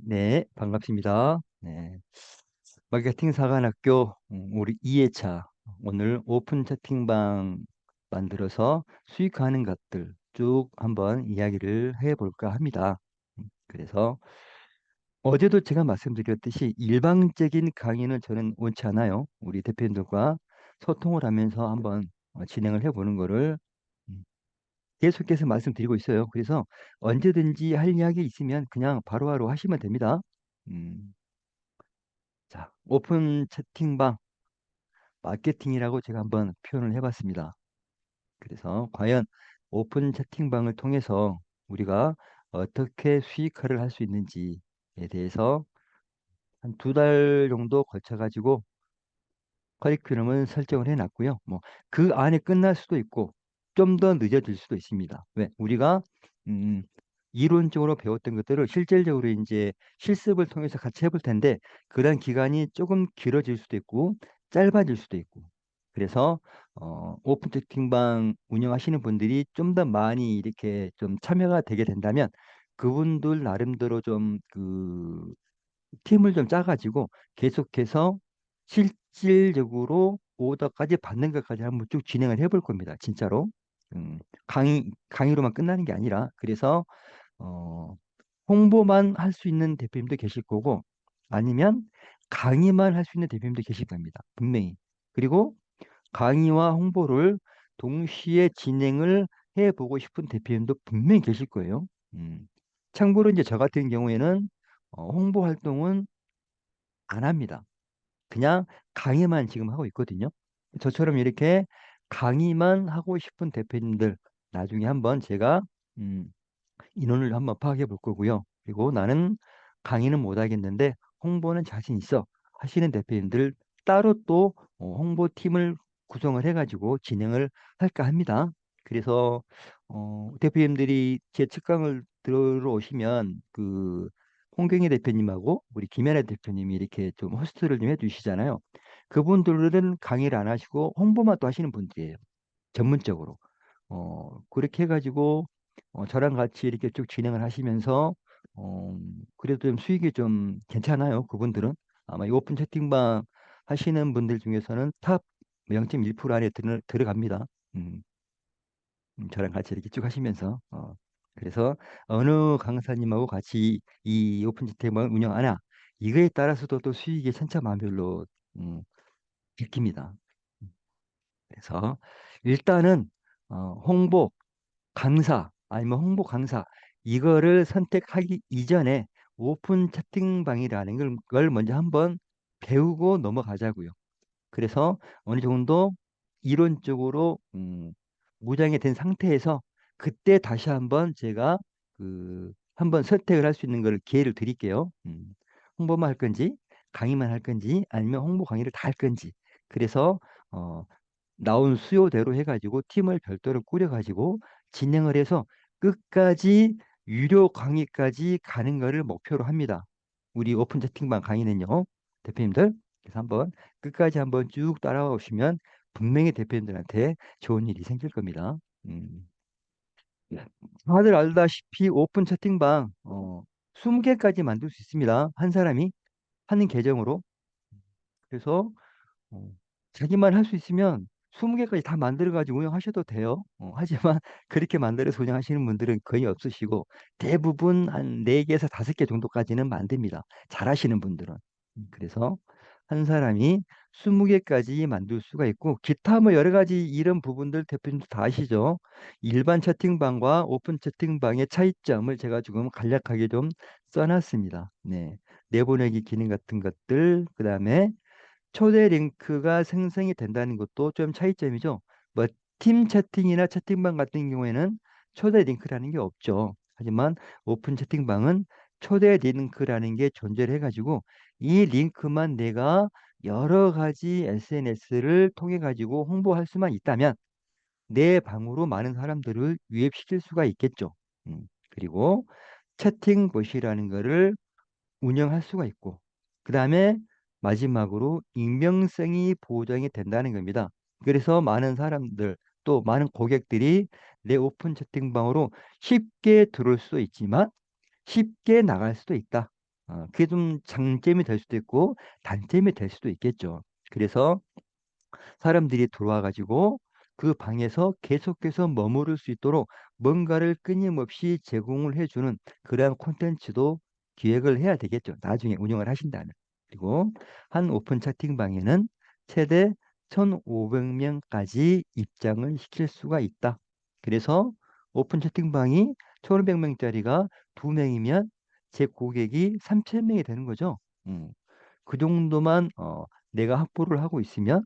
네, 반갑습니다. 네, 마케팅 사관학교 우리 2회차 오늘 오픈 채팅방 만들어서 수익하는 것들 쭉 한번 이야기를 해볼까 합니다. 그래서 어제도 제가 말씀드렸듯이 일방적인 강의는 저는 원치 않아요. 우리 대표님들과 소통을 하면서 한번 진행을 해보는 거를 음, 계속해서 말씀드리고 있어요. 그래서 언제든지 할 이야기 있으면 그냥 바로바로 하시면 됩니다. 음. 자, 오픈 채팅방 마케팅이라고 제가 한번 표현을 해봤습니다. 그래서 과연 오픈 채팅방을 통해서 우리가 어떻게 수익화를 할 수 있는지에 대해서 한 2달 정도 걸쳐가지고 커리큘럼을 설정을 해놨고요. 뭐 그 안에 끝날 수도 있고 좀 더 늦어질 수도 있습니다. 왜? 우리가 음, 이론적으로 배웠던 것들을 실질적으로 이제 실습을 통해서 같이 해볼 텐데 그런 기간이 조금 길어질 수도 있고 짧아질 수도 있고 그래서 오픈 채팅방 운영하시는 분들이 좀 더 많이 이렇게 좀 참여가 되게 된다면 그분들 나름대로 좀그 팀을 좀 짜가지고 계속해서 실질적으로 오더까지 받는 것까지 한번 쭉 진행을 해볼 겁니다. 진짜로. 강의로만 끝나는 게 아니라. 그래서, 어, 홍보만 할 수 있는 대표님도 계실 거고, 아니면 강의만 할 수 있는 대표님도 계실 겁니다. 분명히. 그리고 강의와 홍보를 동시에 진행을 해보고 싶은 대표님도 분명히 계실 거예요. 음. 참고로 이제 저 같은 경우에는 홍보 활동은 안 합니다. 그냥 강의만 지금 하고 있거든요. 저처럼 이렇게 강의만 하고 싶은 대표님들 나중에 한번 제가 음, 인원을 한번 파악해 볼 거고요. 그리고 나는 강의는 못 하겠는데 홍보는 자신 있어 하시는 대표님들 따로 또 홍보팀을 구성을 해가지고 진행을 할까 합니다. 그래서 대표님들이 제 측강을 들어오시면 그 홍경희 대표님하고 우리 김연아 대표님이 이렇게 좀 호스트를 좀 해주시잖아요. 그분들은 강의를 안 하시고 홍보만 또 하시는 분들이에요. 전문적으로. 그렇게 해가지고 저랑 같이 이렇게 쭉 진행을 하시면서 그래도 좀 수익이 좀 괜찮아요. 그분들은 아마 이 오픈 채팅방 하시는 분들 중에서는 탑 0.1% 안에 들어갑니다. 음, 저랑 같이 이렇게 쭉 하시면서 그래서 어느 강사님하고 같이 이 오픈 채팅방을 운영하나 이거에 따라서도 또 수익이 천차만별로 음, 바뀝니다. 그래서 일단은 홍보 강사 아니면 홍보 강사 이거를 선택하기 이전에 오픈 채팅방이라는 걸 먼저 한번 배우고 넘어가자고요. 그래서 어느 정도 이론적으로 무장이 된 상태에서 그때 다시 한번 제가 한번 선택을 할 수 있는 걸 기회를 드릴게요. 홍보만 할 건지 강의만 할 건지 아니면 홍보 강의를 다 할 건지. 그래서 어, 나온 수요대로 해가지고 팀을 별도로 꾸려가지고 진행을 해서 끝까지 유료 강의까지 가는 거를 목표로 합니다. 우리 오픈 채팅방 강의는요, 대표님들. 그래서 한번 끝까지 한번 쭉 따라와 오시면 분명히 대표님들한테 좋은 일이 생길 겁니다. 음. 다들 알다시피 오픈 채팅방 20개까지 만들 수 있습니다. 한 사람이 하는 계정으로. 그래서 어, 자기만 할 수 있으면 20개까지 다 만들어가지고 운영하셔도 돼요. 하지만 그렇게 만들어서 운영하시는 분들은 거의 없으시고 대부분 한 4개에서 5개 정도까지는 만듭니다. 잘하시는 분들은. 그래서 한 사람이 20개까지 만들 수가 있고 기타 뭐 여러 가지 이런 부분들 대표님도 다 아시죠? 일반 채팅방과 오픈 채팅방의 차이점을 제가 지금 간략하게 좀 써놨습니다. 네. 내보내기 기능 같은 것들, 그다음에 초대 링크가 생성이 된다는 것도 좀 차이점이죠. 뭐 팀 채팅이나 채팅방 같은 경우에는 초대 링크라는 게 없죠. 하지만 오픈 채팅방은 초대 링크라는 게 존재를 해가지고 이 링크만 내가 여러 가지 SNS를 통해 가지고 홍보할 수만 있다면 내 방으로 많은 사람들을 유입시킬 수가 있겠죠. 그리고 채팅봇이라는 거를 운영할 수가 있고, 그 다음에 마지막으로 익명성이 보장이 된다는 겁니다. 그래서 많은 사람들, 또 많은 고객들이 내 오픈 채팅방으로 쉽게 들어올 수도 있지만 쉽게 나갈 수도 있다. 그게 좀 장점이 될 수도 있고 단점이 될 수도 있겠죠. 그래서 사람들이 들어와 가지고 그 방에서 계속해서 머무를 수 있도록 뭔가를 끊임없이 제공을 해주는 그러한 콘텐츠도 기획을 해야 되겠죠. 나중에 운영을 하신다면. 그리고 한 오픈 채팅방에는 최대 1,500명까지 입장을 시킬 수가 있다. 그래서 오픈 채팅방이 1,500명짜리가 2명이면 제 고객이 3,000명이 되는 거죠. 그 정도만 내가 확보를 하고 있으면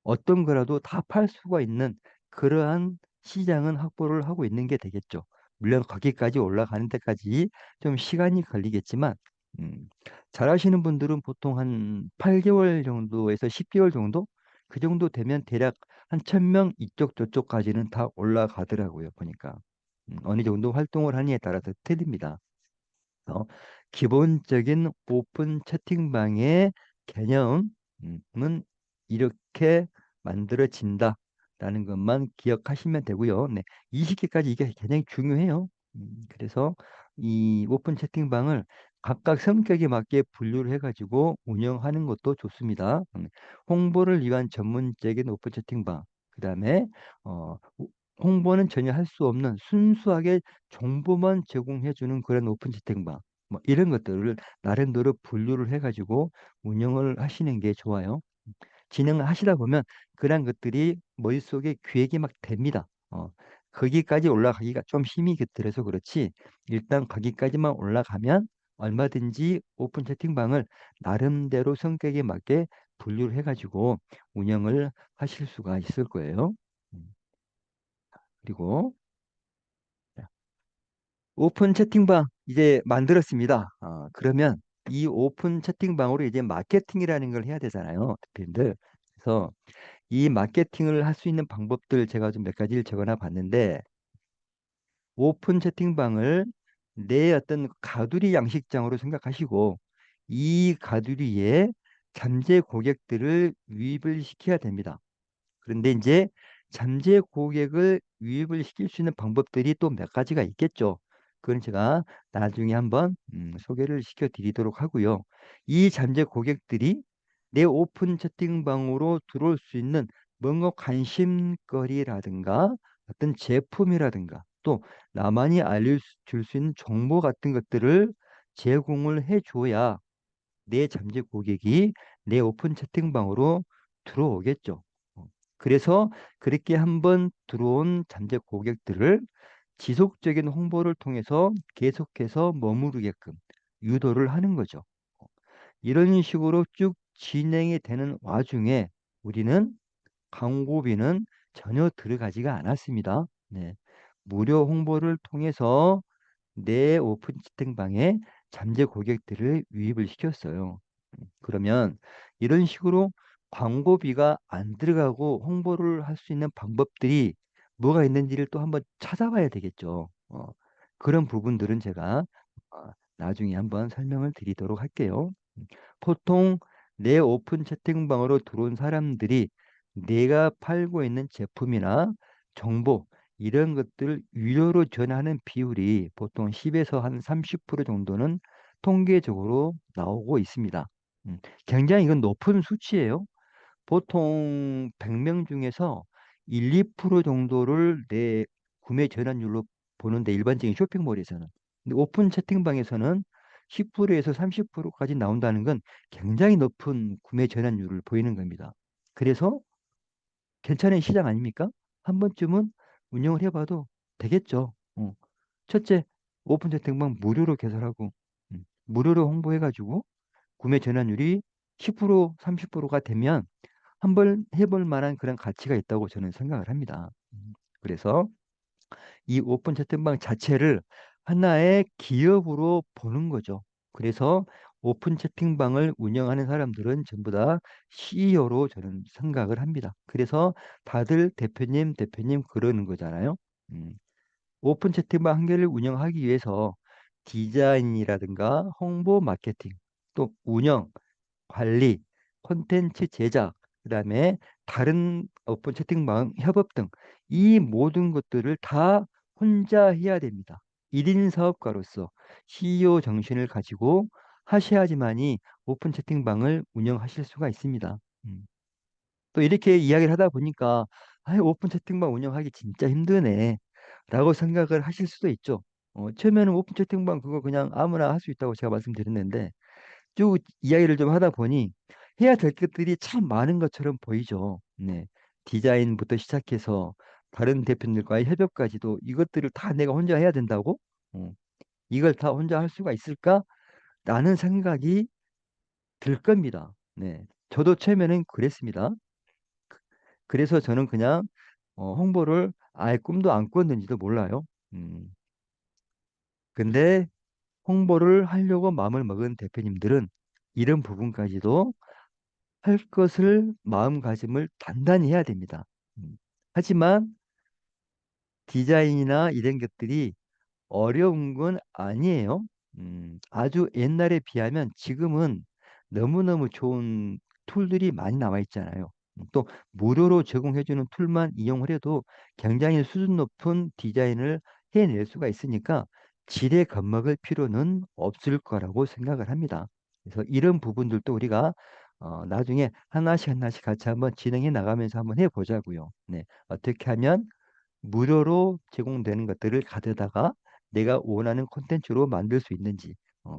어떤 거라도 다 팔 수가 있는 그러한 시장은 확보를 하고 있는 게 되겠죠. 물론 거기까지 올라가는 데까지 좀 시간이 걸리겠지만, 음, 잘하시는 분들은 보통 한 8개월 정도에서 10개월 정도? 그 정도 되면 대략 한 1,000명 이쪽 저쪽까지는 다 올라가더라고요. 보니까. 어느 정도 활동을 하느냐에 따라서 틀립니다. 어, 기본적인 오픈 채팅방의 개념은 이렇게 만들어진다라는 것만 기억하시면 되고요. 네, 이 시기까지 이게 굉장히 중요해요. 그래서 이 오픈 채팅방을 각각 성격에 맞게 분류를 해가지고 운영하는 것도 좋습니다. 홍보를 위한 전문적인 오픈 채팅방, 그 다음에 어, 홍보는 전혀 할 수 없는 순수하게 정보만 제공해주는 그런 오픈 채팅방 뭐 이런 것들을 나름대로 분류를 해가지고 운영을 하시는 게 좋아요. 진행을 하시다 보면 그런 것들이 머릿속에 기획이 막 됩니다. 거기까지 올라가기가 좀 힘이 들어서 그렇지 일단 거기까지만 올라가면 얼마든지 오픈 채팅방을 나름대로 성격에 맞게 분류를 해가지고 운영을 하실 수가 있을 거예요. 음, 그리고 오픈 채팅방 이제 만들었습니다. 그러면 이 오픈 채팅방으로 이제 마케팅이라는 걸 해야 되잖아요. 대표님들. 그래서 이 마케팅을 할 수 있는 방법들 제가 좀 몇 가지를 적어놔 봤는데 오픈 채팅방을 내 어떤 가두리 양식장으로 생각하시고 이 가두리에 잠재 고객들을 유입을 시켜야 됩니다. 그런데 이제 잠재 고객을 유입을 시킬 수 있는 방법들이 또 몇 가지가 있겠죠. 그건 제가 나중에 한번 소개를 시켜 드리도록 하고요. 이 잠재 고객들이 내 오픈 채팅방으로 들어올 수 있는 뭔가 관심거리라든가 어떤 제품이라든가 또 나만이 알려줄 수 있는 정보 같은 것들을 제공을 해줘야 내 잠재 고객이 내 오픈 채팅방으로 들어오겠죠. 그래서 그렇게 한번 들어온 잠재 고객들을 지속적인 홍보를 통해서 계속해서 머무르게끔 유도를 하는 거죠. 이런 식으로 쭉 진행이 되는 와중에 우리는 광고비는 전혀 들어가지가 않았습니다. 네. 무료 홍보를 통해서 내 오픈 채팅방에 잠재 고객들을 유입을 시켰어요. 그러면 이런 식으로 광고비가 안 들어가고 홍보를 할 수 있는 방법들이 뭐가 있는지를 또 한번 찾아봐야 되겠죠. 그런 부분들은 제가 나중에 한번 설명을 드리도록 할게요. 보통 내 오픈 채팅방으로 들어온 사람들이 내가 팔고 있는 제품이나 정보 이런 것들을 유료로 전하는 비율이 보통 10에서 한 30% 정도는 통계적으로 나오고 있습니다. 굉장히 이건 높은 수치예요. 보통 100명 중에서 1, 2% 정도를 내 구매 전환율로 보는데 일반적인 쇼핑몰에서는. 근데 오픈 채팅방에서는 10%에서 30%까지 나온다는 건 굉장히 높은 구매 전환율을 보이는 겁니다. 그래서 괜찮은 시장 아닙니까? 한 번쯤은 운영을 해봐도 되겠죠. 첫째, 오픈 채팅방 무료로 개설하고 무료로 홍보해가지고 구매 전환율이 10%, 30%가 되면 한번 해볼 만한 그런 가치가 있다고 저는 생각을 합니다. 그래서 이 오픈 채팅방 자체를 하나의 기업으로 보는 거죠. 그래서 오픈 채팅방을 운영하는 사람들은 전부 다 CEO로 저는 생각을 합니다. 그래서 다들 대표님, 대표님 그러는 거잖아요. 음, 오픈 채팅방 한 개를 운영하기 위해서 디자인이라든가 홍보 마케팅, 또 운영, 관리, 콘텐츠 제작, 그다음에 다른 오픈 채팅방 협업 등 이 모든 것들을 다 혼자 해야 됩니다. 1인 사업가로서 CEO 정신을 가지고 하셔야지만이 오픈 채팅방을 운영하실 수가 있습니다. 음. 또 이렇게 이야기를 하다 보니까 아, 오픈 채팅방 운영하기 진짜 힘드네 라고 생각을 하실 수도 있죠. 처음에는 오픈 채팅방 그거 그냥 아무나 할 수 있다고 제가 말씀드렸는데 쭉 이야기를 좀 하다 보니 해야 될 것들이 참 많은 것처럼 보이죠. 네. 디자인부터 시작해서 다른 대표님들과의 협업까지도 이것들을 다 내가 혼자 해야 된다고? 어, 이걸 다 혼자 할 수가 있을까? 라는 생각이 들 겁니다. 네. 저도 처음에는 그랬습니다. 그래서 저는 그냥 홍보를 아예 꿈도 안 꿨는지도 몰라요. 음. 근데 홍보를 하려고 마음을 먹은 대표님들은 이런 부분까지도 할 것을 마음가짐을 단단히 해야 됩니다. 음. 하지만 디자인이나 이런 것들이 어려운 건 아니에요. 아주 옛날에 비하면 지금은 너무너무 좋은 툴들이 많이 나와 있잖아요. 또 무료로 제공해주는 툴만 이용을 해도 굉장히 수준 높은 디자인을 해낼 수가 있으니까 지레 겁먹을 필요는 없을 거라고 생각을 합니다. 그래서 이런 부분들도 우리가 나중에 하나씩 하나씩 같이 한번 진행해 나가면서 한번 해보자고요. 네, 어떻게 하면 무료로 제공되는 것들을 가져다가 내가 원하는 콘텐츠로 만들 수 있는지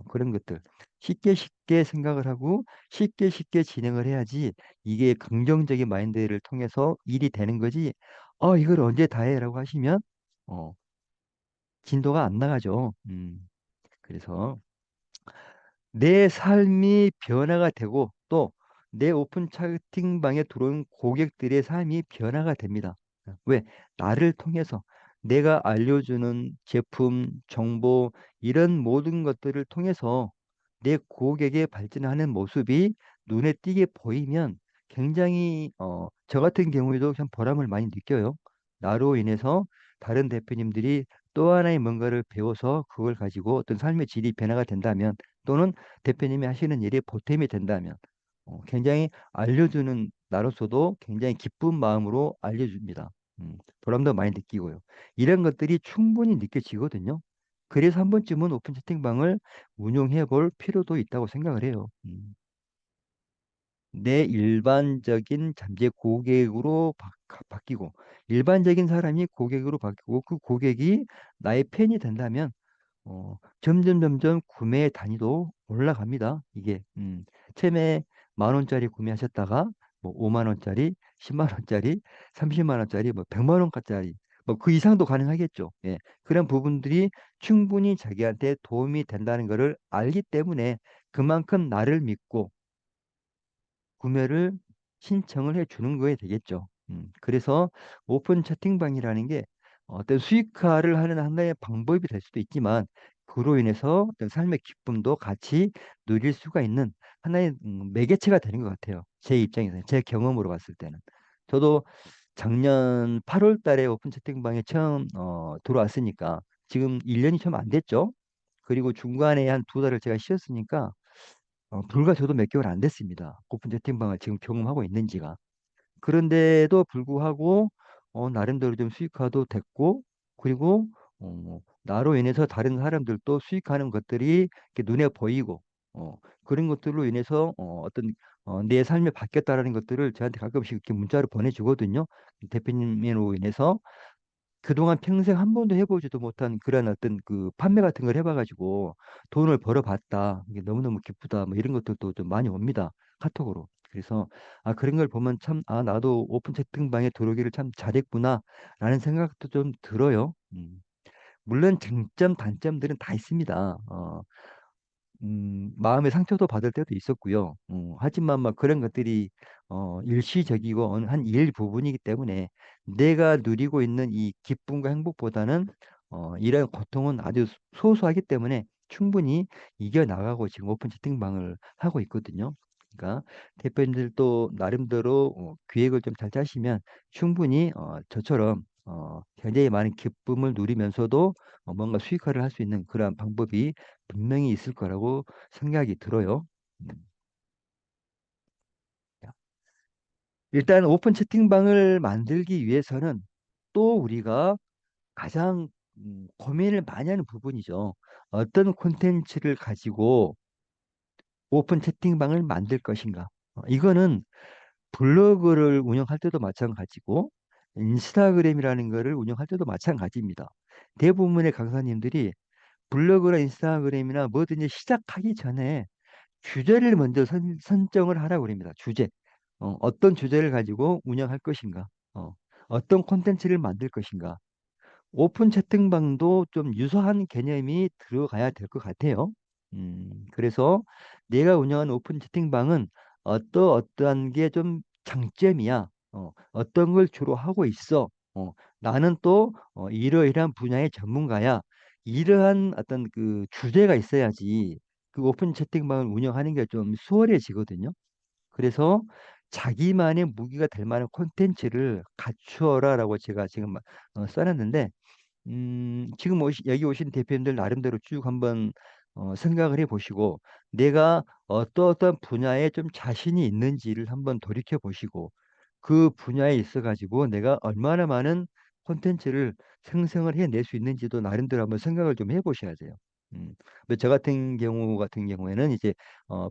그런 것들 쉽게 쉽게 생각을 하고 쉽게 쉽게 진행을 해야지 이게 긍정적인 마인드를 통해서 일이 되는 거지. 이걸 언제 다 해라고 하시면 어, 진도가 안 나가죠. 그래서 내 삶이 변화가 되고 또 내 오픈 채팅방에 들어온 고객들의 삶이 변화가 됩니다. 왜? 나를 통해서 내가 알려주는 제품, 정보 이런 모든 것들을 통해서 내 고객의 발전하는 모습이 눈에 띄게 보이면 굉장히 저 같은 경우에도 참 보람을 많이 느껴요. 나로 인해서 다른 대표님들이 또 하나의 뭔가를 배워서 그걸 가지고 어떤 삶의 질이 변화가 된다면 또는 대표님이 하시는 일이 보탬이 된다면 굉장히 알려주는 나로서도 굉장히 기쁜 마음으로 알려줍니다. 보람도 많이 느끼고요. 이런 것들이 충분히 느껴지거든요. 그래서 한 번쯤은 오픈 채팅방을 운용해 볼 필요도 있다고 생각을 해요. 내 일반적인 잠재 고객으로 바뀌고 일반적인 사람이 고객으로 바뀌고 그 고객이 나의 팬이 된다면 점점 점점 구매 단위도 올라갑니다. 이게 처음에 10,000원짜리 구매하셨다가 뭐 5만 원짜리, 10만 원짜리, 30만 원짜리, 뭐 100만 원짜리 뭐 그 이상도 가능하겠죠. 예. 그런 부분들이 충분히 자기한테 도움이 된다는 것을 알기 때문에 그만큼 나를 믿고 구매를 신청을 해 주는 거에 되겠죠. 그래서 오픈 채팅방이라는 게 어떤 수익화를 하는 하나의 방법이 될 수도 있지만 그로 인해서 어떤 삶의 기쁨도 같이 누릴 수가 있는 하나의 매개체가 되는 것 같아요. 제 입장에서, 제 경험으로 봤을 때는. 저도 작년 8월 달에 오픈 채팅방에 처음 들어왔으니까 지금 1년이 좀 안 됐죠. 그리고 중간에 한 2달을 제가 쉬었으니까 불과 저도 몇 개월 안 됐습니다. 오픈 채팅방을 지금 경험하고 있는 지가. 그런데도 불구하고 나름대로 좀 수익화도 됐고 그리고 나로 인해서 다른 사람들도 수익하는 것들이 이렇게 눈에 보이고 그런 것들로 인해서 내 삶이 바뀌었다라는 것들을 저한테 가끔씩 이렇게 문자로 보내주거든요. 대표님으로 인해서 그동안 평생 한 번도 해보지도 못한 그런 어떤 그 판매 같은 걸 해봐가지고 돈을 벌어봤다. 이게 너무너무 기쁘다. 뭐 이런 것들도 좀 많이 옵니다. 카톡으로. 그래서 그런 걸 보면 참 나도 오픈 채팅방에 들어오기를 참 잘했구나 라는 생각도 좀 들어요. 물론 장점 단점들은 다 있습니다. 마음의 상처도 받을 때도 있었고요. 하지만 막 그런 것들이 일시적이고 한 일부분이기 때문에 내가 누리고 있는 이 기쁨과 행복보다는 이런 고통은 아주 소소하기 때문에 충분히 이겨나가고 지금 오픈 채팅방을 하고 있거든요. 그러니까 대표님들도 나름대로 기획을 좀 잘 짜시면 충분히 저처럼 굉장히 많은 기쁨을 누리면서도 뭔가 수익화를 할 수 있는 그러한 방법이 분명히 있을 거라고 생각이 들어요. 음. 일단 오픈 채팅방을 만들기 위해서는 또 우리가 가장 고민을 많이 하는 부분이죠. 어떤 콘텐츠를 가지고 오픈 채팅방을 만들 것인가. 이거는 블로그를 운영할 때도 마찬가지고 인스타그램이라는 거를 운영할 때도 마찬가지입니다. 대부분의 강사님들이 블로그나 인스타그램이나 뭐든지 시작하기 전에 주제를 먼저 선정을 하라고 그럽니다. 주제. 어떤 주제를 가지고 운영할 것인가. 어떤 콘텐츠를 만들 것인가. 오픈 채팅방도 좀 유사한 개념이 들어가야 될 것 같아요. 그래서 내가 운영하는 오픈 채팅방은 어떠한 게 좀 장점이야. 어떤 걸 주로 하고 있어. 나는 또 이러이러한 분야의 전문가야. 이러한 어떤 그 주제가 있어야지 그 오픈 채팅방을 운영하는 게 좀 수월해지거든요. 그래서 자기만의 무기가 될 만한 콘텐츠를 갖추어라라고 제가 지금 써놨는데 지금 여기 오신 대표님들 나름대로 쭉 한번 생각을 해 보시고 내가 어떤 분야에 좀 자신이 있는지를 한번 돌이켜 보시고 그 분야에 있어 가지고 내가 얼마나 많은 콘텐츠를 생성을 해낼 수 있는지도 나름대로 한번 생각을 좀 해보셔야 돼요. 저 같은 경우에는 이제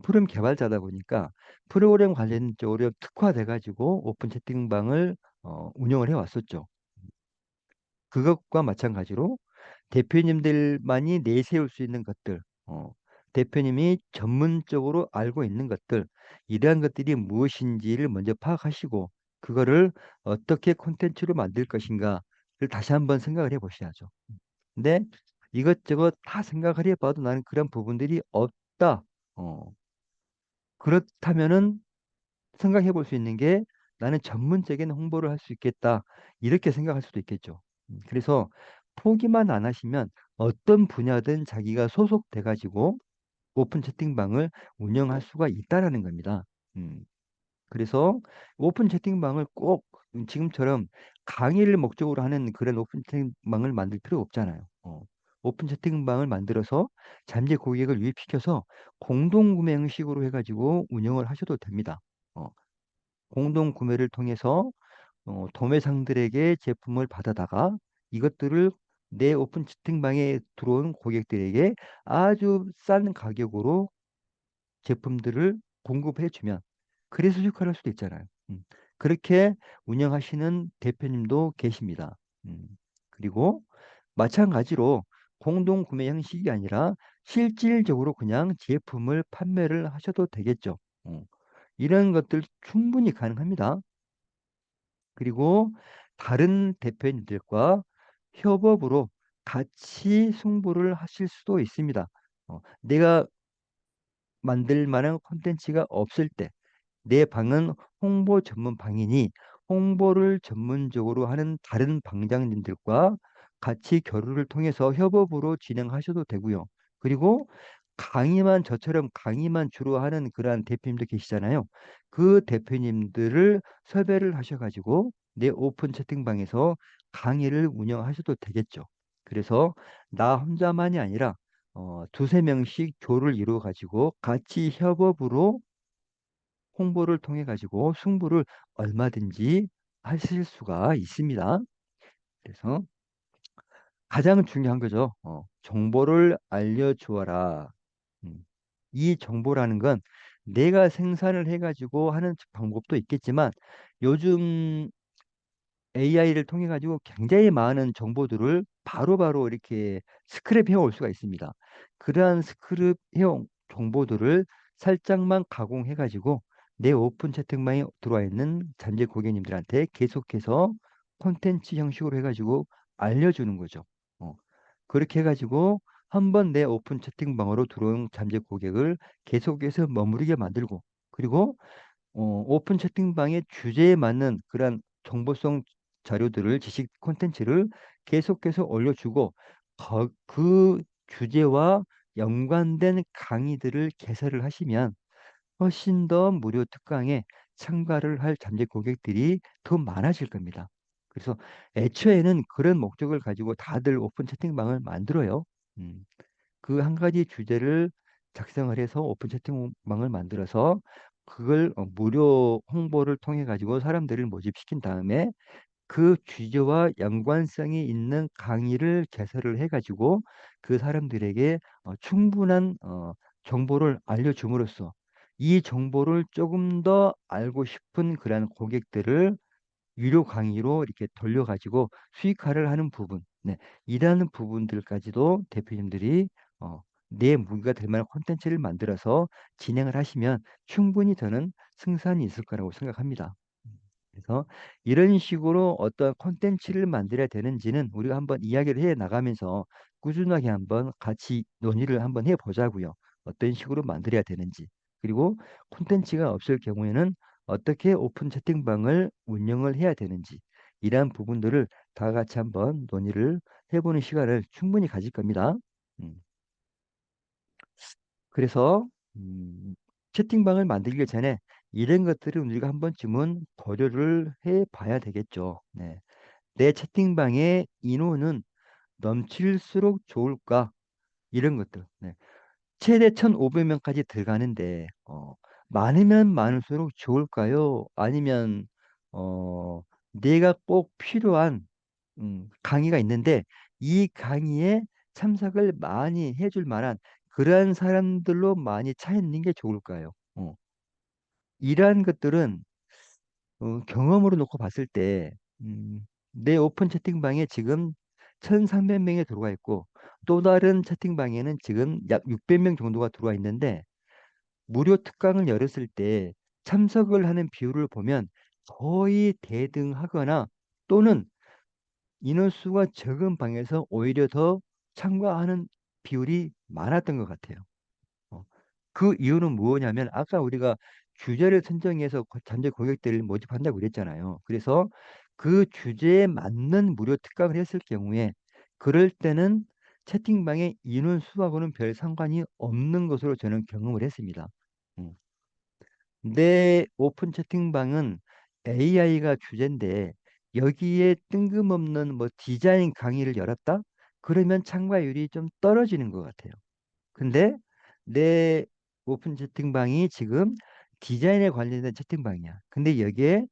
프로그램 개발자다 보니까 프로그램 관련 쪽으로 특화돼 가지고 오픈 채팅방을 운영을 해 왔었죠. 그것과 마찬가지로 대표님들만이 내세울 수 있는 것들, 대표님이 전문적으로 알고 있는 것들, 이러한 것들이 무엇인지를 먼저 파악하시고, 그거를 어떻게 콘텐츠로 만들 것인가를 다시 한번 생각을 해 보셔야죠. 근데 이것저것 다 생각을 해봐도 나는 그런 부분들이 없다. 어, 그렇다면은 생각해 볼 수 있는 게 나는 전문적인 홍보를 할 수 있겠다. 이렇게 생각할 수도 있겠죠. 그래서 포기만 안 하시면 어떤 분야든 자기가 소속돼 가지고 오픈 채팅방을 운영할 수가 있다라는 겁니다. 음, 그래서 오픈 채팅방을 꼭 지금처럼 강의를 목적으로 하는 그런 오픈 채팅방을 만들 필요 없잖아요. 오픈 채팅방을 만들어서 잠재 고객을 유입시켜서 공동 구매 형식으로 해가지고 운영을 하셔도 됩니다. 어, 공동 구매를 통해서 도매상들에게 제품을 받아다가 이것들을 내 오픈 채팅방에 들어온 고객들에게 아주 싼 가격으로 제품들을 공급해 주면 그래서 휴가할 수도 있잖아요. 그렇게 운영하시는 대표님도 계십니다. 음, 그리고 마찬가지로 공동 구매 형식이 아니라 실질적으로 그냥 제품을 판매를 하셔도 되겠죠. 이런 것들 충분히 가능합니다. 그리고 다른 대표님들과 협업으로 같이 승부를 하실 수도 있습니다. 내가 만들 만한 콘텐츠가 없을 때 내 방은 홍보 전문 방이니 홍보를 전문적으로 하는 다른 방장님들과 같이 교류를 통해서 협업으로 진행하셔도 되고요. 그리고 저처럼 강의만 주로 하는 그러한 대표님도 계시잖아요. 그 대표님들을 섭외를 하셔가지고 내 오픈 채팅방에서 강의를 운영하셔도 되겠죠. 그래서 나 혼자만이 아니라 두세 명씩 조를 이루어 가지고 같이 협업으로 홍보를 통해 가지고 승부를 얼마든지 하실 수가 있습니다. 그래서 가장 중요한 거죠. 정보를 알려주어라. 음, 이 정보라는 건 내가 생산을 해가지고 하는 방법도 있겠지만 요즘 AI를 통해 가지고 굉장히 많은 정보들을 바로바로 이렇게 스크랩 해올 수가 있습니다. 그러한 스크랩 해온 정보들을 살짝만 가공해 가지고 내 오픈 채팅방에 들어와 있는 잠재 고객님들한테 계속해서 콘텐츠 형식으로 해가지고 알려주는 거죠. 어, 그렇게 해가지고 한번 내 오픈 채팅방으로 들어온 잠재 고객을 계속해서 머무르게 만들고 그리고 오픈 채팅방의 주제에 맞는 그런 정보성 자료들을 지식 콘텐츠를 계속해서 올려주고 그 주제와 연관된 강의들을 개설을 하시면 훨씬 더 무료 특강에 참가를 할 잠재 고객들이 더 많아질 겁니다. 그래서 애초에는 그런 목적을 가지고 다들 오픈 채팅방을 만들어요. 음. 그 한 가지 주제를 작성을 해서 오픈 채팅방을 만들어서 그걸 무료 홍보를 통해 가지고 사람들을 모집시킨 다음에 그 주제와 연관성이 있는 강의를 개설을 해가지고 그 사람들에게 충분한 정보를 알려줌으로써 이 정보를 조금 더 알고 싶은 그러한 고객들을 유료 강의로 이렇게 돌려가지고 수익화를 하는 부분, 네, 이러한 부분들까지도 대표님들이 내 무기가 될 만한 콘텐츠를 만들어서 진행을 하시면 충분히 저는 승산이 있을 거라고 생각합니다. 그래서 이런 식으로 어떤 콘텐츠를 만들어야 되는지는 우리가 한번 이야기를 해 나가면서 꾸준하게 한번 같이 논의를 한번 해 보자고요. 어떤 식으로 만들어야 되는지. 그리고 콘텐츠가 없을 경우에는 어떻게 오픈 채팅방을 운영을 해야 되는지. 이러한 부분들을 다 같이 한번 논의를 해보는 시간을 충분히 가질 겁니다. 음. 그래서 음, 채팅방을 만들기 전에 이런 것들을 우리가 한 번쯤은 고려를 해 봐야 되겠죠. 네. 내 채팅방의 인원은 넘칠수록 좋을까? 이런 것들. 네. 최대 1,500명까지 들어가는데 많으면 많을수록 좋을까요? 아니면 내가 꼭 필요한 강의가 있는데 이 강의에 참석을 많이 해줄 만한 그러한 사람들로 많이 차 있는 게 좋을까요? 이러한 것들은 경험으로 놓고 봤을 때 내 오픈 채팅방에 지금 1,300명이 들어와 있고 또 다른 채팅방에는 지금 약 600명 정도가 들어와 있는데 무료 특강을 열었을 때 참석을 하는 비율을 보면 거의 대등하거나 또는 인원수가 적은 방에서 오히려 더 참가하는 비율이 많았던 것 같아요. 어, 그 이유는 무엇냐면 아까 우리가 주제를 선정해서 잠재 고객들을 모집한다고 그랬잖아요. 그래서 그 주제에 맞는 무료 특강을 했을 경우에 그럴 때는 채팅방의 인원 수하고는 별 상관이 없는 것으로 저는 경험을 했습니다. 음. 내 오픈 채팅방은 AI가 주제인데 여기에 뜬금없는 뭐 디자인 강의를 열었다? 그러면 참가율이 좀 떨어지는 것 같아요. 근데 내 오픈 채팅방이 지금 디자인에 관련된 채팅방이야. 근데 여기에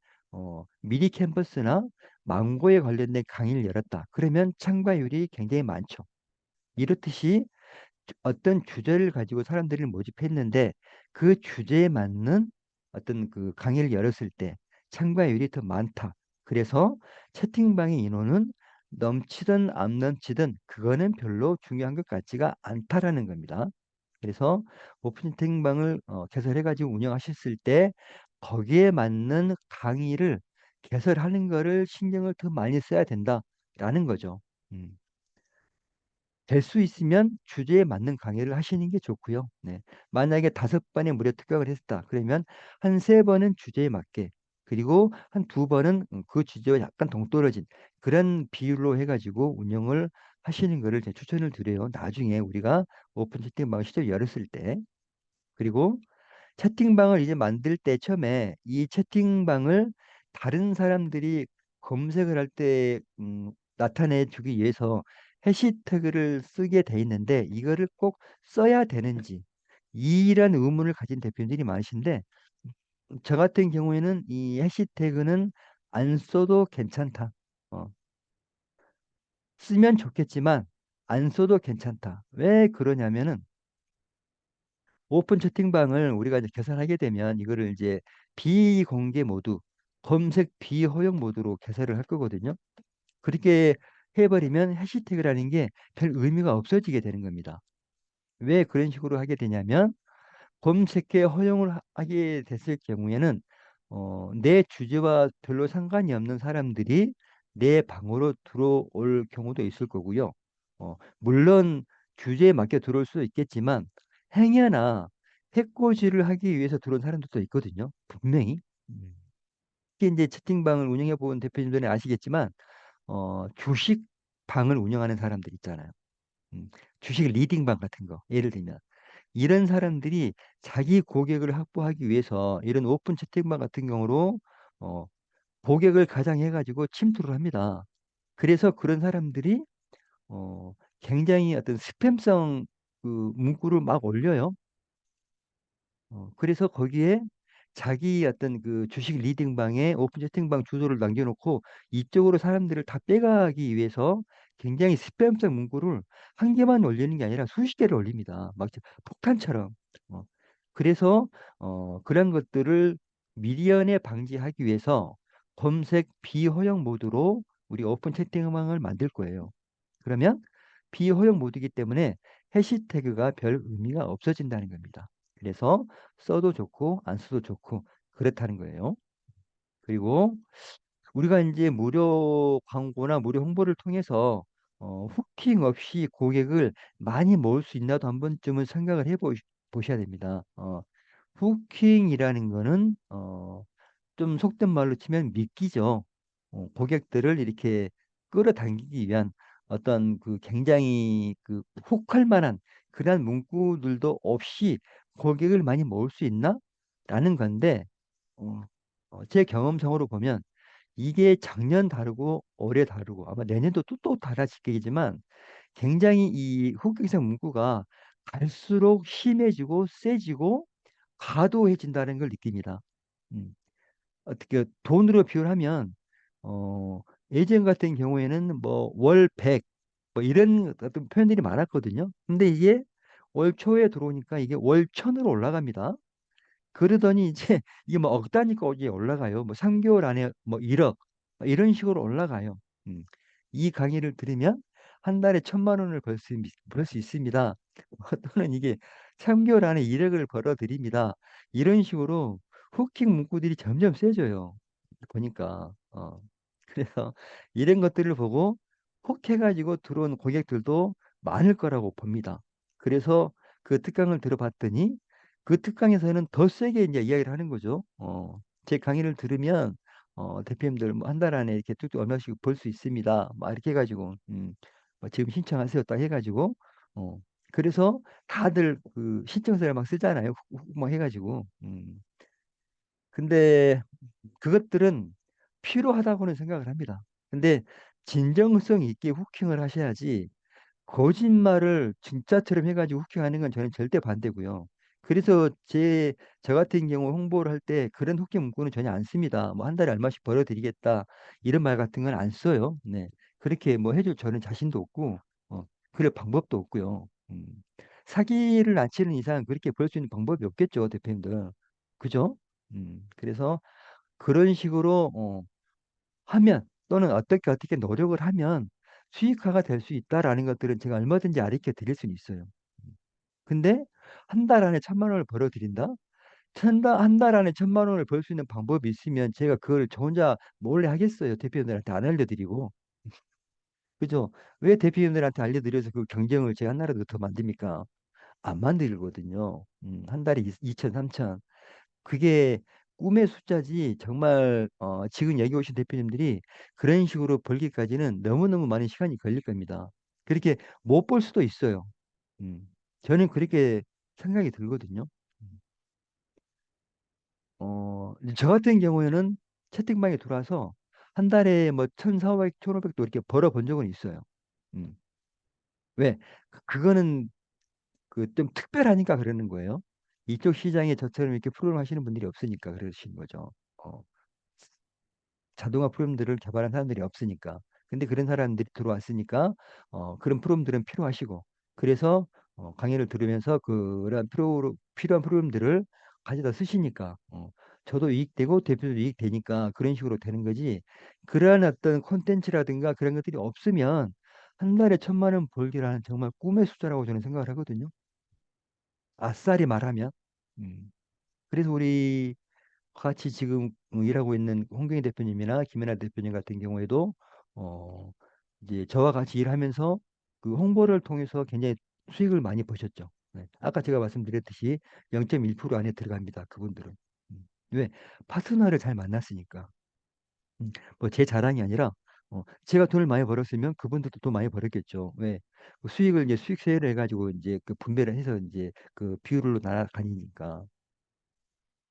미리 캠퍼스나 망고에 관련된 강의를 열었다. 그러면 참가율이 굉장히 많죠. 이렇듯이 어떤 주제를 가지고 사람들을 모집했는데 그 주제에 맞는 어떤 그 강의를 열었을 때 참가율이 더 많다. 그래서 채팅방의 인원은 넘치든 안 넘치든 그거는 별로 중요한 것 같지가 않다라는 겁니다. 그래서 오픈 채팅방을 개설해가지고 운영하셨을 때 거기에 맞는 강의를 개설하는 거를 신경을 더 많이 써야 된다라는 거죠. 음. 될 수 있으면 주제에 맞는 강의를 하시는 게 좋고요. 네. 만약에 5번의 무료 특강을 했다. 그러면 한 3번은 주제에 맞게 그리고 한 2번은 그 주제와 약간 동떨어진 그런 비율로 해가지고 운영을 하시는 것을 제가 추천을 드려요. 나중에 우리가 오픈 채팅방을 실제로 열었을 때. 그리고 채팅방을 이제 만들 때 처음에 이 채팅방을 다른 사람들이 검색을 할 때 나타내 주기 위해서 해시태그를 쓰게 돼 있는데 이거를 꼭 써야 되는지 이런 의문을 가진 대표님들이 많으신데 저 같은 경우에는 이 해시태그는 안 써도 괜찮다. 어, 쓰면 좋겠지만 안 써도 괜찮다. 왜 그러냐면은 오픈 채팅방을 우리가 이제 개설하게 되면 이거를 이제 비공개 모드, 검색 비허용 모드로 개설을 할 거거든요. 그렇게 해버리면 해시태그라는 게 별 의미가 없어지게 되는 겁니다. 왜 그런 식으로 하게 되냐면 검색에 허용을 하게 됐을 경우에는 내 주제와 별로 상관이 없는 사람들이 내 방으로 들어올 경우도 있을 거고요. 물론 주제에 맞게 들어올 수도 있겠지만 행여나 해코지를 하기 위해서 들어온 사람들도 있거든요. 분명히. 음. 특히 이제 채팅방을 운영해 본 대표님들은 아시겠지만 주식 방을 운영하는 사람들 있잖아요. 주식 리딩방 같은 거 예를 들면 이런 사람들이 자기 고객을 확보하기 위해서 이런 오픈 채팅방 같은 경우로 어, 고객을 가장해가지고 침투를 합니다. 그래서 그런 사람들이 어, 굉장히 어떤 스팸성 그 문구를 막 올려요. 그래서 거기에 자기 어떤 그 주식 리딩방에 오픈 채팅방 주소를 남겨놓고 이쪽으로 사람들을 다 빼가기 위해서 굉장히 스팸성 문구를 한 개만 올리는 게 아니라 수십 개를 올립니다. 막 폭탄처럼. 어. 그래서 그런 것들을 미리연에 방지하기 위해서 검색 비허용 모드로 우리 오픈 채팅방을 만들 거예요. 그러면 비허용 모드이기 때문에 해시태그가 별 의미가 없어진다는 겁니다. 그래서 써도 좋고 안 써도 좋고 그렇다는 거예요. 그리고 우리가 이제 무료 광고나 무료 홍보를 통해서 후킹 없이 고객을 많이 모을 수 있나도 한 번쯤은 생각을 보셔야 됩니다. 후킹이라는 거는 좀 속된 말로 치면 미끼죠. 고객들을 이렇게 끌어당기기 위한 어떤 그 굉장히 그 혹할 만한 그러한 문구들도 없이 고객을 많이 모을 수 있나? 라는 건데, 어, 제 경험상으로 보면 이게 작년 다르고 올해 다르고 아마 내년도 또 달라지겠지만 굉장히 이 후기성 문구가 갈수록 심해지고 세지고 과도해진다는 걸 느낍니다. 음. 어떻게 돈으로 비율하면 어 예전 같은 경우에는 뭐 월 100, 뭐 이런 어떤 표현들이 많았거든요. 근데 이게 월 초에 들어오니까 이게 월 1000으로 올라갑니다. 그러더니 이제 이게 뭐 억 단위가 이제 올라가요. 뭐 3개월 안에 뭐 1억 이런 식으로 올라가요. 음. 이 강의를 들으면 한 달에 1000만 원을 벌 수 있습니다. 또는 이게 3개월 안에 1억을 벌어 드립니다. 이런 식으로 후킹 문구들이 점점 세져요. 보니까 그래서 이런 것들을 보고 혹해가지고 들어온 고객들도 많을 거라고 봅니다. 그래서 그 특강을 들어봤더니 그 특강에서는 더 세게 이제 이야기를 하는 거죠. 제 강의를 들으면 대표님들 뭐 한 달 안에 이렇게 뚝뚝 얼마씩 벌 수 있습니다. 막 이렇게 해가지고 뭐 지금 신청하세요 딱 해가지고 어, 그래서 다들 그 신청서를 막 쓰잖아요. 훅훅 막 해가지고 근데 그것들은 필요하다고는 생각을 합니다. 근데 진정성 있게 후킹을 하셔야지 거짓말을 진짜처럼 해가지고 후킹하는 건 저는 절대 반대고요. 그래서 저 같은 경우 홍보를 할 때 그런 후킹 문구는 전혀 안 씁니다. 뭐 한 달에 얼마씩 벌어드리겠다 이런 말 같은 건 안 써요. 네. 그렇게 뭐 해줄 저는 자신도 없고 그럴 방법도 없고요. 사기를 안 치는 이상 그렇게 벌 수 있는 방법이 없겠죠, 대표님들. 그죠? 그래서 그런 식으로 하면 또는 어떻게 노력을 하면 수익화가 될 수 있다라는 것들은 제가 얼마든지 가르쳐 드릴 수는 있어요. 근데 한 달 안에 1000만 원을 벌어 드린다? 한 달 안에 1000만 원을 벌 수 있는 방법이 있으면 제가 그걸 저 혼자 몰래 하겠어요. 대표님들한테 안 알려드리고. 그죠? 왜 대표님들한테 알려드려서 그 경쟁을 제가 하나라도 더 만듭니까? 안 만들거든요. 한 달에 2천, 3천. 그게 꿈의 숫자지 정말 지금 여기 오신 대표님들이 그런 식으로 벌기까지는 너무너무 많은 시간이 걸릴 겁니다. 그렇게 못 볼 수도 있어요. 음. 저는 그렇게 생각이 들거든요. 음. 저 같은 경우에는 채팅방에 들어와서 한 달에 뭐 1,400, 1,500도 이렇게 벌어본 적은 있어요. 음. 왜? 그거는 그 좀 특별하니까 그러는 거예요. 이쪽 시장에 저처럼 이렇게 프로그램 하시는 분들이 없으니까 그러시는 거죠. 자동화 프로그램들을 개발한 사람들이 없으니까. 근데 그런 사람들이 들어왔으니까 그런 프로그램들은 필요하시고. 그래서 강의를 들으면서 그런 필요한 프로그램들을 가져다 쓰시니까 저도 이익되고 대표도 이익되니까 그런 식으로 되는 거지. 그러한 어떤 콘텐츠라든가 그런 것들이 없으면 한 달에 1,000만 원 벌기라는 정말 꿈의 숫자라고 저는 생각을 하거든요. 아싸리 말하면. 음. 그래서 우리 같이 지금 일하고 있는 홍경희 대표님이나 김연아 대표님 같은 경우에도 어 이제 저와 같이 일하면서 그 홍보를 통해서 굉장히 수익을 많이 보셨죠. 네. 아까 제가 말씀드렸듯이 0.1% 안에 들어갑니다. 그분들은. 왜? 파트너를 잘 만났으니까. 뭐 제 자랑이 아니라 제가 돈을 많이 벌었으면 그분들도 돈 많이 벌었겠죠. 왜? 그 수익을 이제 수익세를 해가지고 이제 그 분배를 해서 이제 그 비율로 나눠가니까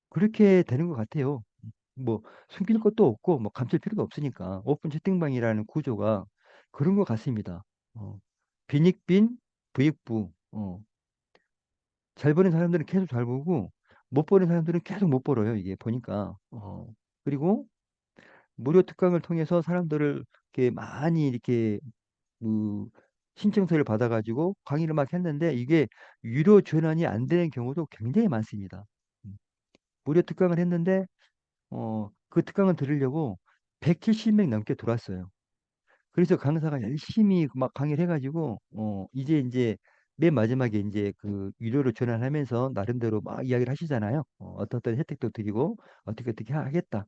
그렇게 되는 것 같아요. 뭐 숨길 것도 없고 뭐 감출 필요도 없으니까 오픈 채팅방이라는 구조가 그런 것 같습니다. 어, 빈익빈 부익부 잘 버는 사람들은 계속 잘 보고 못 버는 사람들은 계속 못 벌어요. 이게 보니까. 그리고 무료 특강을 통해서 사람들을 이렇게 많이 이렇게 그 신청서를 받아가지고 강의를 막 했는데 이게 유료 전환이 안 되는 경우도 굉장히 많습니다. 음. 무료 특강을 했는데 그 특강을 들으려고 170명 넘게 들어왔어요. 그래서 강사가 열심히 막 강의를 해가지고 이제 맨 마지막에 이제 그 유료로 전환하면서 나름대로 막 이야기를 하시잖아요. 어떤 혜택도 드리고 어떻게 하겠다.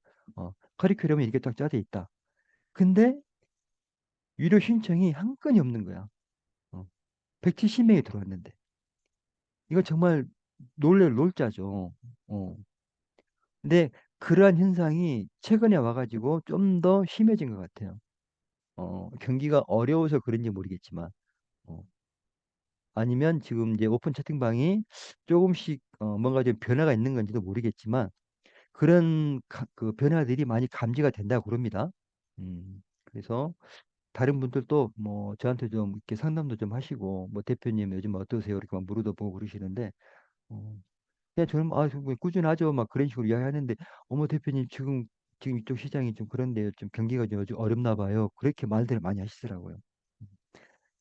커리큘럼이 이렇게 딱 짜져 있다. 근데 유료 신청이 한 건이 없는 거야. 어, 170명이 들어왔는데 이거 정말 놀랄 놀자죠. 어. 근데 그러한 현상이 최근에 와가지고 좀 더 심해진 것 같아요. 경기가 어려워서 그런지 모르겠지만. 어, 아니면 지금 이제 오픈 채팅방이 조금씩 뭔가 좀 변화가 있는 건지도 모르겠지만 그런 그 변화들이 많이 감지가 된다고 그럽니다. 그래서 다른 분들도 뭐 저한테 좀 이렇게 상담도 좀 하시고 뭐 대표님 요즘 어떠세요? 이렇게 막 물어도 보고 그러시는데 어, 그냥 저는 뭐 꾸준하죠 막 그런 식으로 이야기하는데 어머 대표님 지금 이쪽 시장이 좀 그런데 좀 경기가 좀 요즘 어렵나 봐요. 그렇게 말들을 많이 하시더라고요.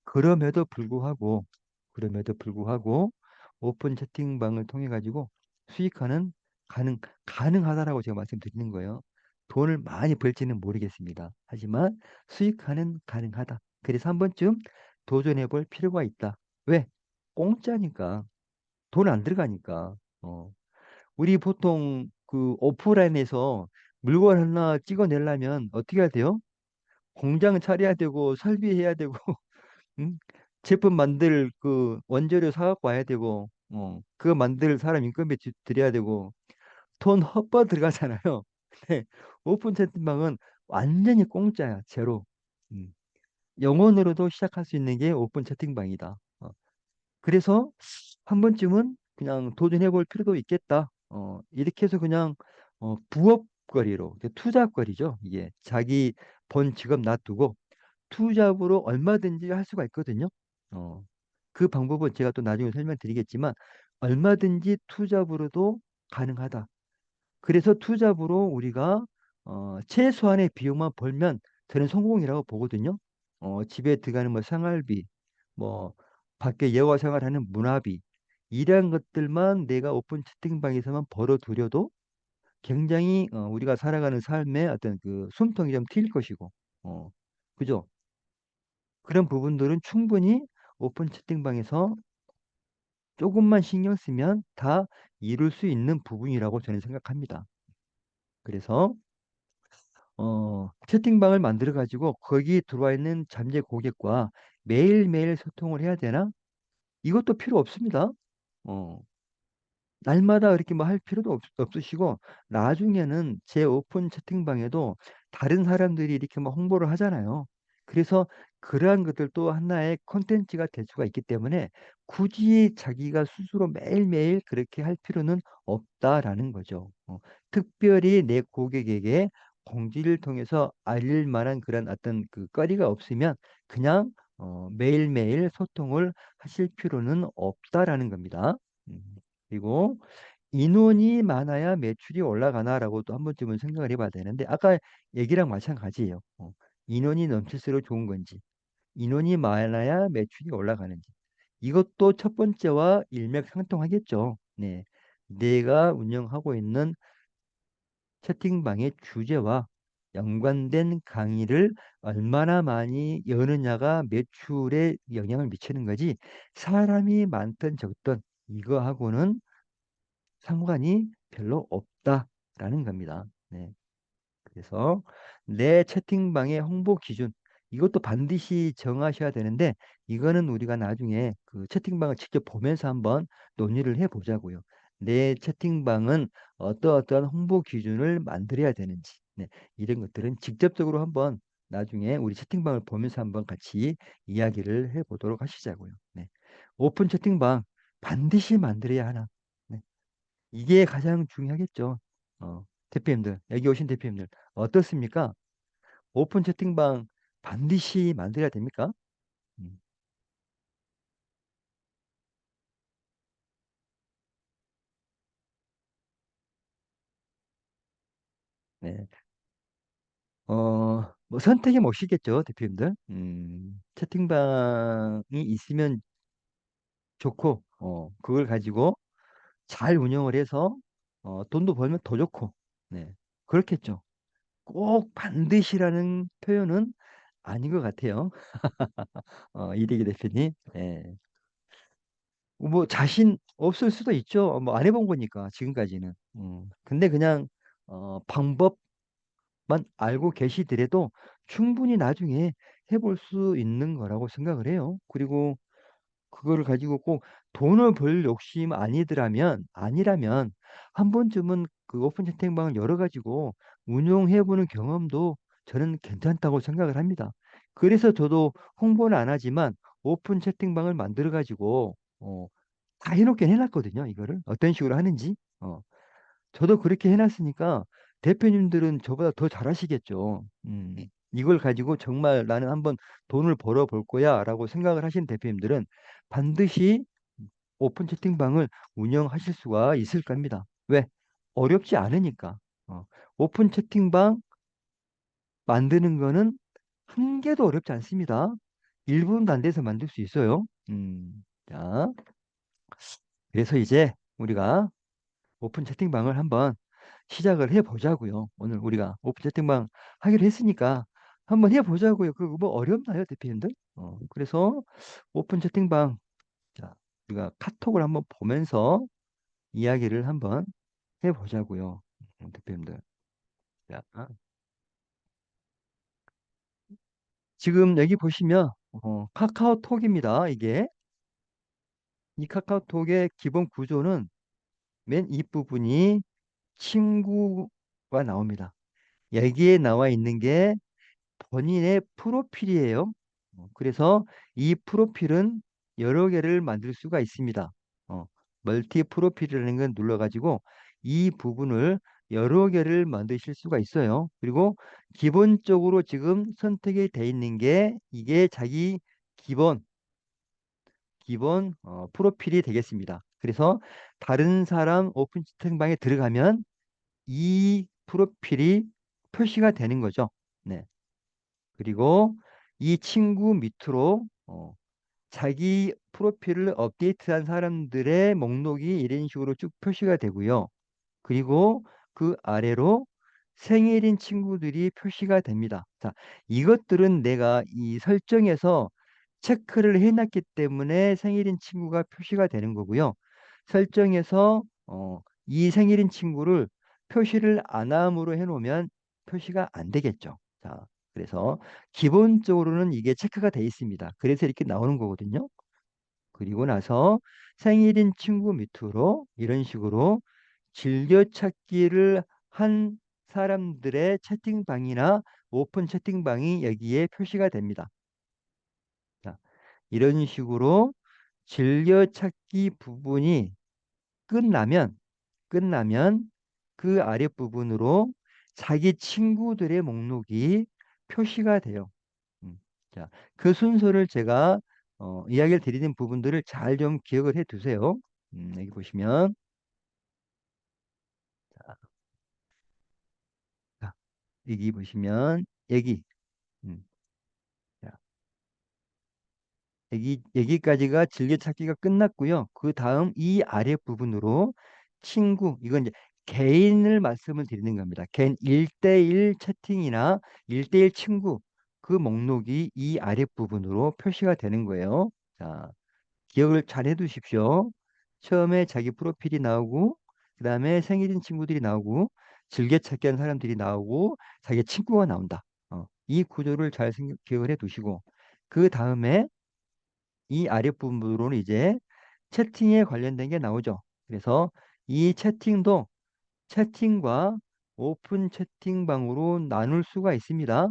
그럼에도 불구하고 그럼에도 불구하고 오픈 채팅방을 통해 가지고 수익화는 가능하다라고 제가 말씀드리는 거예요. 돈을 많이 벌지는 모르겠습니다. 하지만 수익화는 가능하다. 그래서 한 번쯤 도전해 볼 필요가 있다. 왜? 공짜니까. 돈 안 들어가니까. 우리 보통 그 오프라인에서 물건 하나 찍어내려면 어떻게 해야 돼요? 공장 차려야 되고 설비해야 되고 응? 제품 만들 그 원재료 사갖고 와야 되고, 그거 만들 사람 인건비 드려야 되고, 돈 헛바 들어가잖아요. 근데 오픈 채팅방은 완전히 공짜야, 제로. 음. 영원으로도 시작할 수 있는 게 오픈 채팅방이다. 그래서 한 번쯤은 그냥 도전해 볼 필요도 있겠다. 이렇게 해서 그냥 부업거리로, 투잡거리죠. 이게 자기 본 직업 놔두고 투잡으로 얼마든지 할 수가 있거든요. 어, 그 방법은 제가 또 나중에 설명드리겠지만 얼마든지 투잡으로도 가능하다. 그래서 투잡으로 우리가 최소한의 비용만 벌면 저는 성공이라고 보거든요. 집에 들어가는 뭐 생활비, 뭐 밖에 예와 생활하는 문화비 이러한 것들만 내가 오픈 채팅방에서만 벌어두려도 굉장히 우리가 살아가는 삶의 어떤 그 숨통이 좀 트일 것이고, 그죠? 그런 부분들은 충분히 오픈 채팅방에서 조금만 신경 쓰면 다 이룰 수 있는 부분이라고 저는 생각합니다. 그래서 채팅방을 만들어 가지고 거기 들어와 있는 잠재 고객과 매일매일 소통을 해야 되나? 이것도 필요 없습니다. 어, 날마다 이렇게 뭐 할 필요도 없으시고 나중에는 제 오픈 채팅방에도 다른 사람들이 이렇게 막 홍보를 하잖아요. 그래서 그러한 것들도 하나의 콘텐츠가 될 수가 있기 때문에 굳이 자기가 스스로 매일매일 그렇게 할 필요는 없다라는 거죠. 특별히 내 고객에게 공지를 통해서 알릴 만한 그런 어떤 그 거리가 없으면 그냥 매일매일 소통을 하실 필요는 없다라는 겁니다. 음. 그리고 인원이 많아야 매출이 올라가나라고 또 한 번쯤은 생각을 해봐야 되는데 아까 얘기랑 마찬가지예요. 인원이 넘칠수록 좋은 건지 인원이 많아야 매출이 올라가는지 이것도 첫 번째와 일맥상통하겠죠. 네. 내가 운영하고 있는 채팅방의 주제와 연관된 강의를 얼마나 많이 여느냐가 매출에 영향을 미치는 거지 사람이 많든 적든 이거하고는 상관이 별로 없다라는 겁니다. 네. 그래서 내 채팅방의 홍보 기준 이것도 반드시 정하셔야 되는데 이거는 우리가 나중에 그 채팅방을 직접 보면서 한번 논의를 해보자고요. 내 채팅방은 어떠어떠한 홍보 기준을 만들어야 되는지 네. 이런 것들은 직접적으로 한번 나중에 우리 채팅방을 보면서 한번 같이 이야기를 해보도록 하시자고요. 네. 오픈 채팅방 반드시 만들어야 하나. 네. 이게 가장 중요하겠죠. 대표님들, 여기 오신 대표님들, 어떻습니까? 오픈 채팅방 반드시 만들어야 됩니까? 음. 네. 뭐 선택의 몫이겠죠, 대표님들. 채팅방이 있으면 좋고, 그걸 가지고 잘 운영을 해서, 돈도 벌면 더 좋고, 네. 그렇겠죠. 꼭 반드시라는 표현은 아닌 것 같아요. 이대기 대표님. 네. 뭐 자신 없을 수도 있죠. 뭐 안 해본 거니까 지금까지는. 근데 그냥 방법만 알고 계시더라도 충분히 나중에 해볼 수 있는 거라고 생각을 해요. 그리고 그거를 가지고 꼭 돈을 벌 욕심 아니라면 한 번쯤은 그 오픈 채팅방을 열어가지고 운용해보는 경험도 저는 괜찮다고 생각을 합니다. 그래서 저도 홍보는 안 하지만 오픈 채팅방을 만들어가지고 다 해놓긴 해놨거든요. 이거를 어떤 식으로 하는지. 저도 그렇게 해놨으니까 대표님들은 저보다 더 잘하시겠죠. 이걸 가지고 정말 나는 한번 돈을 벌어볼 거야 라고 생각을 하시는 대표님들은 반드시 오픈 채팅방을 운영하실 수가 있을 겁니다. 왜? 어렵지 않으니까. 오픈 채팅방 만드는 거는 한 개도 어렵지 않습니다. 1분도 안 돼서 만들 수 있어요. 자, 그래서 이제 우리가 오픈 채팅방을 한번 시작을 해보자고요. 오늘 우리가 오픈 채팅방 하기로 했으니까 한번 해보자고요. 그거 뭐 어렵나요, 대표님들? 그래서 오픈 채팅방, 자, 우리가 카톡을 한번 보면서 이야기를 한번 해보자고요. 대표님들. 자, 지금 여기 보시면 카카오톡입니다. 이게 이 카카오톡의 기본 구조는 맨 윗부분이 친구가 나옵니다. 여기에 나와 있는 게 본인의 프로필이에요. 그래서 이 프로필은 여러 개를 만들 수가 있습니다. 멀티 프로필이라는 건 눌러가지고 이 부분을 여러 개를 만드실 수가 있어요. 그리고 기본적으로 지금 선택이 돼 있는 게 이게 자기 기본 프로필이 되겠습니다. 그래서 다른 사람 오픈 채팅방에 들어가면 이 프로필이 표시가 되는 거죠. 네. 그리고 이 친구 밑으로 자기 프로필을 업데이트한 사람들의 목록이 이런 식으로 쭉 표시가 되고요. 그리고 그 아래로 생일인 친구들이 표시가 됩니다. 자, 이것들은 내가 이 설정에서 체크를 해놨기 때문에 생일인 친구가 표시가 되는 거고요. 설정에서 이 생일인 친구를 표시를 안 함으로 해놓으면 표시가 안 되겠죠. 자, 그래서 기본적으로는 이게 체크가 돼 있습니다. 그래서 이렇게 나오는 거거든요. 그리고 나서 생일인 친구 밑으로 이런 식으로 즐겨찾기를 한 사람들의 채팅방이나 오픈 채팅방이 여기에 표시가 됩니다. 자, 이런 식으로 즐겨찾기 부분이 끝나면 그 아랫부분으로 자기 친구들의 목록이 표시가 돼요. 음, 자, 그 순서를 제가 이야기를 드리는 부분들을 잘 좀 기억을 해 두세요. 여기 보시면 자, 여기 보시면 여기 음, 자, 여기까지가 즐겨찾기가 끝났고요. 그 다음 이 아래 부분으로 친구 이건 이제 개인을 말씀을 드리는 겁니다. 개인 1대1 채팅이나 1대1 친구 그 목록이 이 아래 부분으로 표시가 되는 거예요. 자, 기억을 잘 해두십시오. 처음에 자기 프로필이 나오고, 그 다음에 생일인 친구들이 나오고, 즐겨찾기 한 사람들이 나오고, 자기 친구가 나온다. 이 구조를 잘 기억을 해두시고, 그 다음에 이 아랫부분으로는 이제 채팅에 관련된 게 나오죠. 그래서 이 채팅도 채팅과 오픈 채팅방으로 나눌 수가 있습니다.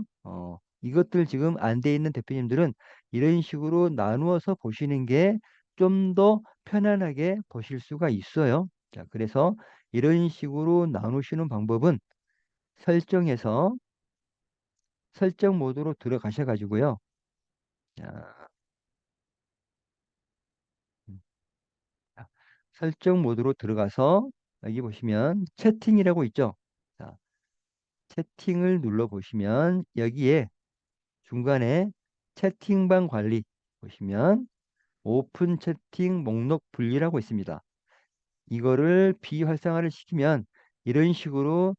이것들 지금 안 돼 있는 대표님들은 이런 식으로 나누어서 보시는 게 좀 더 편안하게 보실 수가 있어요. 자, 그래서 이런 식으로 나누시는 방법은 설정에서 설정 모드로 들어가셔 가지고요. 자, 음, 자, 설정 모드로 들어가서 여기 보시면 채팅이라고 있죠. 자, 채팅을 눌러보시면 여기에 중간에 채팅방 관리 보시면 오픈 채팅 목록 분리라고 있습니다. 이거를 비활성화를 시키면 이런 식으로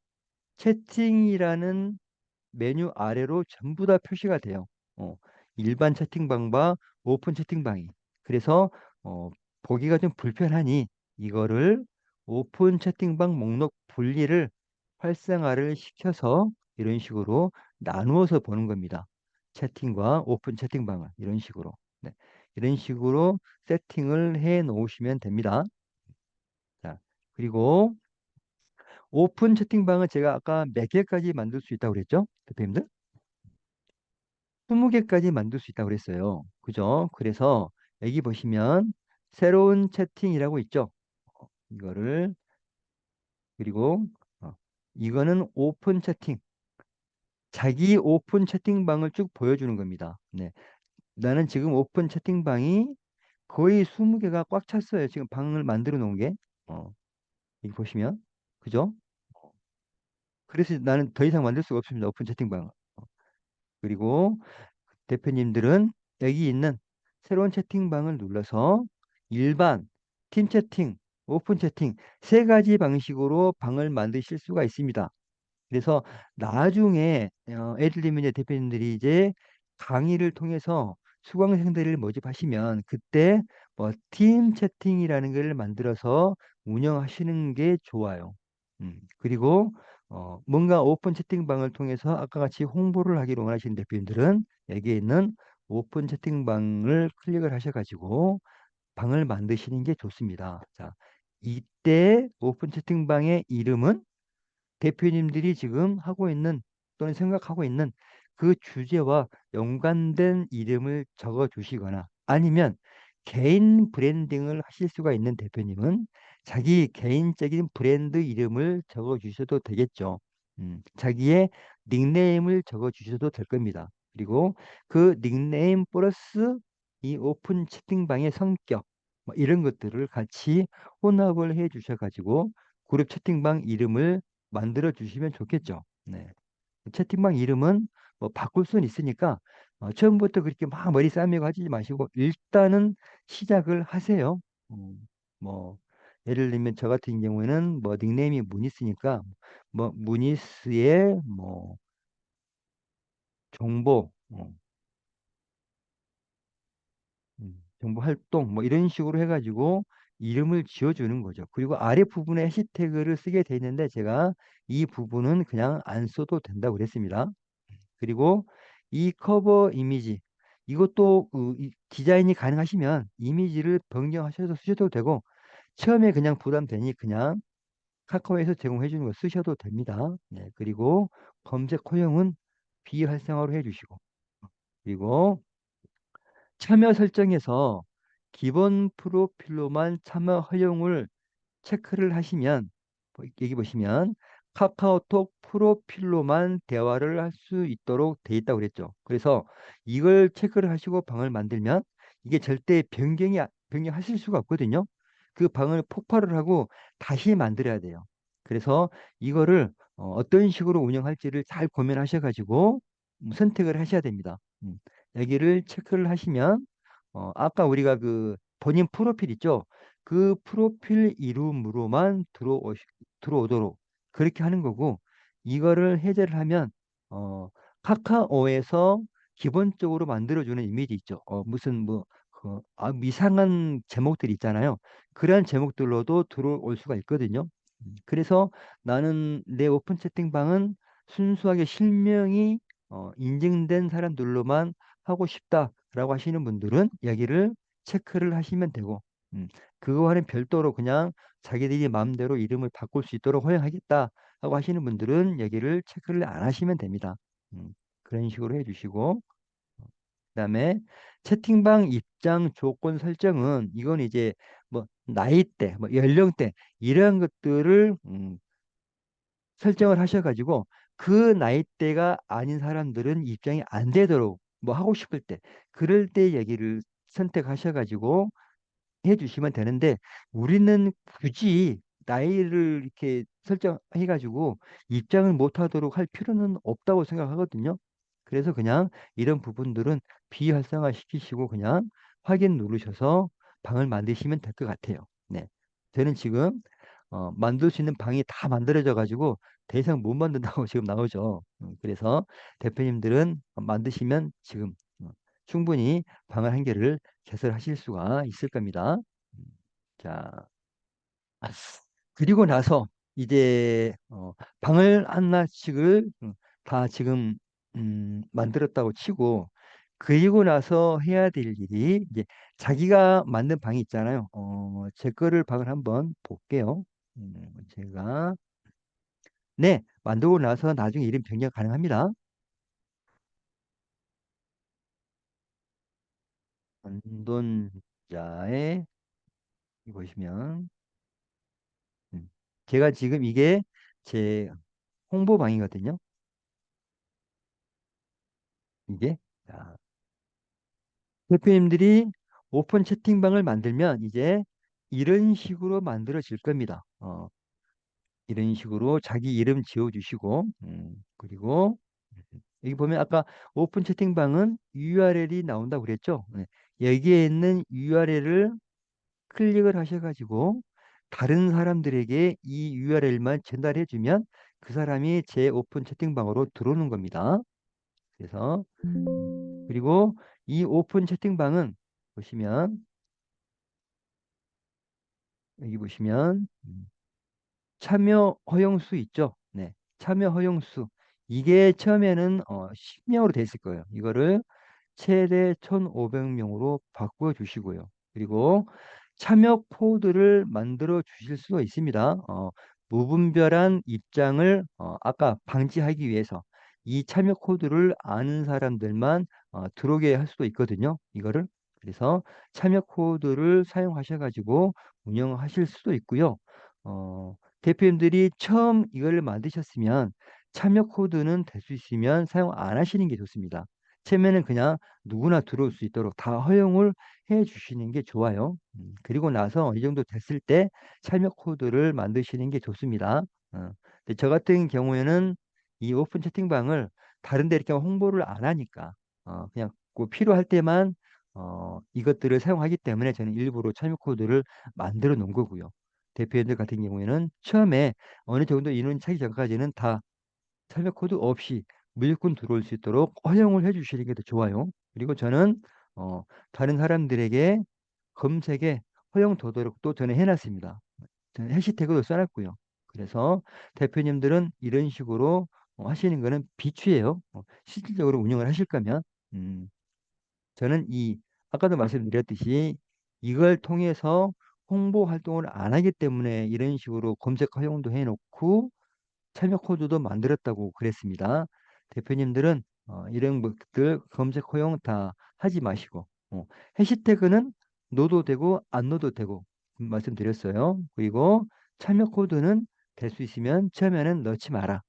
채팅이라는 메뉴 아래로 전부 다 표시가 돼요. 어, 일반 채팅방과 오픈 채팅방이. 그래서 어, 보기가 좀 불편하니 이거를 오픈 채팅방 목록 분리를 활성화를 시켜서 이런 식으로 나누어서 보는 겁니다. 채팅과 오픈 채팅방을 이런 식으로. 네. 이런 식으로 세팅을 해 놓으시면 됩니다. 자, 그리고 오픈 채팅방은 제가 아까 몇 개까지 만들 수 있다고 그랬죠? 대표님들? 20개까지 만들 수 있다고 그랬어요. 그죠? 그래서 여기 보시면 새로운 채팅이라고 있죠? 이거를 그리고 어, 이거는 오픈 채팅. 자기 오픈 채팅방을 쭉 보여주는 겁니다. 네. 나는 지금 오픈 채팅방이 거의 20개가 꽉 찼어요. 지금 방을 만들어 놓은 게. 어, 여기 보시면. 그죠? 그래서 나는 더 이상 만들 수가 없습니다. 오픈 채팅방. 그리고 대표님들은 여기 있는 새로운 채팅방을 눌러서 일반, 팀 채팅, 오픈 채팅 세 가지 방식으로 방을 만드실 수가 있습니다. 그래서 나중에 애들님이나 대표님들이 이제 강의를 통해서 수강생들을 모집하시면 그때 뭐 팀 채팅이라는 걸 만들어서 운영하시는 게 좋아요. 그리고 뭔가 오픈 채팅방을 통해서 아까 같이 홍보를 하기를 원하시는 대표님들은 여기에 있는 오픈 채팅방을 클릭을 하셔가지고 방을 만드시는 게 좋습니다. 자, 이때 오픈 채팅방의 이름은 대표님들이 지금 하고 있는 또는 생각하고 있는 그 주제와 연관된 이름을 적어 주시거나 아니면 개인 브랜딩을 하실 수가 있는 대표님은 자기 개인적인 브랜드 이름을 적어 주셔도 되겠죠. 자기의 닉네임을 적어 주셔도 될 겁니다. 그리고 그 닉네임 플러스 이 오픈 채팅방의 성격 뭐 이런 것들을 같이 혼합을 해 주셔가지고 그룹 채팅방 이름을 만들어 주시면 좋겠죠. 네. 채팅방 이름은 뭐 바꿀 수는 있으니까 처음부터 그렇게 막 머리 싸매고 하지 마시고 일단은 시작을 하세요. 뭐 예를 들면 저 같은 경우에는 뭐 닉네임이 무니스니까 뭐 무니스의 뭐 정보 정보 활동 뭐 이런 식으로 해가지고 이름을 지어주는 거죠. 그리고 아래 부분에 해시태그를 쓰게 돼 있는데 제가 이 부분은 그냥 안 써도 된다고 그랬습니다. 그리고 이 커버 이미지 이것도 디자인이 가능하시면 이미지를 변경하셔서 쓰셔도 되고 처음에 그냥 부담되니 그냥 카카오에서 제공해 주는 거 쓰셔도 됩니다. 네, 그리고 검색 허용은 비활성화로 해주시고 그리고 참여 설정에서 기본 프로필로만 참여 허용을 체크를 하시면 여기 보시면 카카오톡 프로필로만 대화를 할 수 있도록 돼 있다고 그랬죠. 그래서 이걸 체크를 하시고 방을 만들면 이게 절대 변경하실 수가 없거든요. 그 방을 폭발을 하고 다시 만들어야 돼요. 그래서 이거를 떤 식으로 운영할지를 잘 고민하셔가지고 선택을 하셔야 됩니다. 여기를 체크를 하시면 아까 우리가 그 본인 프로필 있죠? 그 프로필 이름으로만 들어오도록 그렇게 하는 거고 이거를 해제를 하면 카카오에서 기본적으로 만들어주는 이미지 있죠. 무슨 이상한 제목들 있잖아요. 그러한 제목들로도 들어올 수가 있거든요. 그래서 나는 내 오픈 채팅방은 순수하게 실명이 인증된 사람들로만 하고 싶다라고 하시는 분들은 여기를 체크를 하시면 되고 음, 그거와는 별도로 그냥 자기들이 마음대로 이름을 바꿀 수 있도록 허용하겠다 하고 하시는 분들은 여기를 체크를 안 하시면 됩니다. 그런 식으로 해주시고 그다음에 채팅방 입장 조건 설정은 이건 이제 뭐 나이대, 뭐 연령대 이런 것들을 설정을 하셔가지고 그 나이대가 아닌 사람들은 입장이 안 되도록 뭐 하고 싶을 때 그럴 때 얘기를 선택하셔가지고 해주시면 되는데 우리는 굳이 나이를 이렇게 설정해가지고 입장을 못하도록 할 필요는 없다고 생각하거든요. 그래서 그냥 이런 부분들은 비활성화 시키시고 그냥 확인 누르셔서 방을 만드시면 될 것 같아요. 네. 저는 지금 만들 수 있는 방이 다 만들어져 가지고 더 이상 못 만든다고 지금 나오죠. 그래서 대표님들은 만드시면 지금 충분히 방을 한 개를 개설하실 수가 있을 겁니다. 음, 자, 아, 그리고 나서 이제 방을 하나씩을 다 지금 만들었다고 치고 그리고 나서 해야 될 일이 이제 자기가 만든 방이 있잖아요. 제 거를 방을 한번 볼게요. 제가 네 만들고 나서 나중에 이름 변경 가능합니다. 안돈자의 이 보시면 음, 제가 지금 이게 제 홍보방이거든요. 이게 자, 대표님들이 오픈 채팅방을 만들면 이제 이런 식으로 만들어질 겁니다. 이런 식으로 자기 이름 지어주시고, 그리고 여기 보면 아까 오픈 채팅방은 URL이 나온다고 그랬죠? 네. 여기에 있는 URL을 클릭을 하셔가지고 다른 사람들에게 이 URL만 전달해주면 그 사람이 제 오픈 채팅방으로 들어오는 겁니다. 그래서 그리고 이 오픈 채팅방은 보시면 여기 보시면 참여 허용수 있죠? 네. 참여 허용수. 이게 처음에는 10명으로 돼 있을 거예요. 이거를 최대 1,500명으로 바꾸어 주시고요. 그리고 참여 코드를 만들어 주실 수도 있습니다. 무분별한 입장을 아까 방지하기 위해서 이 참여 코드를 아는 사람들만 들어오게 할 수도 있거든요. 이거를. 그래서 참여 코드를 사용하셔가지고 운영하실 수도 있고요. 대표님들이 처음 이걸 만드셨으면 참여 코드는 될 수 있으면 사용 안 하시는 게 좋습니다. 처음에는 그냥 누구나 들어올 수 있도록 다 허용을 해 주시는 게 좋아요. 그리고 나서 어느 정도 됐을 때 참여 코드를 만드시는 게 좋습니다. 근데 저 같은 경우에는 이 오픈 채팅방을 다른 데 이렇게 홍보를 안 하니까 그냥 꼭 필요할 때만 이것들을 사용하기 때문에 저는 일부러 참여 코드를 만들어 놓은 거고요. 대표님들 같은 경우에는 처음에 어느 정도 인원 차기 전까지는 다 참여 코드 없이 무조건 들어올 수 있도록 허용을 해주시는 게 더 좋아요. 그리고 저는 다른 사람들에게 검색에 허용 도도록도 저는 해놨습니다. 저는 해시태그도 써놨고요. 그래서 대표님들은 이런 식으로 하시는 거는 비추예요. 실질적으로 운영을 하실 거면 저는 아까도 말씀드렸듯이 이걸 통해서 홍보 활동을 안 하기 때문에 이런 식으로 검색 허용도 해놓고 참여 코드도 만들었다고 그랬습니다. 대표님들은 이런 것들 검색 허용 다 하지 마시고 해시태그는 넣어도 되고 안 넣어도 되고 말씀드렸어요. 그리고 참여 코드는 될 수 있으면 처음에는 넣지 마라.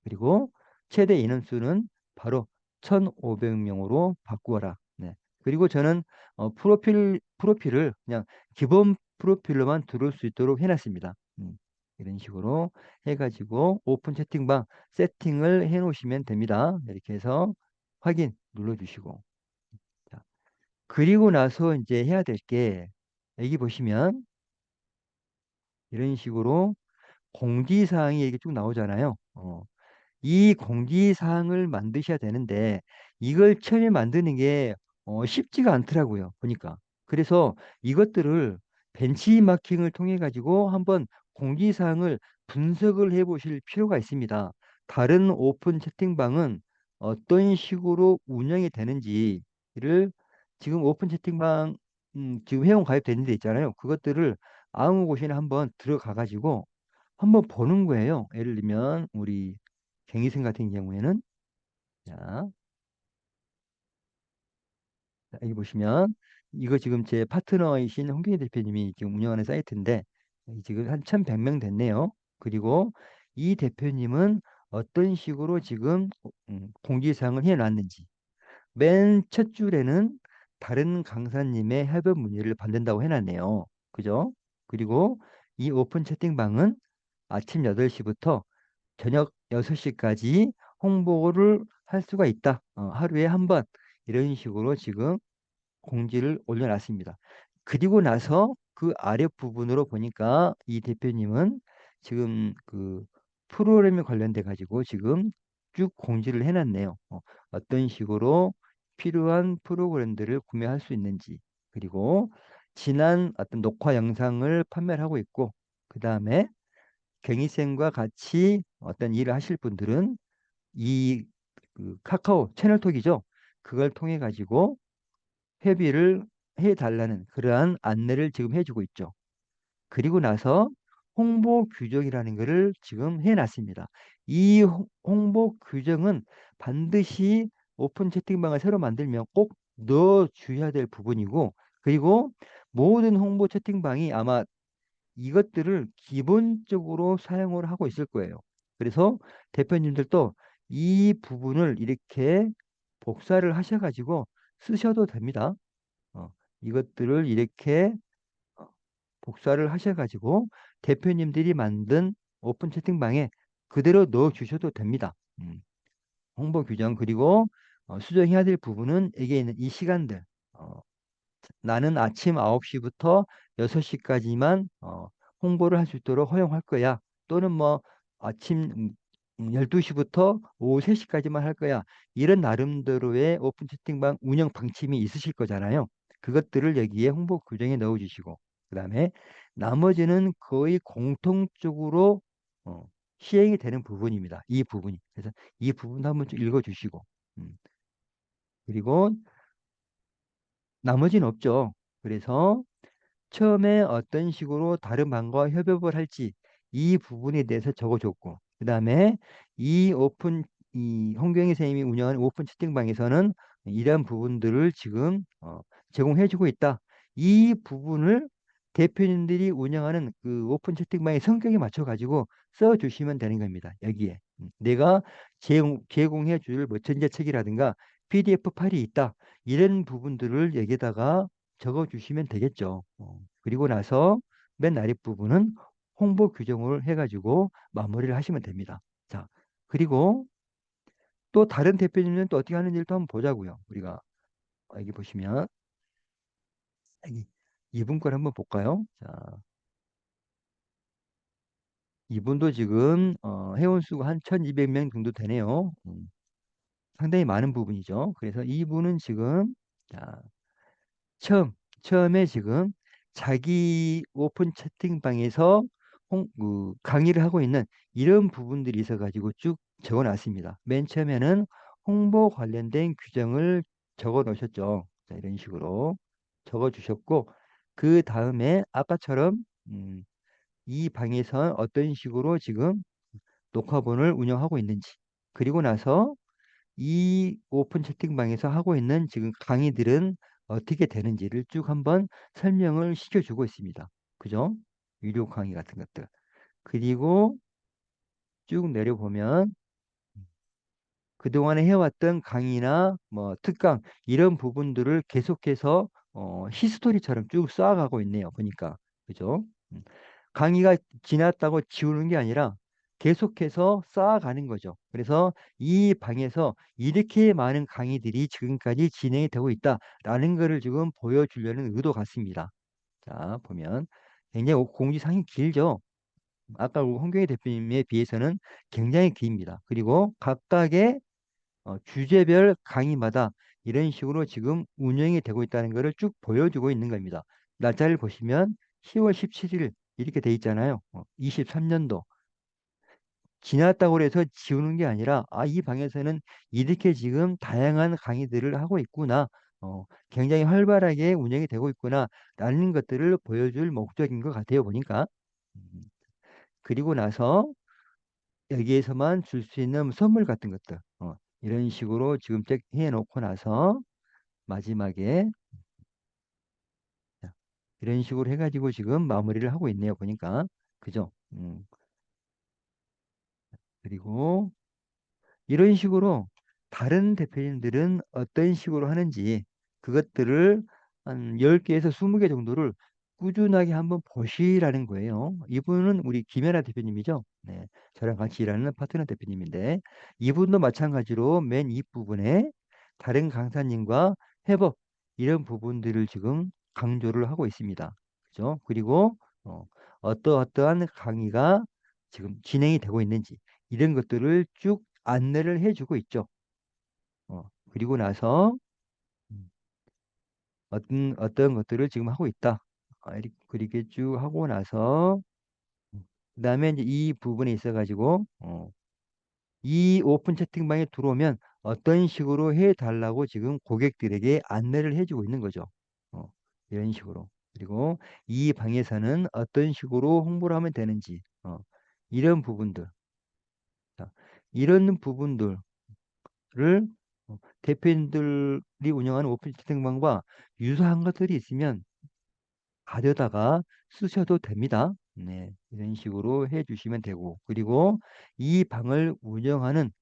그리고 최대 인원수는 바로 1,500명으로 바꾸어라. 네. 그리고 저는 프로필을 그냥 기본 프로필로만 들어올 수 있도록 해놨습니다. 이런 식으로 해가지고 오픈 채팅방 세팅을 해 놓으시면 됩니다. 이렇게 해서 확인 눌러주시고. 자, 그리고 나서 이제 해야 될 게 여기 보시면 이런 식으로 공지사항이 이렇게 쭉 나오잖아요. 이 공지사항을 만드셔야 되는데 이걸 처음에 만드는 게 쉽지가 않더라고요. 보니까. 그래서 이것들을 벤치마킹을 통해 가지고 한번 공지사항을 분석을 해 보실 필요가 있습니다. 다른 오픈 채팅방은 어떤 식으로 운영이 되는지를 지금 오픈 채팅방 지금 회원 가입되는 데 있잖아요. 그것들을 아무 곳이나 한번 들어가 가지고 한번 보는 거예요. 예를 들면 우리 갱이생 같은 경우에는 자, 여기 보시면 이거 지금 제 파트너이신 홍경희 대표님이 지금 운영하는 사이트인데 지금 한 1,100명 됐네요. 그리고 이 대표님은 어떤 식으로 지금 공지사항을 해놨는지 맨 첫 줄에는 다른 강사님의 협업 문의를 받는다고 해놨네요. 그죠? 그리고 이 오픈 채팅방은 아침 8시부터 저녁 6시까지 홍보를 할 수가 있다. 하루에 한 번. 이런 식으로 지금 공지를 올려놨습니다. 그리고 나서 그 아래 부분으로 보니까 이 대표님은 지금 그 프로그램에 관련돼 가지고 지금 쭉 공지를 해놨네요. 어떤 식으로 필요한 프로그램들을 구매할 수 있는지, 그리고 지난 어떤 녹화 영상을 판매를 하고 있고, 그 다음에 갱이쌤과 같이 어떤 일을 하실 분들은 이 그 카카오 채널톡이죠. 그걸 통해 가지고 회비를 해달라는 그러한 안내를 지금 해주고 있죠. 그리고 나서 홍보 규정이라는 것을 지금 해놨습니다. 이 홍보 규정은 반드시 오픈 채팅방을 새로 만들면 꼭 넣어줘야 될 부분이고, 그리고 모든 홍보 채팅방이 아마 이것들을 기본적으로 사용을 하고 있을 거예요. 그래서 대표님들도 이 부분을 이렇게 복사를 하셔가지고 쓰셔도 됩니다. 어, 이것들을 이렇게 어, 복사를 하셔가지고 대표님들이 만든 오픈 채팅방에 그대로 넣어 주셔도 됩니다. 홍보 규정, 그리고 수정해야 될 부분은 여기에 있는 이 시간들, 어, 나는 아침 9시부터 6시까지만 홍보를 할 수 있도록 허용할 거야. 또는 뭐 아침 12시부터 오후 3시까지만 할 거야. 이런 나름대로의 오픈 채팅방 운영 방침이 있으실 거잖아요. 그것들을 여기에 홍보 규정에 넣어주시고, 그다음에 나머지는 거의 공통적으로 어, 시행이 되는 부분입니다. 이 부분이. 그래서 이 부분도 한번 좀 읽어주시고, 음, 그리고 나머지는 없죠. 그래서 처음에 어떤 식으로 다른 방과 협업을 할지 이 부분에 대해서 적어줬고, 그 다음에 이 홍경희 선생님이 운영하는 오픈 채팅방에서는 이러한 부분들을 지금 제공해주고 있다. 이 부분을 대표님들이 운영하는 그 오픈 채팅방의 성격에 맞춰 가지고 써주시면 되는 겁니다. 여기에 내가 제공해줄 뭐 전자책이라든가 PDF 파일이 있다. 이런 부분들을 여기다가 적어 주시면 되겠죠. 그리고 나서 맨 아랫부분은 홍보 규정을 해가지고 마무리를 하시면 됩니다. 자, 그리고 또 다른 대표님은 또 어떻게 하는지를 또 한번 보자고요. 우리가 여기 보시면 여기 이분 걸 한번 볼까요? 자, 이분도 지금 회원 수가 한 1200명 정도 되네요. 상당히 많은 부분이죠. 그래서 이분은 지금 자, 처음, 처음에 지금 자기 오픈 채팅방에서 강의를 하고 있는 이런 부분들이 있어가지고 쭉 적어놨습니다. 맨 처음에는 홍보 관련된 규정을 적어 놓으셨죠. 자, 이런 식으로 적어 주셨고, 그 다음에 아까처럼 이 방에서 어떤 식으로 지금 녹화본을 운영하고 있는지, 그리고 나서 이 오픈 채팅방에서 하고 있는 지금 강의들은 어떻게 되는지를 쭉 한번 설명을 시켜주고 있습니다. 그죠? 유료 강의 같은 것들. 그리고 쭉 내려보면 그동안에 해왔던 강의나 뭐 특강 이런 부분들을 계속해서 히스토리처럼 쭉 쌓아가고 있네요. 보니까. 그죠? 음. 강의가 지났다고 지우는 게 아니라 계속해서 쌓아가는 거죠. 그래서 이 방에서 이렇게 많은 강의들이 지금까지 진행이 되고 있다라는 것을 지금 보여주려는 의도 같습니다. 자, 보면 굉장히 공지사항이 길죠. 아까 홍경희 대표님에 비해서는 굉장히 깁니다. 그리고 각각의 주제별 강의마다 이런 식으로 지금 운영이 되고 있다는 것을 쭉 보여주고 있는 겁니다. 날짜를 보시면 10월 17일 이렇게 돼 있잖아요. 23년도. 지났다고 해서 지우는 게 아니라 이 방에서는 이렇게 지금 다양한 강의들을 하고 있구나. 굉장히 활발하게 운영이 되고 있구나라는 것들을 보여줄 목적인 것 같아요. 보니까. 음, 그리고 나서 여기에서만 줄 수 있는 선물 같은 것들 이런 식으로 지금 딱 해놓고 나서 마지막에 자, 이런 식으로 해가지고 지금 마무리를 하고 있네요. 보니까 그죠? 그리고 이런 식으로 다른 대표님들은 어떤 식으로 하는지 그것들을 한 10개에서 20개 정도를 꾸준하게 한번 보시라는 거예요. 이분은 우리 김연아 대표님이죠. 네, 저랑 같이 일하는 파트너 대표님인데 이분도 마찬가지로 맨 윗부분에 다른 강사님과 협업 이런 부분들을 지금 강조를 하고 있습니다. 그죠? 그리고 어떠어떠한 강의가 지금 진행이 되고 있는지 이런 것들을 쭉 안내를 해주고 있죠. 그리고 나서 음, 어떤 것들을 지금 하고 있다. 그렇게 쭉 하고 나서 그다음에 이제 이 부분에 있어가지고 이 오픈 채팅방에 들어오면 어떤 식으로 해달라고 지금 고객들에게 안내를 해주고 있는 거죠. 어, 이런 식으로. 그리고 이 방에서는 어떤 식으로 홍보를 하면 되는지 이런 부분들. 자, 이런 부분들을 대표님들이 운영하는 오픈 채팅방과 유사한 것들이 있으면 가져다가 쓰셔도 됩니다. 네, 이런 식으로 해주시면 되고, 그리고 이 방을 운영하는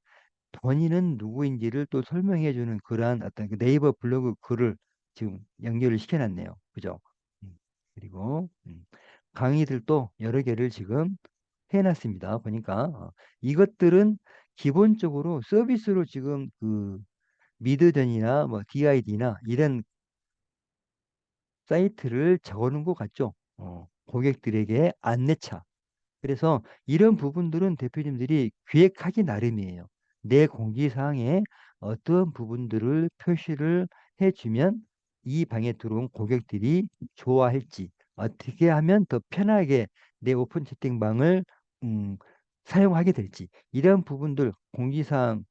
본인은 누구인지를 또 설명해주는 그러한 어떤 그 네이버 블로그 글을 지금 연결을 시켜놨네요. 그죠? 그리고 강의들도 여러 개를 지금 해놨습니다. 보니까 이것들은 기본적으로 서비스로 지금 그 미드전이나 뭐 DID나 이런 사이트를 적어놓은 것 같죠? 고객들에게 안내차. 그래서 이런 부분들은 대표님들이 기획하기 나름이에요. 내 공지사항에 어떤 부분들을 표시를 해주면 이 방에 들어온 고객들이 좋아할지, 어떻게 하면 더 편하게 내 오픈 채팅방을 음, 사용하게 될지, 이런 부분들 공지사항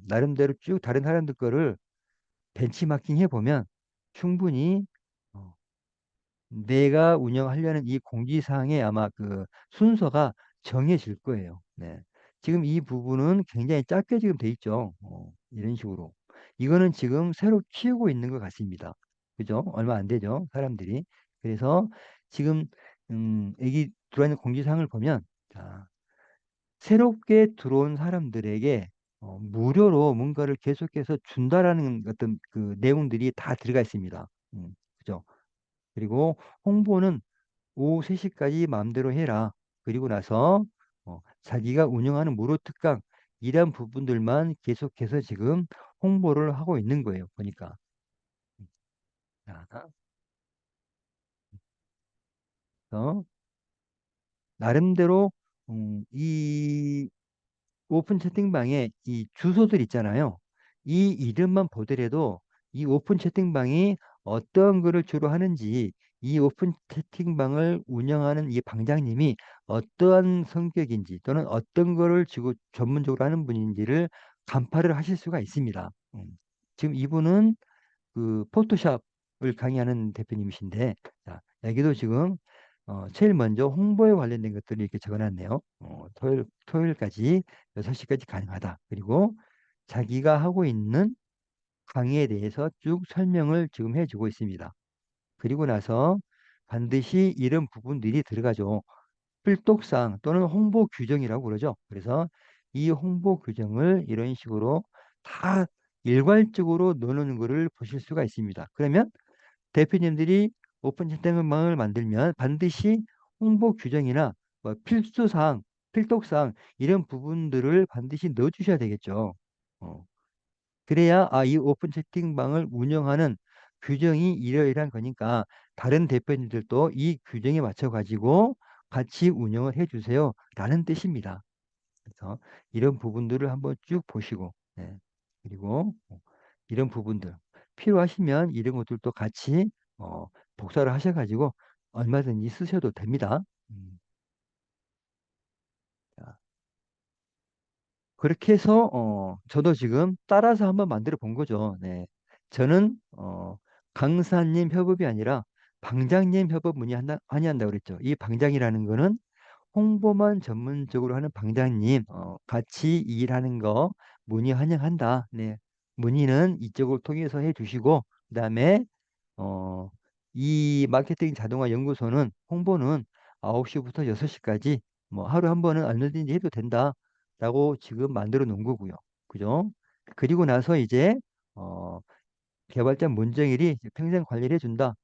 나름대로 쭉 다른 사람들 거를 벤치마킹 해보면 충분히 어, 내가 운영하려는 이 공지사항의 아마 그 순서가 정해질 거예요. 네. 지금 이 부분은 굉장히 짧게 지금 돼 있죠. 이런 식으로. 이거는 지금 새로 키우고 있는 것 같습니다. 그죠? 얼마 안 되죠. 사람들이. 그래서 지금, 여기 들어있는 공지사항을 보면, 자, 새롭게 들어온 사람들에게 무료로 뭔가를 계속해서 준다라는 어떤 그 내용들이 다 들어가 있습니다. 그죠? 그리고 홍보는 오후 3시까지 마음대로 해라. 그리고 나서 자기가 운영하는 무료 특강 이런 부분들만 계속해서 지금 홍보를 하고 있는 거예요. 보니까. 자, 그래서 나름대로 이 오픈 채팅방에 이 주소들 있잖아요. 이 이름만 보더라도 이 오픈 채팅방이 어떤 거를 주로 하는지 이 오픈 채팅방을 운영하는 이 방장님이 어떠한 성격인지 또는 어떤 거를 지고 전문적으로 하는 분인지를 간파를 하실 수가 있습니다. 지금 이분은 그 포토샵을 강의하는 대표님이신데 자, 여기도 지금 제일 먼저 홍보에 관련된 것들을 이렇게 적어놨네요. 토요일까지 6시까지 가능하다. 그리고 자기가 하고 있는 강의에 대해서 쭉 설명을 지금 해주고 있습니다. 그리고 나서 반드시 이런 부분들이 들어가죠. 필독상 또는 홍보 규정이라고 그러죠. 그래서 이 홍보 규정을 이런 식으로 다 일괄적으로 넣어놓는 것을 보실 수가 있습니다. 그러면 대표님들이 오픈 채팅방을 만들면 반드시 홍보 규정이나 뭐 필수사항, 필독사항 이런 부분들을 반드시 넣어주셔야 되겠죠. 어, 그래야 이 오픈 채팅방을 운영하는 규정이 이러이러한 거니까 다른 대표님들도 이 규정에 맞춰 가지고 같이 운영을 해주세요 라는 뜻입니다. 그래서 이런 부분들을 한번 쭉 보시고 네. 그리고 이런 부분들 필요하시면 이런 것들도 같이 어, 복사를 하셔가지고 얼마든지 쓰셔도 됩니다. 자, 그렇게 해서 저도 지금 따라서 한번 만들어 본 거죠. 네. 저는 강사님 협업이 아니라 방장님 협업 문의한다 그랬죠. 이 방장이라는 거는 홍보만 전문적으로 하는 방장님 같이 일하는 거 문의 환영한다. 네. 문의는 이쪽을 통해서 해주시고 그다음에 어, 이 마케팅 자동화 연구소는 홍보는 9시부터 6시까지 뭐 하루 한 번은 얼마든지 해도 된다라고 지금 만들어 놓은 거고요. 그죠? 그리고 나서 이제 어, 개발자 문정일이 평생 관리를 해준다.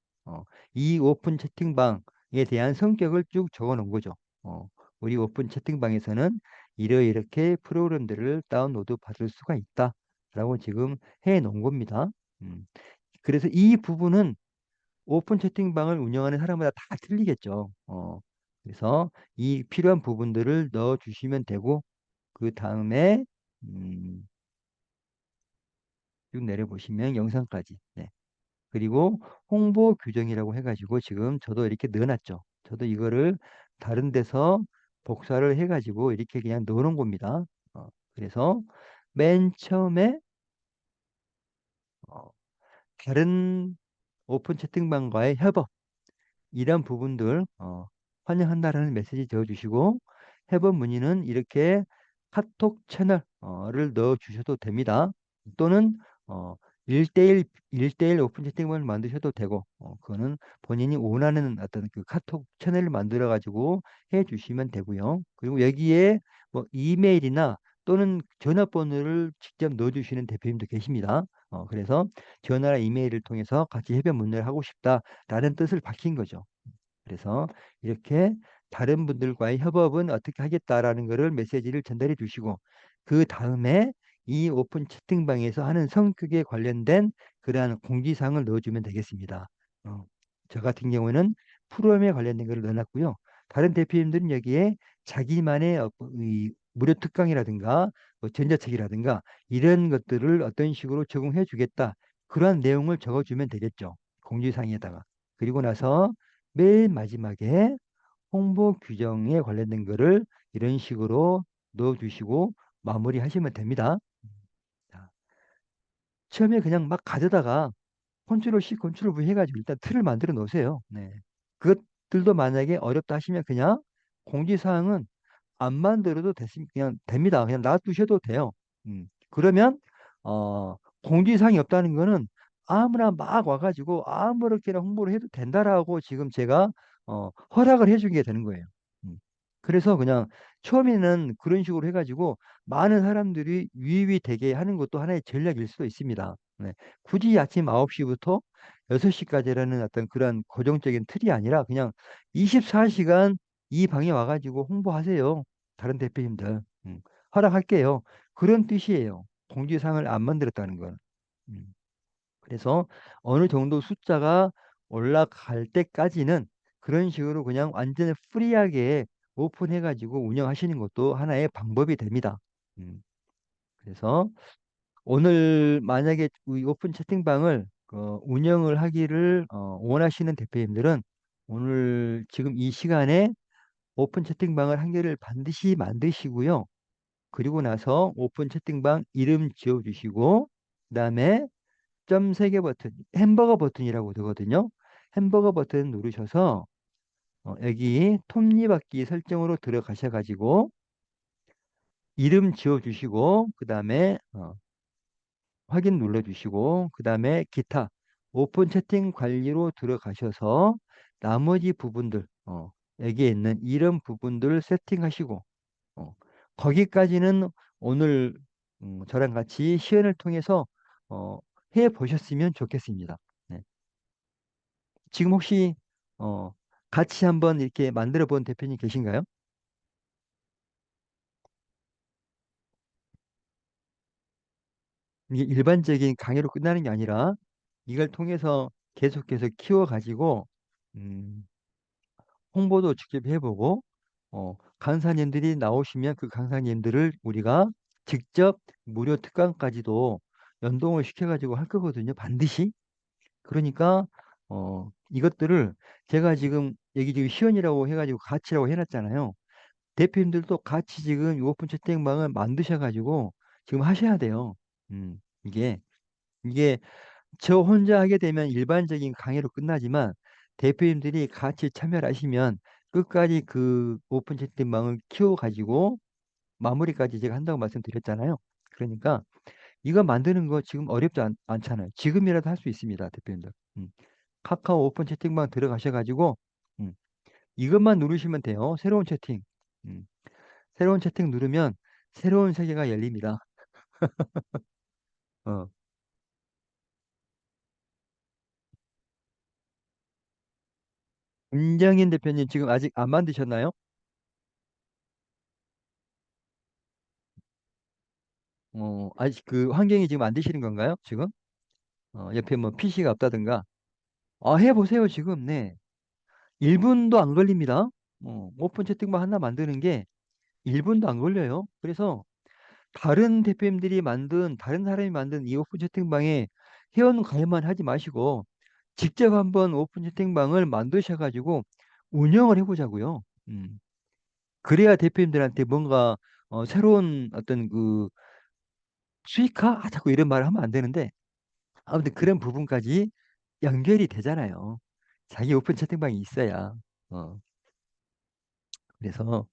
이 오픈 채팅방에 대한 성격을 쭉 적어 놓은 거죠. 어, 우리 오픈 채팅방에서는 이렇게 프로그램들을 다운로드 받을 수가 있다라고 지금 해 놓은 겁니다. 음, 그래서 이 부분은 오픈 채팅방을 운영하는 사람마다 다 틀리겠죠. 그래서 이 필요한 부분들을 넣어 주시면 되고, 그 다음에 음, 쭉 내려보시면 영상까지. 네. 그리고 홍보 규정이라고 해가지고 지금 저도 이렇게 넣어놨죠. 저도 이거를 다른 데서 복사를 해가지고 이렇게 그냥 넣어놓은 겁니다. 그래서 맨 처음에 어, 다른 오픈 채팅방과의 협업 이런 부분들 환영한다라는 메시지 적어주시고, 해본 문의는 이렇게 카톡 채널을 넣어 주셔도 됩니다. 또는 어, 1대1 오픈 채팅방을 만드셔도 되고, 그거는 본인이 원하는 어떤 그 카톡 채널을 만들어 가지고 해 주시면 되고요. 그리고 여기에 뭐 이메일이나 또는 전화번호를 직접 넣어 주시는 대표님도 계십니다. 그래서 전화나 이메일을 통해서 같이 해변 문의를 하고 싶다라는 뜻을 밝힌 거죠. 그래서 이렇게 다른 분들과의 협업은 어떻게 하겠다라는 것을 메시지를 전달해 주시고, 그 다음에 이 오픈 채팅방에서 하는 성격에 관련된 그러한 공지사항을 넣어주면 되겠습니다. 어, 저 같은 경우는 프로그램에 관련된 것을 넣어놨고요. 다른 대표님들은 여기에 자기만의 이 무료 특강이라든가 뭐 전자책이라든가 이런 것들을 어떤 식으로 적용해 주겠다. 그러한 내용을 적어주면 되겠죠. 공지사항에다가. 그리고 나서 맨 마지막에 홍보 규정에 관련된 거를 이런 식으로 넣어주시고 마무리하시면 됩니다. 자, 처음에 그냥 막 가져다가 컨트롤 C, 컨트롤 V 해가지고 일단 틀을 만들어 놓으세요. 네. 그것들도 만약에 어렵다 하시면 그냥 공지사항은 안 만들어도 그냥 됩니다. 그냥 놔두셔도 돼요. 그러면 공지사항이 없다는 거는 아무나 막 와가지고 아무렇게나 홍보를 해도 된다라고 지금 제가 허락을 해주게 되는 거예요. 음. 그래서 그냥 처음에는 그런 식으로 해가지고 많은 사람들이 유입이 되게 하는 것도 하나의 전략일 수도 있습니다. 네. 굳이 아침 9시부터 6시까지라는 어떤 그런 고정적인 틀이 아니라 그냥 24시간 이 방에 와가지고 홍보하세요. 다른 대표님들. 허락할게요. 그런 뜻이에요. 공지사항을 안 만들었다는 건. 음. 그래서 어느 정도 숫자가 올라갈 때까지는 그런 식으로 그냥 완전히 프리하게 오픈해가지고 운영하시는 것도 하나의 방법이 됩니다. 음. 그래서 오늘 만약에 이 오픈 채팅방을 운영을 하기를 원하시는 대표님들은 오늘 지금 이 시간에 오픈 채팅방을 한 개를 반드시 만드시고요. 그리고 나서 오픈 채팅방 이름 지어주시고, 그다음에 점 3개 버튼, 햄버거 버튼이라고 되거든요. 햄버거 버튼 누르셔서 여기 톱니바퀴 설정으로 들어가셔가지고 이름 지어주시고, 그다음에 확인 눌러주시고, 그다음에 기타 오픈 채팅 관리로 들어가셔서 나머지 부분들 여기에 있는 이런 부분들 세팅하시고, 어, 거기까지는 오늘 저랑 같이 시연을 통해서 해 보셨으면 좋겠습니다. 네. 지금 혹시 어, 같이 한번 이렇게 만들어 본 대표님 계신가요? 이게 일반적인 강의로 끝나는 게 아니라 이걸 통해서 계속해서 키워가지고 음, 홍보도 직접 해보고 강사님들이 나오시면 그 강사님들을 우리가 직접 무료 특강까지도 연동을 시켜가지고 할 거거든요. 반드시. 그러니까 이것들을 제가 지금 여기 지금 시연이라고 해가지고 같이라고 해놨잖아요. 대표님들도 같이 지금 이 오픈 채팅방을 만드셔가지고 지금 하셔야 돼요. 이게 이게 저 혼자 하게 되면 일반적인 강의로 끝나지만 대표님들이 같이 참여를 하시면 끝까지 그 오픈 채팅방을 키워가지고 마무리까지 제가 한다고 말씀드렸잖아요. 그러니까 이거 만드는 거 지금 어렵지 않잖아요. 지금이라도 할 수 있습니다, 대표님들. 카카오 오픈 채팅방 들어가셔가지고 음, 이것만 누르시면 돼요. 새로운 채팅. 음, 새로운 채팅 누르면 새로운 세계가 열립니다. 어, 김정인 대표님 지금 아직 안 만드셨나요? 아직 그 환경이 지금 안 되시는 건가요? 지금? 옆에 뭐 PC가 없다든가. 해보세요, 지금. 네. 1분도 안 걸립니다. 오픈 채팅방 하나 만드는 게 1분도 안 걸려요. 그래서 다른 사람이 만든 이 오픈 채팅방에 회원 가입만 하지 마시고 직접 한번 오픈 채팅방을 만드셔가지고 운영을 해보자고요. 그래야 대표님들한테 뭔가 새로운 어떤 그 수익화? 자꾸 이런 말을 하면 안 되는데 아무튼 그런 부분까지 연결이 되잖아요. 자기 오픈 채팅방이 있어야. 어, 그래서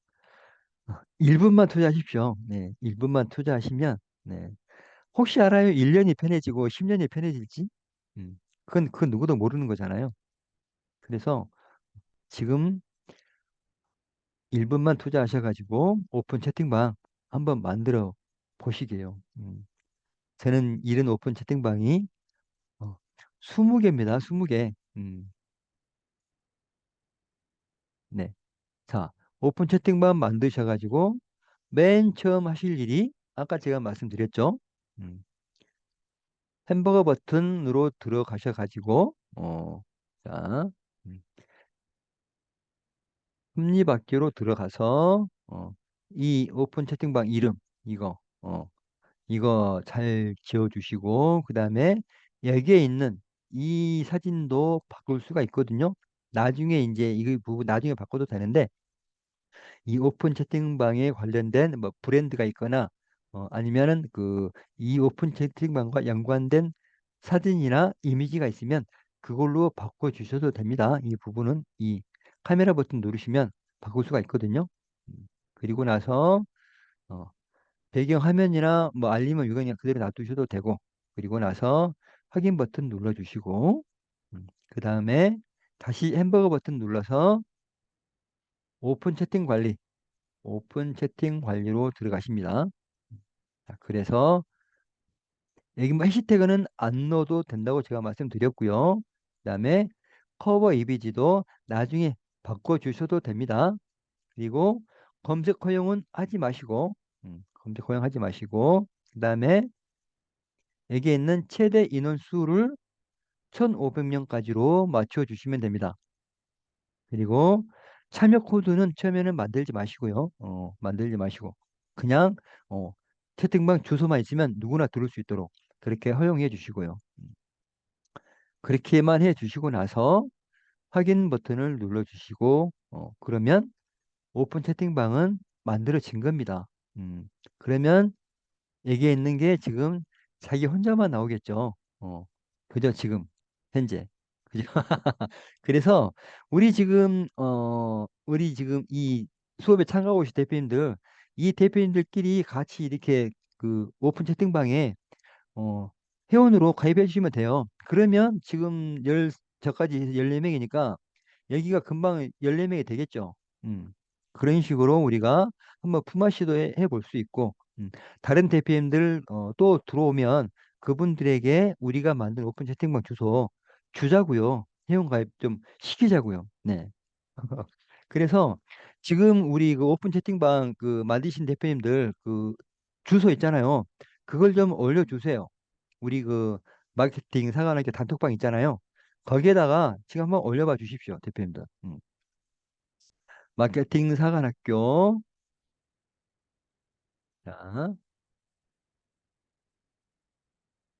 1분만 투자하십시오. 네, 1분만 투자하시면 네. 혹시 알아요? 1년이 편해지고 10년이 편해질지? 그건 누구도 모르는 거잖아요. 그래서 지금 1분만 투자하셔가지고 오픈 채팅방 한번 만들어 보시게요. 저는 이런 오픈 채팅방이 20개입니다. 20개. 네. 자, 오픈 채팅방 만드셔가지고 맨 처음 하실 일이 아까 제가 말씀드렸죠. 음, 햄버거 버튼으로 들어가셔가지고 자, 음, 톱니바퀴로 들어가서 이 오픈 채팅방 이름 이거 이거 잘 지어주시고 그 다음에 여기에 있는 이 사진도 바꿀 수가 있거든요. 나중에 이제 이 부분 나중에 바꿔도 되는데 이 오픈 채팅방에 관련된 뭐 브랜드가 있거나 아니면은 그 이 오픈 채팅방과 연관된 사진이나 이미지가 있으면 그걸로 바꿔 주셔도 됩니다. 이 부분은 이 카메라 버튼 누르시면 바꿀 수가 있거든요. 그리고 나서 어, 배경 화면이나 뭐 알림은 이거 그냥 그대로 놔두셔도 되고 그리고 나서 확인 버튼 눌러주시고 그 다음에 다시 햄버거 버튼 눌러서 오픈 채팅 관리 오픈 채팅 관리로 들어가십니다. 자, 그래서 여기 뭐 해시태그는 안 넣어도 된다고 제가 말씀드렸고요. 그다음에 커버 이미지도 나중에 바꿔주셔도 됩니다. 그리고 검색 허용은 하지 마시고, 검색 허용하지 마시고, 그다음에 여기에 있는 최대 인원 수를 1,500명까지로 맞춰주시면 됩니다. 그리고 참여 코드는 처음에는 만들지 마시고요. 만들지 마시고 그냥 어, 채팅방 주소만 있으면 누구나 들을 수 있도록 그렇게 허용해 주시고요. 그렇게만 해 주시고 나서 확인 버튼을 눌러 주시고 그러면 오픈 채팅방은 만들어진 겁니다. 그러면 여기에 있는 게 지금 자기 혼자만 나오겠죠. 그죠? 지금 현재. 그죠? 그래서 우리 지금 이 수업에 참가하고 계신 대표님들 이 대표님들끼리 같이 이렇게 그 오픈 채팅방에 어, 회원으로 가입해 주시면 돼요. 그러면 지금 저까지 14명이니까 여기가 금방 14명이 되겠죠. 음. 그런 식으로 우리가 한번 품앗 시도해 볼 수 있고, 다른 대표님들 또 들어오면 그분들에게 우리가 만든 오픈 채팅방 주소 주자고요. 회원 가입 좀 시키자고요. 네. 그래서 지금 우리 그 오픈 채팅방 그 만드신 대표님들 그 주소 있잖아요. 그걸 좀 올려주세요. 우리 그 마케팅 사관학교 단톡방 있잖아요. 거기에다가 지금 한번 올려봐 주십시오, 대표님들. 마케팅 사관학교. 자,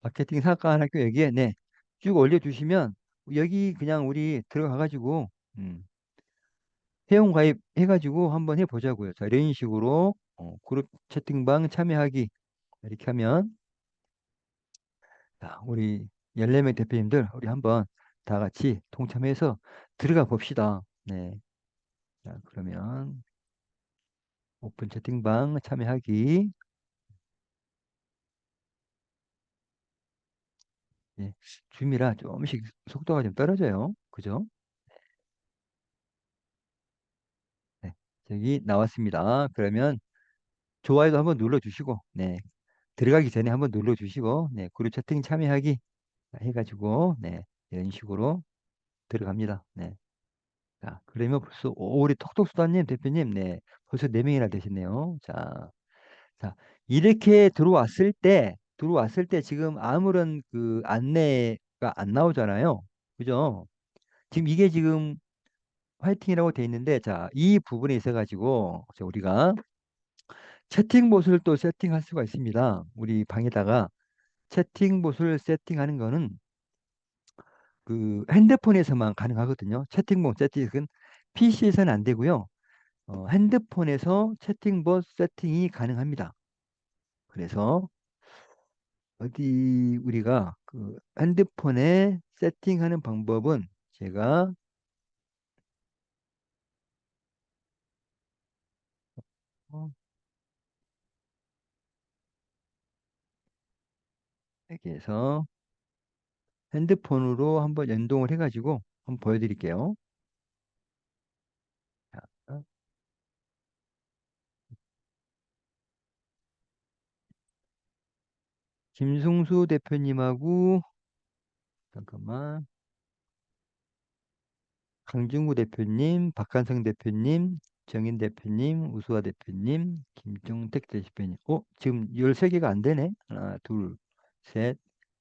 마케팅 사관학교 여기에 네, 쭉 올려주시면 여기 그냥 우리 들어가가지고 회원 가입 해가지고 한번 해보자고요. 자, 이런 식으로 그룹 채팅방 참여하기 이렇게 하면 자, 우리 14명 대표님들 우리 한번 다 같이 동참해서 들어가 봅시다. 네. 자, 그러면 오픈 채팅방 참여하기. 예, 줌이라 조금씩 속도가 좀 떨어져요. 그죠? 네. 저기 나왔습니다. 그러면 좋아요도 한번 눌러주시고, 네. 들어가기 전에 한번 눌러주시고, 네. 그룹 채팅 참여하기 해가지고, 네. 이런 식으로 들어갑니다. 네. 자, 그러면 벌써, 우리 톡톡수다님 대표님, 네, 벌써 네명이나 되셨네요. 자, 자, 이렇게 들어왔을 때 지금 아무런 그 안내가 안 나오잖아요. 그죠? 지금 이게 지금 화이팅이라고 돼 있는데, 자, 이 부분에 있어가지고, 자, 우리가 채팅봇을 또 세팅할 수가 있습니다. 우리 방에다가 채팅봇을 세팅하는 거는 그 핸드폰에서만 가능하거든요. 채팅봇 세팅은 PC에서는 안 되고요. 핸드폰에서 채팅봇 세팅이 가능합니다. 그래서 어디 우리가 그 핸드폰에 세팅하는 방법은 제가 어, 여기에서 핸드폰으로 한번 연동을 해가지고 한번 보여드릴게요. 자, 김승수 대표님하고 잠깐만 강준구 대표님, 박한성 대표님, 정인 대표님, 우수아 대표님, 김종택 대표님. 지금 13개가 안 되네. 하나, 둘, 셋,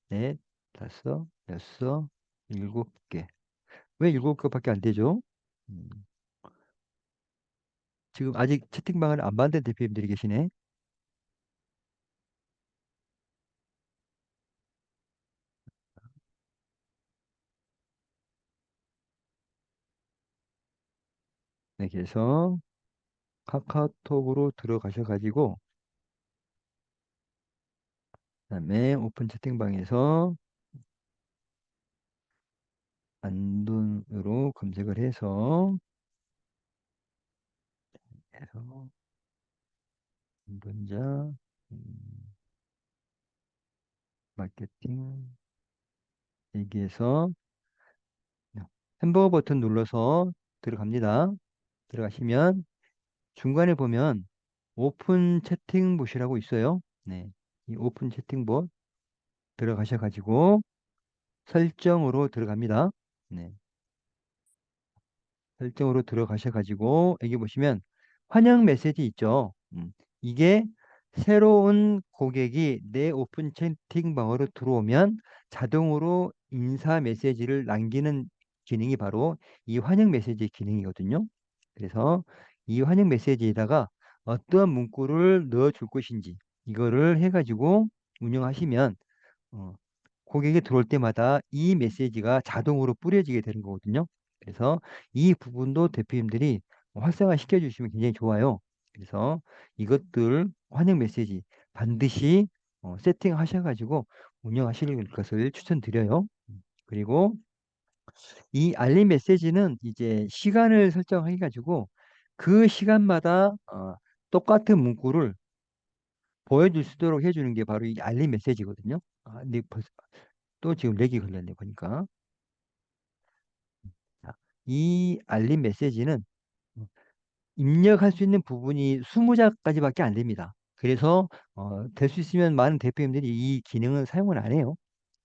넷, 다섯, 여섯, 일곱 개. 왜 일곱 개밖에 안 되죠? 음, 지금 아직 채팅방을 안 만든 대표님들이 계시네. 네, 그래서 카카오톡으로 들어가셔가지고 그다음에 오픈 채팅방에서 안돈으로 검색을 해서 안돈자 마케팅 여기에서 햄버거 버튼 눌러서 들어갑니다. 들어가시면 중간에 보면 오픈 채팅봇이라고 있어요. 네, 이 오픈 채팅봇 들어가셔가지고 설정으로 들어갑니다. 네, 설정으로 들어가셔가지고 여기 보시면 환영 메시지 있죠. 이게 새로운 고객이 내 오픈 채팅방으로 들어오면 자동으로 인사 메시지를 남기는 기능이 바로 이 환영 메시지 기능이거든요. 그래서 이 환영 메시지에다가 어떤 문구를 넣어 줄 것인지 이거를 해가지고 운영하시면 어, 고객이 들어올 때마다 이 메시지가 자동으로 뿌려지게 되는 거거든요. 그래서 이 부분도 대표님들이 활성화 시켜주시면 굉장히 좋아요. 그래서 이것들 환영 메시지 반드시 세팅하셔가지고 운영하실 것을 추천드려요. 그리고 이 알림 메시지는 이제 시간을 설정해 가지고 그 시간마다 똑같은 문구를 보여줄 수 있도록 해주는 게 바로 이 알림 메시지거든요. 근데 벌써 또 지금 렉이 걸렸네 보니까. 자, 이 알림 메시지는 입력할 수 있는 부분이 20자까지밖에 안 됩니다. 그래서 될 수 있으면 많은 대표님들이 이 기능을 사용을 안 해요.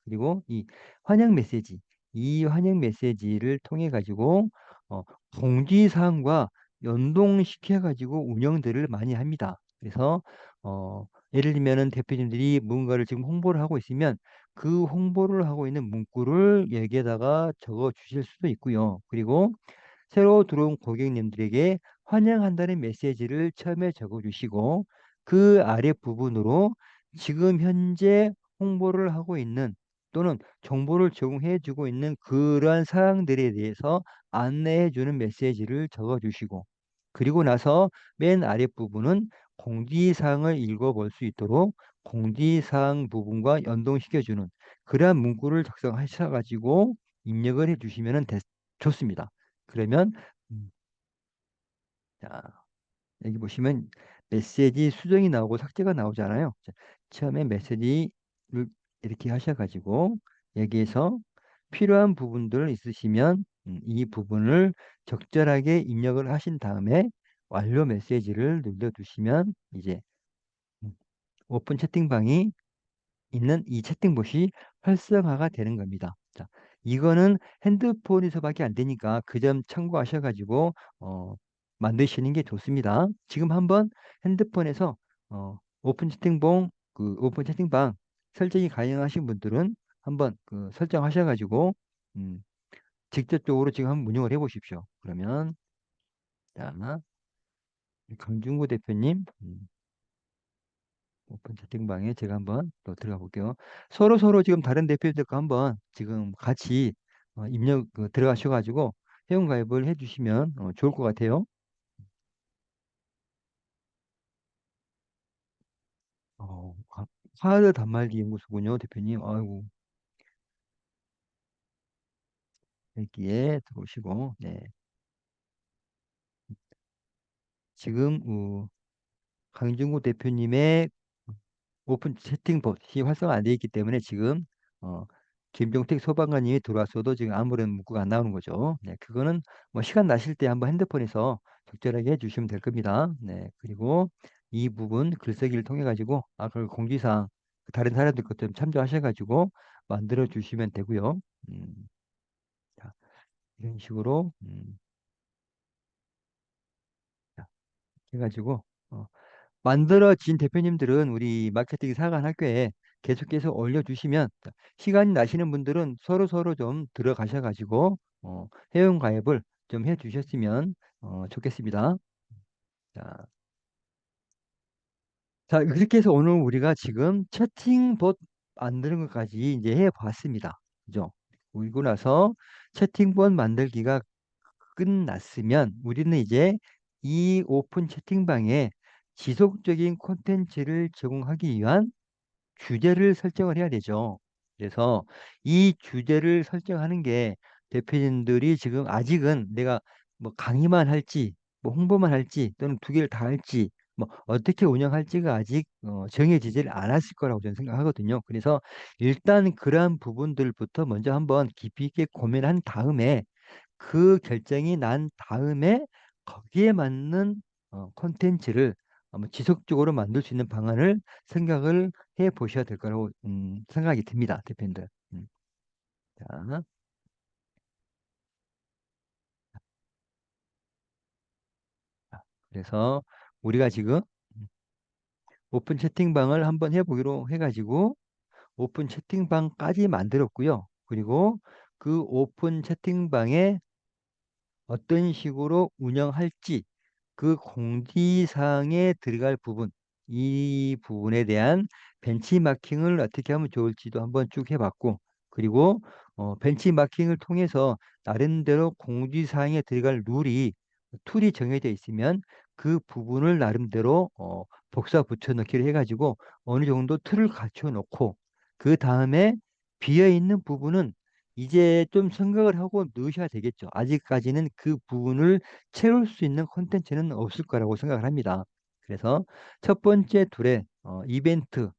그리고 이 환영 메시지, 이 환영 메시지를 통해 가지고 어, 공지사항과 연동시켜 가지고 운영들을 많이 합니다. 그래서 예를 들면은 대표님들이 뭔가를 지금 홍보를 하고 있으면 그 홍보를 하고 있는 문구를 여기에다가 적어 주실 수도 있고요. 그리고 새로 들어온 고객님들에게 환영한다는 메시지를 처음에 적어주시고 그 아래 부분으로 지금 현재 홍보를 하고 있는 또는 정보를 제공해 주고 있는 그러한 사항들에 대해서 안내해 주는 메시지를 적어주시고 그리고 나서 맨 아래 부분은 공지사항을 읽어볼 수 있도록 공지사항 부분과 연동시켜 주는 그러한 문구를 작성하셔 가지고 입력을 해 주시면 좋습니다. 그러면 음, 자, 여기 보시면 메시지 수정이 나오고 삭제가 나오잖아요. 자, 처음에 메시지를 이렇게 하셔가지고 여기에서 필요한 부분들 있으시면 이 부분을 적절하게 입력을 하신 다음에 완료 메시지를 눌러주시면 이제 음, 오픈 채팅방이 있는 이 채팅봇이 활성화가 되는 겁니다. 자, 이거는 핸드폰에서밖에 안 되니까 그 점 참고하셔가지고 만드시는 게 좋습니다. 지금 한번 핸드폰에서 오픈 채팅방 설정이 가능하신 분들은 한번 그 설정하셔가지고 음, 직접적으로 지금 한번 운영을 해보십시오. 그러면 자, 강중구 대표님 오픈 채팅방에 제가 한번 또 들어가 볼게요. 서로 지금 다른 대표들과 한번 지금 같이 들어가셔가지고 회원가입을 해주시면 좋을 것 같아요. 어, 가- 카드 단말기 연구소군요, 대표님. 아이고, 여기에 들어오시고, 네. 지금 강중구 대표님의 오픈 채팅봇이 활성화 안 돼 있기 때문에 지금 어, 김종택 소방관님이 들어왔어도 지금 아무런 문구가 안 나오는 거죠. 네, 그거는 뭐 시간 나실 때 한번 핸드폰에서 적절하게 해주시면 될 겁니다. 네, 그리고 이 부분 글쓰기를 통해 가지고 아까 그 공지사항 다른 사람들 것 좀 참조하셔가지고 만들어 주시면 되고요. 자, 이런 식으로 자, 해가지고 만들어진 대표님들은 우리 마케팅 사관 학교에 계속해서 올려주시면 시간이 나시는 분들은 서로 좀 들어가셔가지고 회원 가입을 좀 해주셨으면 좋겠습니다. 자, 자, 그렇게 해서 오늘 우리가 지금 채팅봇 만드는 것까지 이제 해봤습니다. 그죠? 그리고 나서 채팅봇 만들기가 끝났으면 우리는 이제 이 오픈 채팅방에 지속적인 콘텐츠를 제공하기 위한 주제를 설정을 해야 되죠. 그래서 이 주제를 설정하는 게 대표님들이 지금 아직은 내가 뭐 강의만 할지, 뭐 홍보만 할지, 또는 두 개를 다 할지, 뭐 어떻게 운영할지가 아직 정해지질 않았을 거라고 저는 생각하거든요. 그래서 일단 그러한 부분들부터 먼저 한번 깊이 있게 고민한 다음에 그 결정이 난 다음에 거기에 맞는 콘텐츠를 아마 지속적으로 만들 수 있는 방안을 생각을 해 보셔야 될 거라고 생각이 듭니다, 대표님들. 자, 자, 그래서 우리가 지금 오픈 채팅방을 한번 해보기로 해가지고 오픈 채팅방까지 만들었고요. 그리고 그 오픈 채팅방에 어떤 식으로 운영할지 그 공지사항에 들어갈 부분, 이 부분에 대한 벤치마킹을 어떻게 하면 좋을지도 한번 쭉 해봤고, 그리고 벤치마킹을 통해서 나름대로 공지사항에 들어갈 툴이 정해져 있으면 그 부분을 나름대로 복사 붙여넣기를 해가지고 어느 정도 틀을 갖춰 놓고 그 다음에 비어있는 부분은 이제 좀 생각을 하고 넣으셔야 되겠죠. 아직까지는 그 부분을 채울 수 있는 콘텐츠는 없을 거라고 생각을 합니다. 그래서 첫 번째 툴에 이벤트,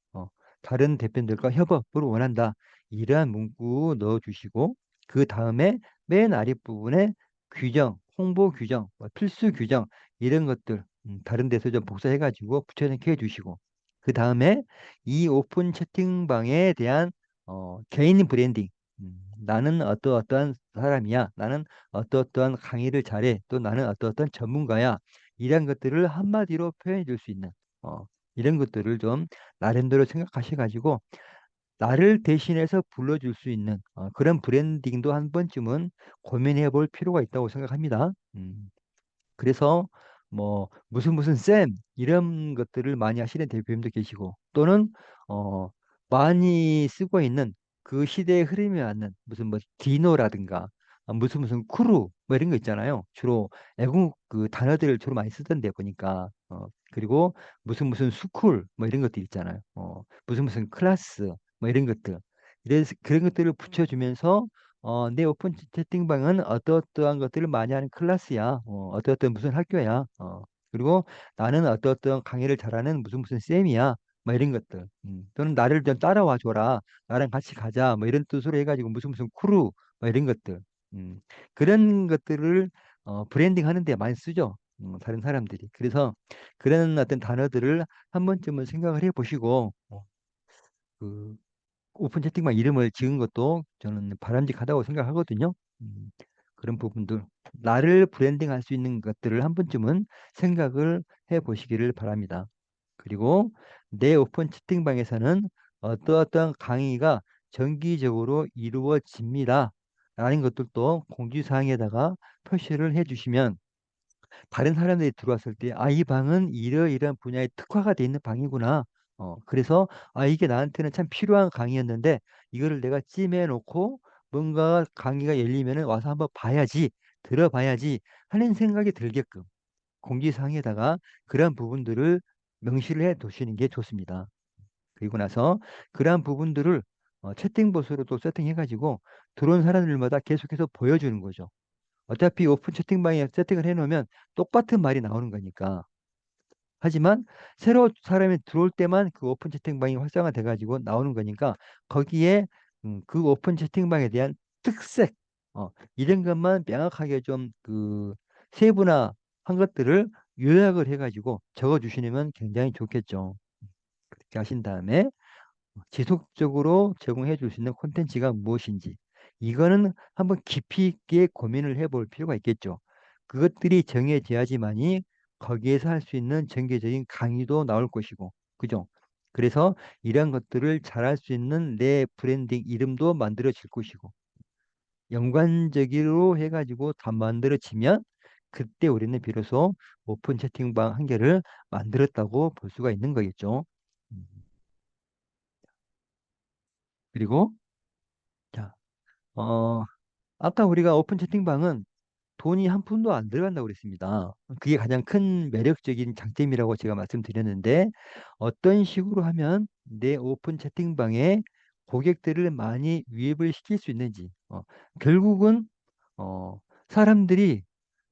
다른 대표들과 협업을 원한다. 이러한 문구 넣어주시고 그 다음에 맨 아랫부분에 규정, 홍보 규정, 뭐 필수 규정 이런 것들 다른 데서 좀 복사해가지고 붙여넣기 해주시고 그 다음에 이 오픈 채팅방에 대한 개인 브랜딩 나는 어떠어떠한 사람이야. 나는 어떠어떠한 강의를 잘해. 또 나는 어떠어떠한 전문가야. 이런 것들을 한마디로 표현해 줄 수 있는 이런 것들을 좀 나름대로 생각하셔가지고 나를 대신해서 불러줄 수 있는 그런 브랜딩도 한 번쯤은 고민해 볼 필요가 있다고 생각합니다. 그래서 뭐 무슨 쌤 이런 것들을 많이 하시는 대표님도 계시고 또는 어 많이 쓰고 있는 그 시대의 흐름에 맞는 무슨 뭐 디노라든가 무슨 크루 뭐 이런 거 있잖아요. 주로 애국 그 단어들을 주로 많이 쓰던데 보니까 그리고 무슨 스쿨 뭐 이런 것들 있잖아요. 무슨 클래스 뭐 이런 것들 그런 것들을 붙여주면서 내 오픈 채팅방은 어떠어떠한 것들을 많이 하는 클래스야. 어떠어떠한 무슨 학교야. 그리고 나는 어떠어떠한 강의를 잘하는 무슨 쌤이야. 뭐 이런 것들. 또는 나를 좀 따라와 줘라. 나랑 같이 가자. 뭐 이런 뜻으로 해가지고 무슨 크루 뭐 이런 것들. 그런 것들을 브랜딩 하는 데 많이 쓰죠. 다른 사람들이. 그래서 그런 어떤 단어들을 한 번쯤은 생각을 해 보시고 그 오픈 채팅방 이름을 지은 것도 저는 바람직하다고 생각하거든요. 음, 그런 부분들, 나를 브랜딩할 수 있는 것들을 한 번쯤은 생각을 해 보시기를 바랍니다. 그리고 내 오픈 채팅방에서는 어떠어떠한 강의가 정기적으로 이루어집니다. 라는 것들도 공지사항에다가 표시를 해주시면 다른 사람들이 들어왔을 때, 아, 이 방은 이러이러한 분야에 특화가 돼 있는 방이구나. 그래서, 아, 이게 나한테는 참 필요한 강의였는데, 이거를 내가 찜해 놓고 뭔가 강의가 열리면은 와서 한번 봐야지, 들어봐야지 하는 생각이 들게끔 공지사항에다가 그러한 부분들을 명시를 해 두시는 게 좋습니다. 그리고 나서 그러한 부분들을 채팅봇으로 또 세팅해가지고 들어온 사람들마다 계속해서 보여주는 거죠. 어차피 오픈 채팅방에 세팅을 해놓으면 똑같은 말이 나오는 거니까. 하지만 새로 사람이 들어올 때만 그 오픈 채팅방이 활성화돼 가지고 나오는 거니까 거기에 그 오픈 채팅방에 대한 특색, 이런 것만 명확하게 좀 그 세분화한 것들을 요약을 해가지고 적어주시면 굉장히 좋겠죠. 그렇게 하신 다음에 지속적으로 제공해 줄 수 있는 콘텐츠가 무엇인지, 이거는 한번 깊이 있게 고민을 해볼 필요가 있겠죠. 그것들이 정해져야지만이 거기에서 할 수 있는 전개적인 강의도 나올 것이고, 그죠? 그래서 이런 것들을 잘할 수 있는 내 브랜딩 이름도 만들어질 것이고, 연관적으로 해가지고 다 만들어지면 그때 우리는 비로소 오픈 채팅방 한 개를 만들었다고 볼 수가 있는 거겠죠. 음. 그리고 자, 아까 우리가 오픈 채팅방은 돈이 한 푼도 안 들어간다고 그랬습니다. 그게 가장 큰 매력적인 장점이라고 제가 말씀드렸는데, 어떤 식으로 하면 내 오픈 채팅방에 고객들을 많이 유입을 시킬 수 있는지, 결국은 사람들이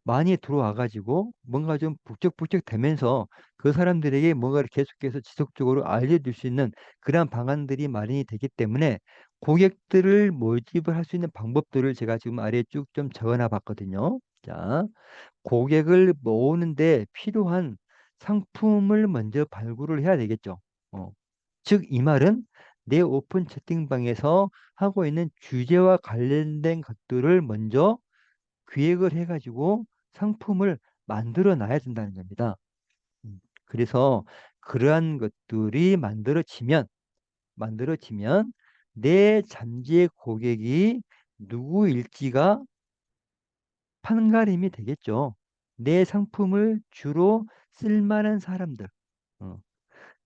많이 들어와 가지고 뭔가 좀 북적북적 되면서 그 사람들에게 뭔가를 계속해서 지속적으로 알려줄 수 있는 그러한 방안들이 마련이 되기 때문에 고객들을 모집을 할 수 있는 방법들을 제가 지금 아래에 쭉 좀 적어놔 봤거든요. 자, 고객을 모으는데 필요한 상품을 먼저 발굴을 해야 되겠죠. 어, 즉, 이 말은 내 오픈 채팅방에서 하고 있는 주제와 관련된 것들을 먼저 기획을 해가지고 상품을 만들어 놔야 된다는 겁니다. 그래서 그러한 것들이 만들어지면 내 잠재 고객이 누구일지가 판가름이 되겠죠. 내 상품을 주로 쓸만한 사람들, 어,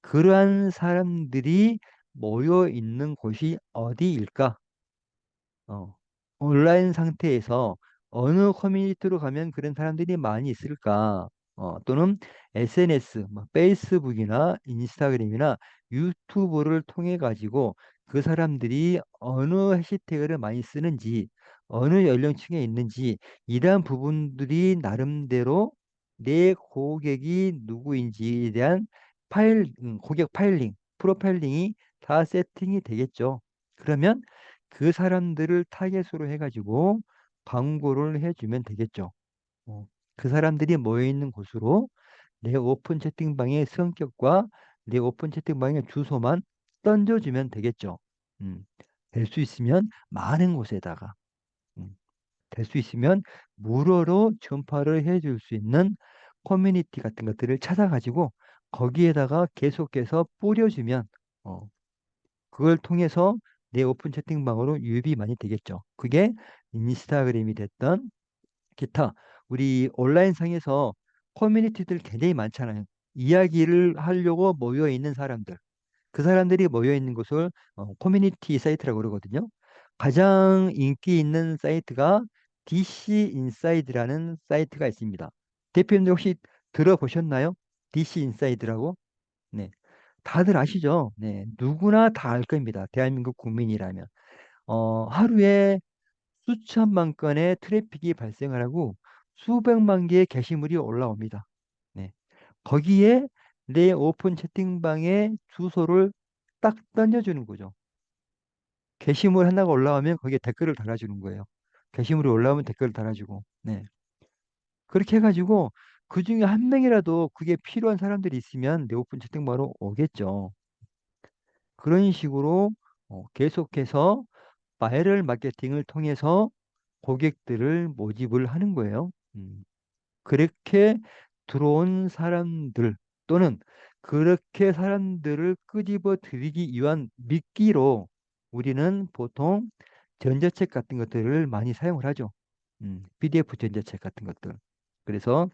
그러한 사람들이 모여 있는 곳이 어디일까? 어, 온라인 상태에서 어느 커뮤니티로 가면 그런 사람들이 많이 있을까? 또는 SNS, 뭐 페이스북이나 인스타그램이나 유튜브를 통해 가지고 그 사람들이 어느 해시태그를 많이 쓰는지, 어느 연령층에 있는지, 이러한 부분들이 나름대로 내 고객이 누구인지에 대한 고객 파일링, 프로파일링이 다 세팅이 되겠죠. 그러면 그 사람들을 타겟으로 해가지고 광고를 해주면 되겠죠. 어, 그 사람들이 모여 있는 곳으로 내 오픈 채팅방의 성격과 내 오픈 채팅방의 주소만 던져주면 되겠죠. 음, 될 수 있으면 많은 곳에다가, 음, 될 수 있으면 무료로 전파를 해줄 수 있는 커뮤니티 같은 것들을 찾아가지고 거기에다가 계속해서 뿌려주면, 어, 그걸 통해서 내 오픈 채팅방으로 유입이 많이 되겠죠. 그게 인스타그램이 됐던 기타 우리 온라인 상에서 커뮤니티들 굉장히 많잖아요. 이야기를 하려고 모여 있는 사람들. 그 사람들이 모여 있는 곳을 커뮤니티 사이트라고 그러거든요. 가장 인기 있는 사이트가 DC 인사이드라는 사이트가 있습니다. 대표님들 혹시 들어보셨나요? DC 인사이드라고? 네. 다들 아시죠? 네. 누구나 다 알 겁니다. 대한민국 국민이라면. 하루에 수천만 건의 트래픽이 발생을 하고 수백만 개의 게시물이 올라옵니다. 네. 거기에 내 오픈 채팅방에 주소를 딱 던져주는 거죠. 게시물 하나가 올라오면 거기에 댓글을 달아주는 거예요. 게시물이 올라오면 댓글을 달아주고. 네. 그렇게 해가지고 그 중에 한 명이라도 그게 필요한 사람들이 있으면 내 오픈 채팅방으로 오겠죠. 그런 식으로 계속해서 바이럴 마케팅을 통해서 고객들을 모집을 하는 거예요. 그렇게 들어온 사람들 또는 그렇게 사람들을 끄집어 들이기 위한 미끼로 우리는 보통 전자책 같은 것들을 많이 사용을 하죠. PDF 전자책 같은 것들. 그래서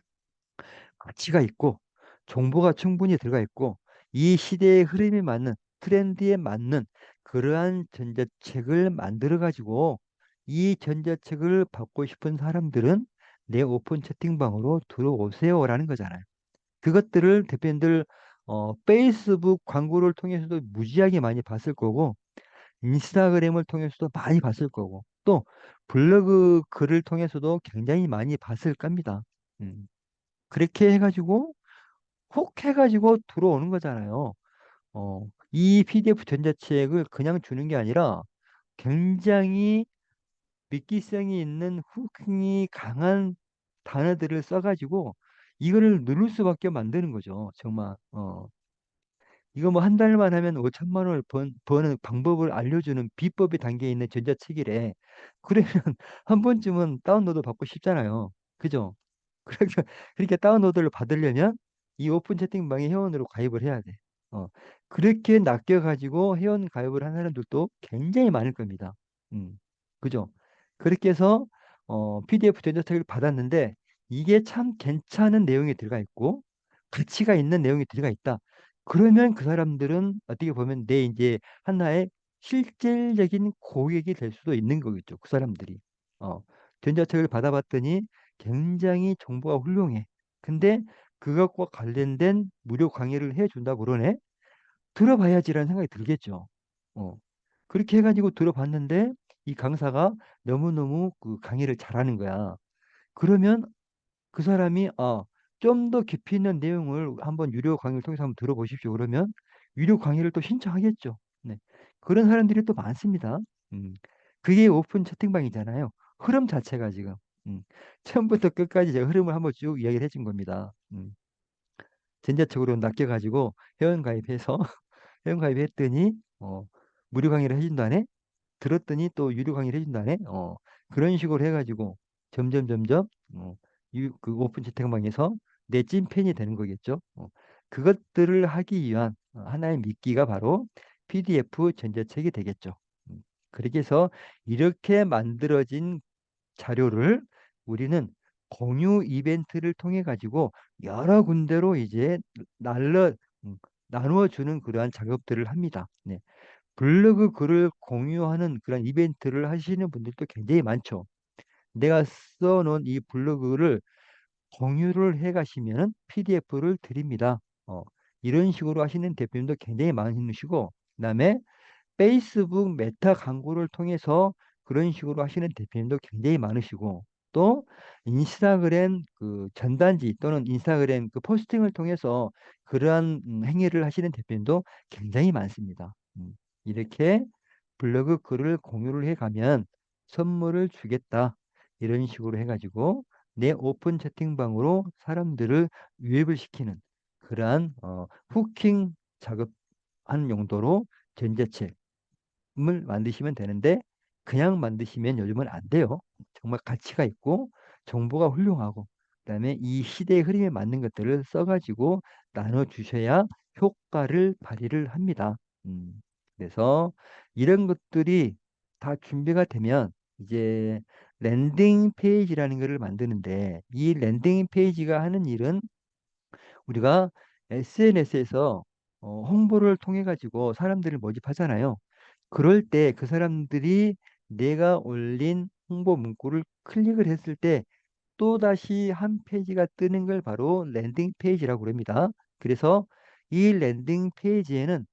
가치가 있고 정보가 충분히 들어가 있고 이 시대의 흐름에 맞는 트렌드에 맞는 그러한 전자책을 만들어 가지고 이 전자책을 받고 싶은 사람들은 내 오픈 채팅방으로 들어오세요라는 거잖아요. 그것들을 대표님들 페이스북 광고를 통해서도 무지하게 많이 봤을 거고 인스타그램을 통해서도 많이 봤을 거고 또 블로그 글을 통해서도 굉장히 많이 봤을 겁니다. 음. 그렇게 해가지고 훅 해가지고 들어오는 거잖아요. 이 PDF 전자책을 그냥 주는 게 아니라 굉장히 믿기성이 있는 후킹이 강한 단어들을 써가지고 이거를 누를 수밖에 만드는 거죠. 정말. 이거 뭐 한 달만 하면 5천만 원을 버는 방법을 알려주는 비법이 담겨 있는 전자책이래. 그러면 한 번쯤은 다운로드 받고 싶잖아요. 그죠? 그러니까 그렇게 다운로드를 받으려면 이 오픈 채팅방에 회원으로 가입을 해야 돼. 어, 그렇게 낚여가지고 회원 가입을 한 사람들도 굉장히 많을 겁니다. 음, 그죠? 그렇게 해서 PDF 전자책을 받았는데 이게 참 괜찮은 내용이 들어가 있고 가치가 있는 내용이 들어가 있다. 그러면 그 사람들은 어떻게 보면 내 이제 하나의 실질적인 고객이 될 수도 있는 거겠죠. 그 사람들이. 전자책을 받아봤더니 굉장히 정보가 훌륭해. 근데 그것과 관련된 무료 강의를 해준다 그러네. 들어봐야지라는 생각이 들겠죠. 어. 그렇게 해가지고 들어봤는데 이 강사가 너무너무 그 강의를 잘하는 거야. 그러면 그 사람이 좀 더 깊이 있는 내용을 한번 유료 강의를 통해서 한번 들어보십시오. 그러면 유료 강의를 또 신청하겠죠. 네. 그런 사람들이 또 많습니다. 음. 그게 오픈 채팅방이잖아요. 흐름 자체가 지금. 음. 처음부터 끝까지 제가 흐름을 한번 쭉 이야기를 해준 겁니다. 전자책으로 낚여가지고 회원 가입해서 회원 가입했더니 무료 강의를 해준다네. 들었더니 또 유료 강의를 해준다네. 그런 식으로 해가지고 점점 그 오픈 채팅방에서 내 찐팬이 되는 거겠죠. 그것들을 하기 위한 하나의 미끼가 바로 PDF 전자책이 되겠죠. 음, 그렇게 해서 이렇게 만들어진 자료를 우리는 공유 이벤트를 통해 가지고 여러 군데로 이제 날려 음, 나누어 주는 그러한 작업들을 합니다. 네. 블로그 글을 공유하는 그런 이벤트를 하시는 분들도 굉장히 많죠. 내가 써놓은 이 블로그를 공유를 해 가시면은 PDF를 드립니다. 이런 식으로 하시는 대표님도 굉장히 많으시고, 그다음에 페이스북 메타 광고를 통해서 그런 식으로 하시는 대표님도 굉장히 많으시고, 또 인스타그램 그 전단지 또는 인스타그램 그 포스팅을 통해서 그러한 행위를 하시는 대표님도 굉장히 많습니다. 이렇게 블로그 글을 공유를 해가면 선물을 주겠다. 이런 식으로 해가지고 내 오픈 채팅방으로 사람들을 유입을 시키는 그러한 후킹 작업한 용도로 전자책 을 만드시면 되는데 그냥 만드시면 요즘은 안 돼요. 정말 가치가 있고 정보가 훌륭하고 그다음에 이 시대의 흐름에 맞는 것들을 써가지고 나눠 주셔야 효과를 발휘를 합니다. 그래서 이런 것들이 다 준비가 되면 이제 랜딩 페이지라는 것을 만드는데 이 랜딩 페이지가 하는 일은 우리가 SNS에서 홍보를 통해 가지고 사람들을 모집하잖아요. 그럴 때 그 사람들이 내가 올린 홍보 문구를 클릭을 했을 때 또다시 한 페이지가 뜨는 걸 바로 랜딩 페이지라고 합니다. 그래서 이 랜딩 페이지에는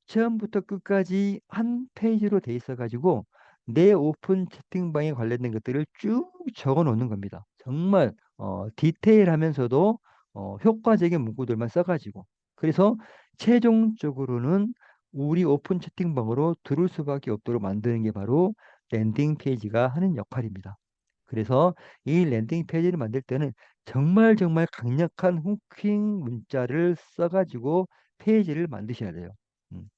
처음부터 끝까지 한 페이지로 돼 있어 가지고 내 오픈 채팅방에 관련된 것들을 쭉 적어 놓는 겁니다. 정말 디테일하면서도 효과적인 문구들만 써가지고 그래서 최종적으로는 우리 오픈 채팅방으로 들을 수밖에 없도록 만드는 게 바로 랜딩 페이지가 하는 역할입니다. 그래서 이 랜딩 페이지를 만들 때는 정말 정말 강력한 후킹 문자를 써가지고 페이지를 만드셔야 돼요. 음.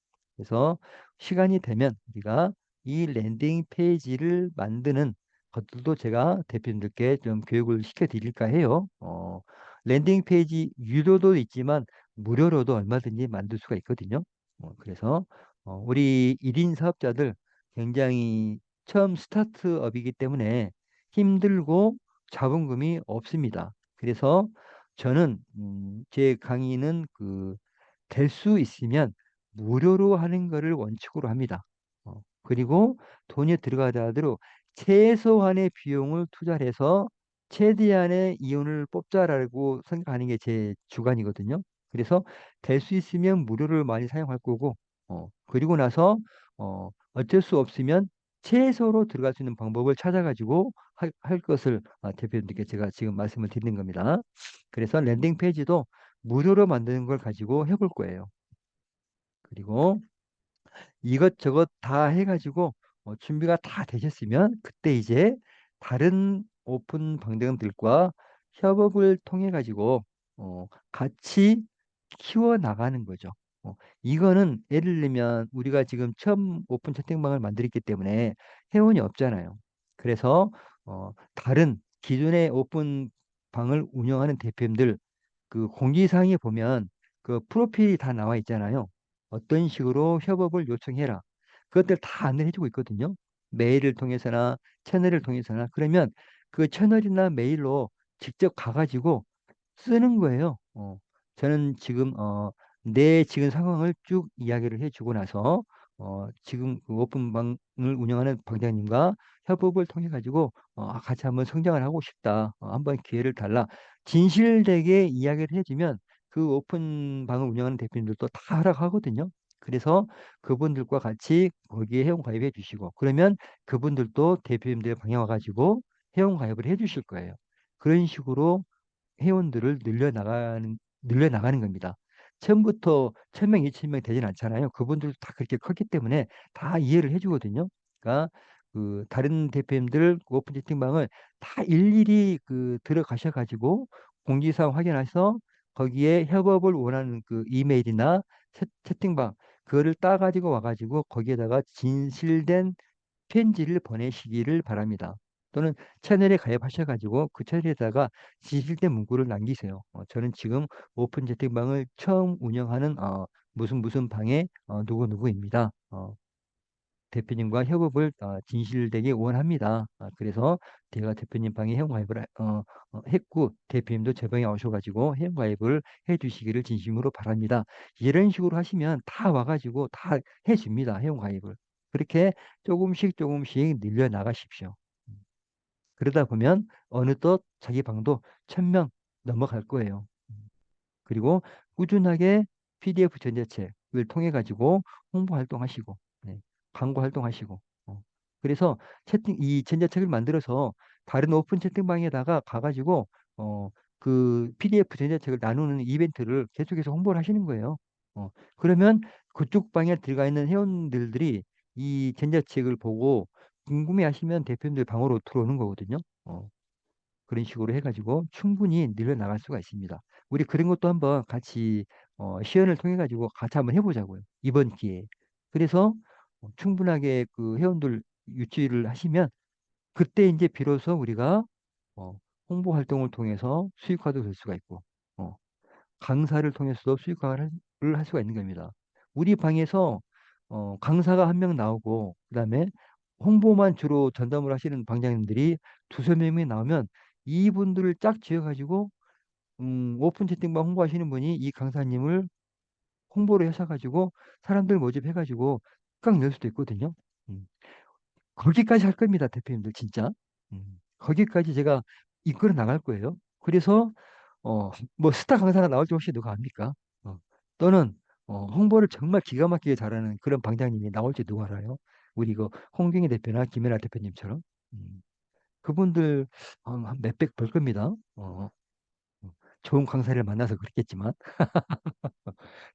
그래서 시간이 되면 우리가 이 랜딩 페이지를 만드는 것들도 제가 대표님들께 좀 교육을 시켜드릴까 해요. 랜딩 페이지 유료도 있지만 무료로도 얼마든지 만들 수가 있거든요. 그래서 우리 1인 사업자들 굉장히 처음 스타트업이기 때문에 힘들고 자본금이 없습니다. 그래서 저는 제 강의는 될 수 있으면 무료로 하는 것을 원칙으로 합니다. 그리고 돈이 들어가더라도 최소한의 비용을 투자를 해서 최대한의 이윤을 뽑자라고 생각하는 게 제 주관이거든요. 그래서 될 수 있으면 무료를 많이 사용할 거고, 그리고 나서 어쩔 수 없으면 최소로 들어갈 수 있는 방법을 찾아가지고 할 것을 대표님께 제가 지금 말씀을 드리는 겁니다. 그래서 랜딩 페이지도 무료로 만드는 걸 가지고 해볼 거예요. 그리고 이것저것 다 해가지고 준비가 다 되셨으면 그때 이제 다른 오픈 방송들과 협업을 통해 가지고 같이 키워 나가는 거죠. 이거는 예를 들면 우리가 지금 처음 오픈 채팅방을 만들었기 때문에 회원이 없잖아요. 그래서 다른 기존의 오픈 방을 운영하는 대표님들 그 공지사항에 보면 그 프로필이 다 나와 있잖아요. 어떤 식으로 협업을 요청해라. 그것들 다 안내를 해주고 있거든요. 메일을 통해서나 채널을 통해서나 그러면 그 채널이나 메일로 직접 가가지고 쓰는 거예요. 저는 지금 내 지금 상황을 쭉 이야기를 해주고 나서 지금 그 오픈방을 운영하는 방장님과 협업을 통해 가지고 같이 한번 성장을 하고 싶다. 한번 기회를 달라. 진실되게 이야기를 해주면 그 오픈방을 운영하는 대표님들도 다 허락하거든요. 그래서 그분들과 같이 거기에 회원 가입해 주시고 그러면 그분들도 대표님들 방에 와가지고 회원 가입을 해 주실 거예요. 그런 식으로 회원들을 늘려나가는 겁니다. 처음부터 1,000명, 2,000명 되진 않잖아요. 그분들도 다 그렇게 컸기 때문에 다 이해를 해주거든요. 그러니까 그 다른 대표님들 오픈 채팅방을 다 일일이 들어가셔가지고 공지사항 확인해서 거기에 협업을 원하는 그 이메일이나 채팅방 그거를 따가지고 와가지고 거기에다가 진실된 편지를 보내시기를 바랍니다. 또는 채널에 가입하셔가지고 그 채널에다가 진실된 문구를 남기세요. 저는 지금 오픈 채팅방을 처음 운영하는 무슨 무슨 방의 누구누구입니다. 대표님과 협업을 진실되게 원합니다. 그래서 제가 대표님 방에 회원가입을 했고 대표님도 제 방에 오셔가지고 회원가입을 해주시기를 진심으로 바랍니다. 이런 식으로 하시면 다 와가지고 다 해줍니다. 회원가입을. 그렇게 조금씩 조금씩 늘려나가십시오. 그러다 보면 어느덧 자기 방도 1,000명 넘어갈 거예요. 그리고 꾸준하게 PDF 전자책을 통해 가지고 홍보 활동하시고 네, 광고 활동하시고 그래서 이 전자책을 만들어서 다른 오픈 채팅방에다가 가가지고 어, 그 PDF 전자책을 나누는 이벤트를 계속해서 홍보를 하시는 거예요. 그러면 그쪽 방에 들어가 있는 회원들이 이 전자책을 보고 궁금해하시면 대표님들 방으로 들어오는 거거든요. 그런 식으로 해가지고 충분히 늘려나갈 수가 있습니다. 우리 그런 것도 한번 같이 시연을 통해 가지고 같이 한번 해보자고요. 이번 기회에. 그래서 충분하게 그 회원들 유치를 하시면 그때 이제 비로소 우리가 어, 홍보 활동을 통해서 수익화도 될 수가 있고 어, 강사를 통해서도 수익화를 할 수가 있는 겁니다. 우리 방에서 강사가 한 명 나오고 그다음에 홍보만 주로 전담을 하시는 방장님들이 두세 명이 나오면 이분들을 짝 지어가지고 오픈 채팅방 홍보하시는 분이 이 강사님을 홍보를 하셔가지고 사람들 모집해가지고 꽉 낼 수도 있거든요. 음, 거기까지 할 겁니다, 대표님들 진짜. 거기까지 제가 이끌어 나갈 거예요. 그래서 뭐 스타 강사가 나올지 혹시 누가 압니까? 또는 홍보를 정말 기가 막히게 잘하는 그런 방장님이 나올지 누가 알아요? 우리 그 홍경희 대표나 김연아 대표님처럼 그분들 한 몇백 벌 겁니다. 좋은 강사를 만나서 그렇겠지만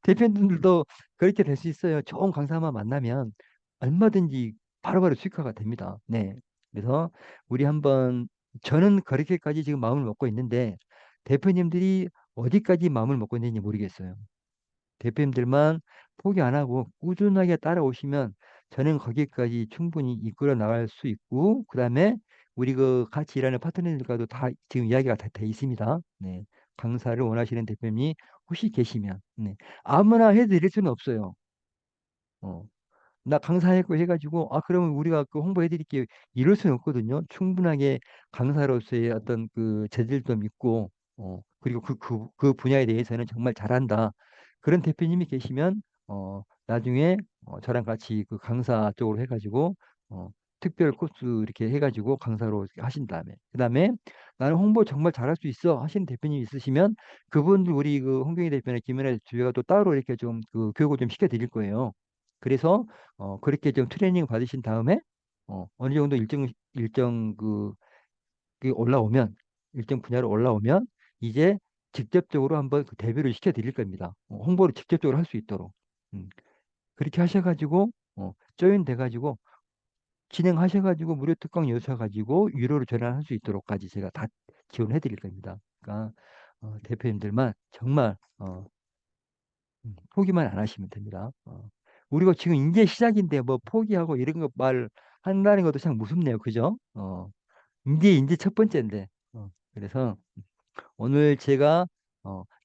대표님들도 그렇게 될 수 있어요. 좋은 강사만 만나면 얼마든지 바로바로 수익화가 됩니다. 네. 그래서 우리 한번 저는 그렇게까지 지금 마음을 먹고 있는데 대표님들이 어디까지 마음을 먹고 있는지 모르겠어요. 대표님들만 포기 안 하고 꾸준하게 따라오시면 저는 거기까지 충분히 이끌어 나갈 수 있고, 그다음에 우리 그 같이 일하는 파트너들과도 다 지금 이야기가 다 돼 있습니다. 네. 강사를 원하시는 대표님이 혹시 계시면, 네. 아무나 해드릴 수는 없어요. 어. 나 강사했고 해가지고 그러면 우리가 그 홍보해 드릴게요 이럴 수는 없거든요. 충분하게 강사로서의 어떤 그 재질도 있고 그리고 그 분야에 대해서는 정말 잘한다 그런 대표님이 계시면 나중에 저랑 같이 그 강사 쪽으로 해가지고 어 특별 코스 이렇게 해가지고 강사로 이렇게 하신 다음에, 그다음에 나는 홍보 정말 잘할 수 있어 하시는 대표님 있으시면 그분들 우리 그 홍경희 대표나 김연아 주회가 또 따로 이렇게 좀 그 교육을 좀 시켜 드릴 거예요. 그래서 그렇게 좀 트레이닝 받으신 다음에 어느 정도 일정 그 올라오면, 일정 분야로 올라오면 이제 직접적으로 한번 그 데뷔를 시켜 드릴 겁니다. 홍보를 직접적으로 할 수 있도록. 그렇게 하셔가지고 조인 돼가지고 진행하셔가지고 무료 특강 여셔가지고 유료로 전환할 수 있도록까지 제가 다 지원해 드릴 겁니다. 그러니까 대표님들만 정말 포기만 안 하시면 됩니다. 우리가 지금 이제 시작인데 뭐 포기하고 이런 거 말 한다는 것도 참 무섭네요. 그죠? 이제 첫 번째인데. 그래서 오늘 제가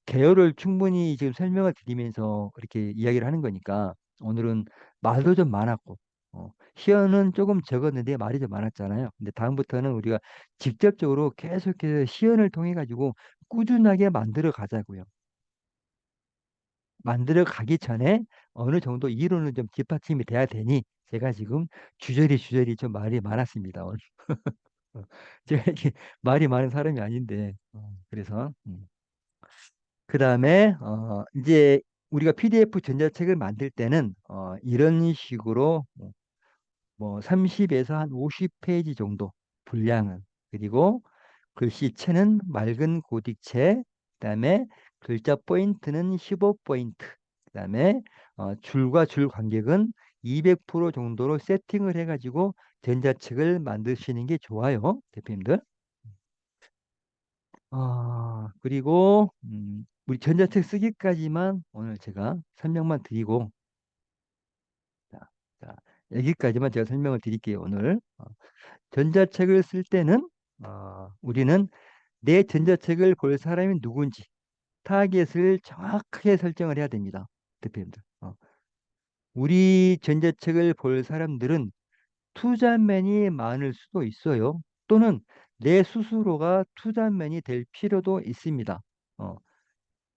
개요를 충분히 지금 설명을 드리면서 그렇게 이야기를 하는 거니까 오늘은 말도 좀 많았고 시연은 조금 적었는데 말이 좀 많았잖아요. 근데 다음부터는 우리가 직접적으로 계속해서 시연을 통해 가지고 꾸준하게 만들어 가자고요. 만들어 가기 전에 어느 정도 이론은 좀 뒷받침이 돼야 되니 제가 지금 주저리 좀 말이 많았습니다. 오늘. 제가 이렇게 말이 많은 사람이 아닌데 그래서 그다음에 이제 우리가 PDF 전자책을 만들 때는 이런 식으로 뭐 30에서 한 50페이지 정도 분량은, 그리고 글씨체는 맑은 고딕체, 그다음에 글자 포인트는 15포인트, 그다음에 줄과 줄 간격은 200% 정도로 세팅을 해가지고 전자책을 만드시는 게 좋아요, 대표님들. 그리고 우리 전자책 쓰기까지만 오늘 제가 설명만 드리고, 자, 자, 여기까지만 제가 설명을 드릴게요, 오늘. 전자책을 쓸 때는 우리는 내 전자책을 볼 사람이 누군지 타겟을 정확하게 설정을 해야 됩니다. 대표님들. 우리 전자책을 볼 사람들은 투자맨이 많을 수도 있어요. 또는 내 스스로가 투자맨이 될 필요도 있습니다. 어,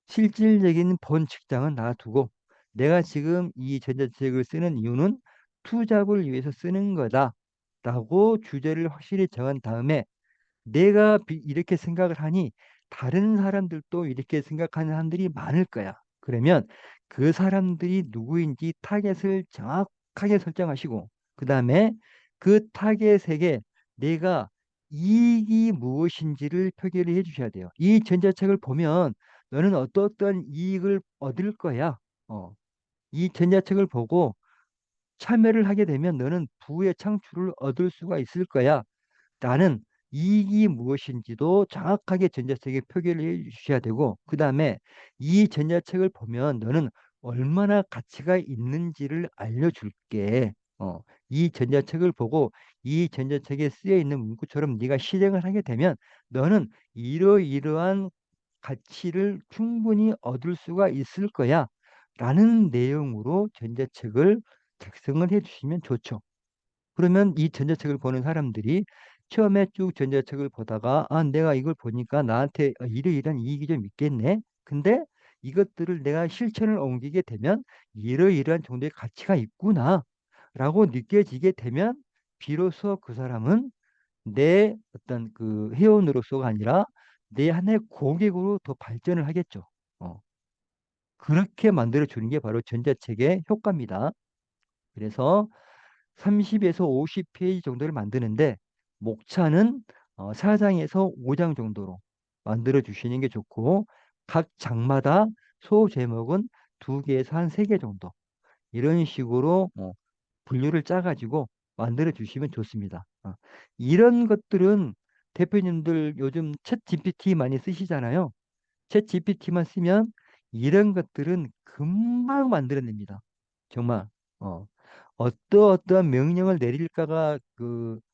실질적인 본 직장은 놔두고 내가 지금 이 전자책을 쓰는 이유는 투잡을 위해서 쓰는 거다라고 주제를 확실히 정한 다음에 내가 이렇게 생각을 하니 다른 사람들도 이렇게 생각하는 사람들이 많을 거야. 그러면 그 사람들이 누구인지 타겟을 정확하게 설정하시고, 그 다음에 그 타겟에게 내가 이익이 무엇인지를 표기를 해 주셔야 돼요. 이 전자책을 보면 너는 어떠한 이익을 얻을 거야. 이 전자책을 보고 참여를 하게 되면 너는 부의 창출을 얻을 수가 있을 거야. 라는 이익이 무엇인지도 정확하게 전자책에 표기를 해 주셔야 되고, 그 다음에 이 전자책을 보면 너는 얼마나 가치가 있는지를 알려줄게. 이 전자책을 보고 이 전자책에 쓰여 있는 문구처럼 네가 실행을 하게 되면 너는 이러이러한 가치를 충분히 얻을 수가 있을 거야. 라는 내용으로 전자책을 작성을 해 주시면 좋죠. 그러면 이 전자책을 보는 사람들이 처음에 쭉 전자책을 보다가 내가 이걸 보니까 나한테 이러이러한 이익이 좀 있겠네. 근데 이것들을 내가 실천을 옮기게 되면 이러이러한 정도의 가치가 있구나 라고 느껴지게 되면 비로소 그 사람은 내 어떤 그 회원으로서가 아니라 내 하나의 고객으로 더 발전을 하겠죠. 그렇게 만들어 주는 게 바로 전자책의 효과입니다. 그래서 30에서 50페이지 정도를 만드는데 목차는 4장에서 5장 정도로 만들어 주시는 게 좋고, 각 장마다 소제목은 2개에서 한 3개 정도 이런 식으로 분류를 짜가지고 만들어 주시면 좋습니다. 이런 것들은 대표님들 요즘 챗 GPT 많이 쓰시잖아요. 챗 GPT만 쓰면 이런 것들은 금방 만들어냅니다. 정말. 어. 어떠한 명령을 내릴까가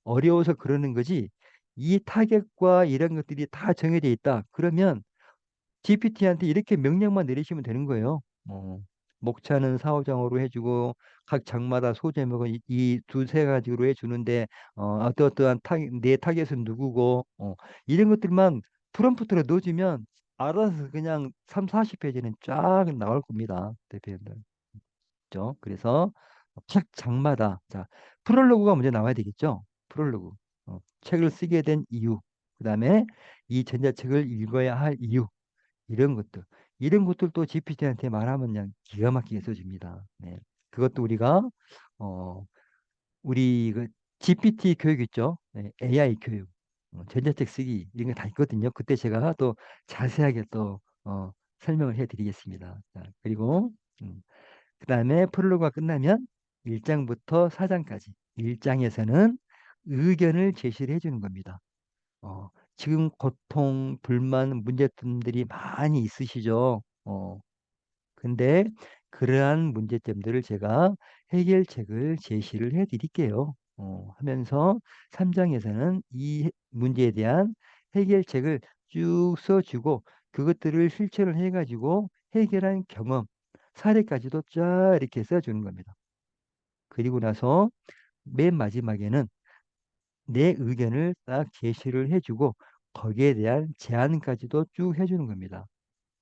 어려워서 그러는 거지. 이 타겟과 이런 것들이 다 정해져 있다. 그러면 GPT한테 이렇게 명령만 내리시면 되는 거예요. 목차는 4호장으로 해주고 각 장마다 소제목은 이 두세 가지로 해주는데 어떠한 내 타겟은 누구고 이런 것들만 프롬프트로 넣어주면 알아서 그냥 3, 40페이지는 쫙 나올 겁니다. 대표님들. 그죠? 그래서 각 장마다 자 프롤로그가 먼저 나와야 되겠죠. 프롤로그. 책을 쓰게 된 이유. 그다음에 이 전자책을 읽어야 할 이유. 이런 것들. 이런 것들도 GPT한테 말하면 그냥 기가 막히게 써줍니다. 네. 그것도 우리가 어 우리 GPT 교육 있죠. 네, AI 교육. 전자책 쓰기 이런 거 다 있거든요. 그때 제가 또 자세하게 또 설명을 해드리겠습니다. 자, 그리고 그다음에 프롤로그가 끝나면 1장부터 4장까지 1장에서는 의견을 제시를 해주는 겁니다. 지금 고통, 불만, 문제점들이 많이 있으시죠? 근데 그러한 문제점들을 제가 해결책을 제시를 해 드릴게요. 하면서 3장에서는 이 문제에 대한 해결책을 쭉 써주고 그것들을 실천을 해가지고 해결한 경험, 사례까지도 쫙 이렇게 써주는 겁니다. 그리고 나서 맨 마지막에는 내 의견을 딱 제시를 해주고 거기에 대한 제안까지도 쭉 해주는 겁니다.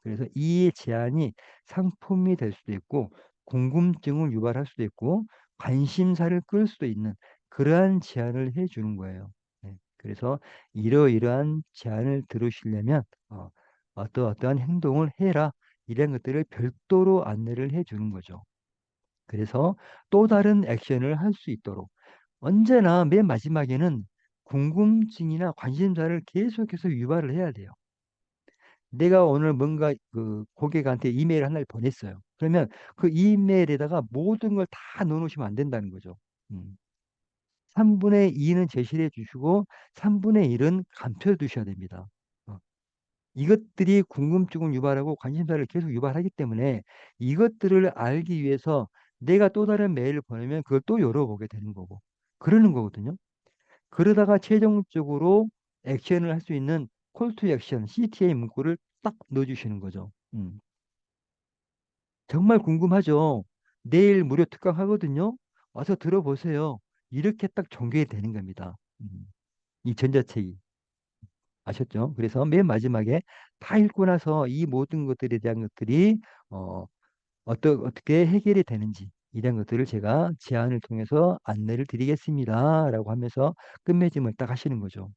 그래서 이 제안이 상품이 될 수도 있고 궁금증을 유발할 수도 있고 관심사를 끌 수도 있는 그러한 제안을 해주는 거예요. 네. 그래서 이러이러한 제안을 들으시려면 어떠한 행동을 해라 이런 것들을 별도로 안내를 해주는 거죠. 그래서 또 다른 액션을 할 수 있도록 언제나 맨 마지막에는 궁금증이나 관심사를 계속해서 유발을 해야 돼요. 내가 오늘 뭔가 고객한테 이메일 하나를 보냈어요. 그러면 그 이메일에다가 모든 걸 다 넣어놓으시면 안 된다는 거죠. 3분의 2는 제시를 해주시고 3분의 1은 감춰 두셔야 됩니다. 어, 이것들이 궁금증을 유발하고 관심사를 계속 유발하기 때문에 이것들을 알기 위해서 내가 또 다른 메일을 보내면 그걸 또 열어보게 되는 거고 그러는 거거든요. 그러다가 최종적으로 액션을 할 수 있는 콜 투 액션, CTA 문구를 딱 넣어주시는 거죠. 정말 궁금하죠? 내일 무료 특강하거든요. 와서 들어보세요. 이렇게 딱 전개되는 겁니다. 이 전자책이. 아셨죠? 그래서 맨 마지막에 다 읽고 나서 이 모든 것들에 대한 것들이 어, 어떻게 해결이 되는지 이런 것들을 제가 제안을 통해서 안내를 드리겠습니다. 라고 하면서 끝맺음을 딱 하시는 거죠.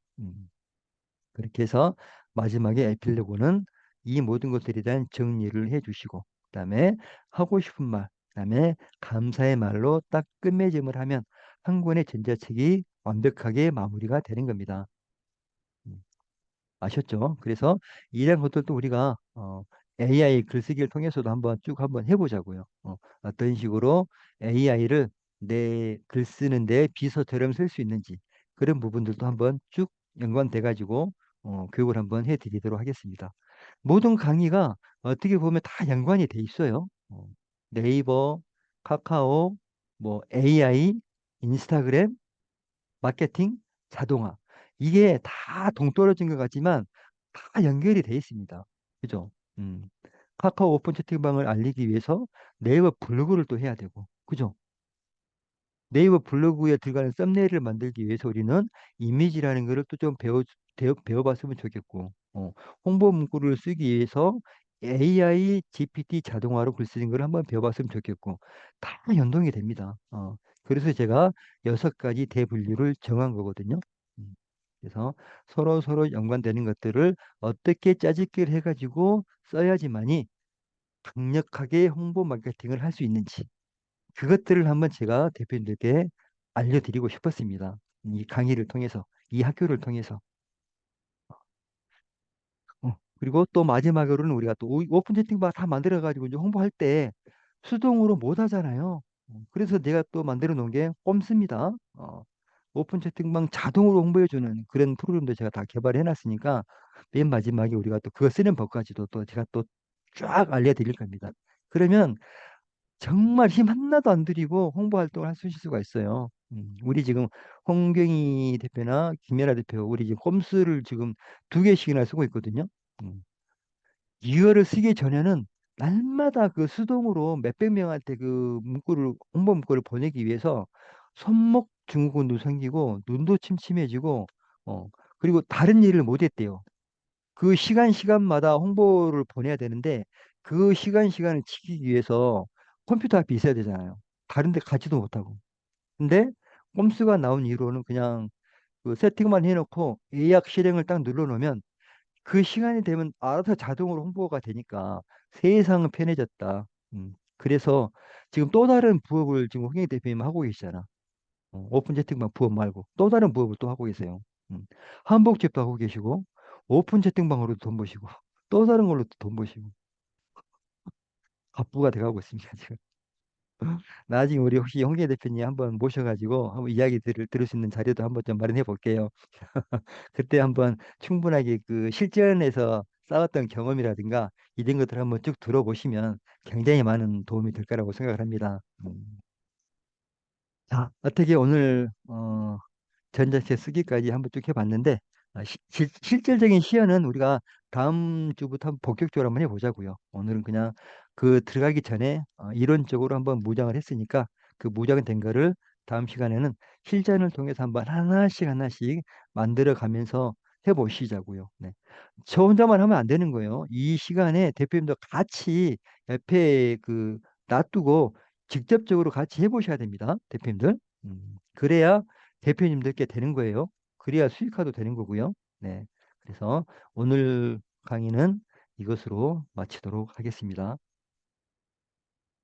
그렇게 해서 마지막에 에필로그는 이 모든 것들에 대한 정리를 해주시고 그다음에 하고 싶은 말, 그다음에 감사의 말로 딱 끝맺음을 하면 한 권의 전자책이 완벽하게 마무리가 되는 겁니다. 음, 아셨죠? 그래서 이런 것들도 우리가 AI 글쓰기를 통해서도 한번 해보자고요. 어떤 식으로 AI를 내 글 쓰는데 비서처럼 쓸 수 있는지 그런 부분들도 한번 쭉 연관돼 가지고 교육을 한번 해드리도록 하겠습니다. 모든 강의가 어떻게 보면 다 연관이 돼 있어요. 네이버, 카카오, 뭐 AI, 인스타그램, 마케팅, 자동화. 이게 다 동떨어진 것 같지만 다 연결이 돼 있습니다. 그죠? 음. 카카오 오픈 채팅방을 알리기 위해서 네이버 블로그를 또 해야 되고, 그죠? 네이버 블로그에 들어가는 썸네일을 만들기 위해서 우리는 이미지라는 거를 또 좀 배워봤으면 좋겠고, 홍보 문구를 쓰기 위해서 AI, GPT 자동화로 글 쓰는 걸 한번 배워봤으면 좋겠고, 다 연동이 됩니다. 그래서 제가 6가지 대분류를 정한 거거든요. 음, 그래서 서로 연관되는 것들을 어떻게 짜집기를 해가지고 써야지만이 강력하게 홍보 마케팅을 할 수 있는지, 그것들을 한번 제가 대표님들께 알려드리고 싶었습니다. 이 강의를 통해서, 이 학교를 통해서. 그리고 또 마지막으로는 우리가 또 오픈 채팅방 다 만들어가지고 이제 홍보할 때 수동으로 못 하잖아요. 그래서 내가 또 만들어 놓은 게 꼼수입니다. 오픈 채팅방 자동으로 홍보해주는 그런 프로그램도 제가 다 개발해 놨으니까 맨 마지막에 우리가 또 그거 쓰는 법까지도 또 제가 또 쫙 알려드릴 겁니다. 그러면 정말 힘 하나도 안 들이고 홍보 활동을 할 수 있을 수가 있어요. 우리 지금 홍경희 대표나 김연아 대표, 우리 지금 꼼수를 지금 2개씩이나 쓰고 있거든요. 음. 이거를 쓰기 전에는 날마다 그 수동으로 몇백 명한테 그 문구를, 홍보 문구를 보내기 위해서 손목 증후군도 생기고 눈도 침침해지고, 어, 그리고 다른 일을 못 했대요. 그 시간마다 홍보를 보내야 되는데 그 시간을 지키기 위해서 컴퓨터 앞에 있어야 되잖아요. 다른 데 가지도 못하고. 근데 꼼수가 나온 이후로는 그냥 그 세팅만 해놓고 예약 실행을 딱 눌러놓으면 그 시간이 되면 알아서 자동으로 홍보가 되니까 세상은 편해졌다. 그래서 지금 또 다른 부업을 지금 홍영희 대표님 하고 계시잖아. 오픈 채팅방 부업 말고 또 다른 부업을 또 하고 계세요. 음. 한복집도 하고 계시고 오픈 채팅방으로도 돈 버시고 또 다른 걸로 또 돈 버시고 갑부가 돼가고 있습니다 지금. 나중에 우리 혹시 홍계 대표님 한번 모셔가지고 한번 이야기 들을 수 있는 자료도 한번 좀 마련해 볼게요. 그때 한번 충분하게 그 실전에서 싸웠던 경험이라든가 이런 것들 한번 쭉 들어보시면 굉장히 많은 도움이 될 거라고 생각을 합니다. 자, 어떻게 오늘 전자책 쓰기까지 한번 쭉 해봤는데 실질적인 시연은 우리가 다음 주부터 한번 본격적으로 한번 해보자고요. 오늘은 그냥 그 들어가기 전에 이론적으로 한번 무장을 했으니까 그 무장된 거를 다음 시간에는 실전을 통해서 한번 하나씩 만들어 가면서 해보시자고요. 네. 저 혼자만 하면 안 되는 거예요. 이 시간에 대표님도 같이 옆에 그 놔두고 직접적으로 같이 해보셔야 됩니다. 대표님들. 그래야 대표님들께 되는 거예요. 그래야 수익화도 되는 거고요. 네. 그래서 오늘 강의는 이것으로 마치도록 하겠습니다.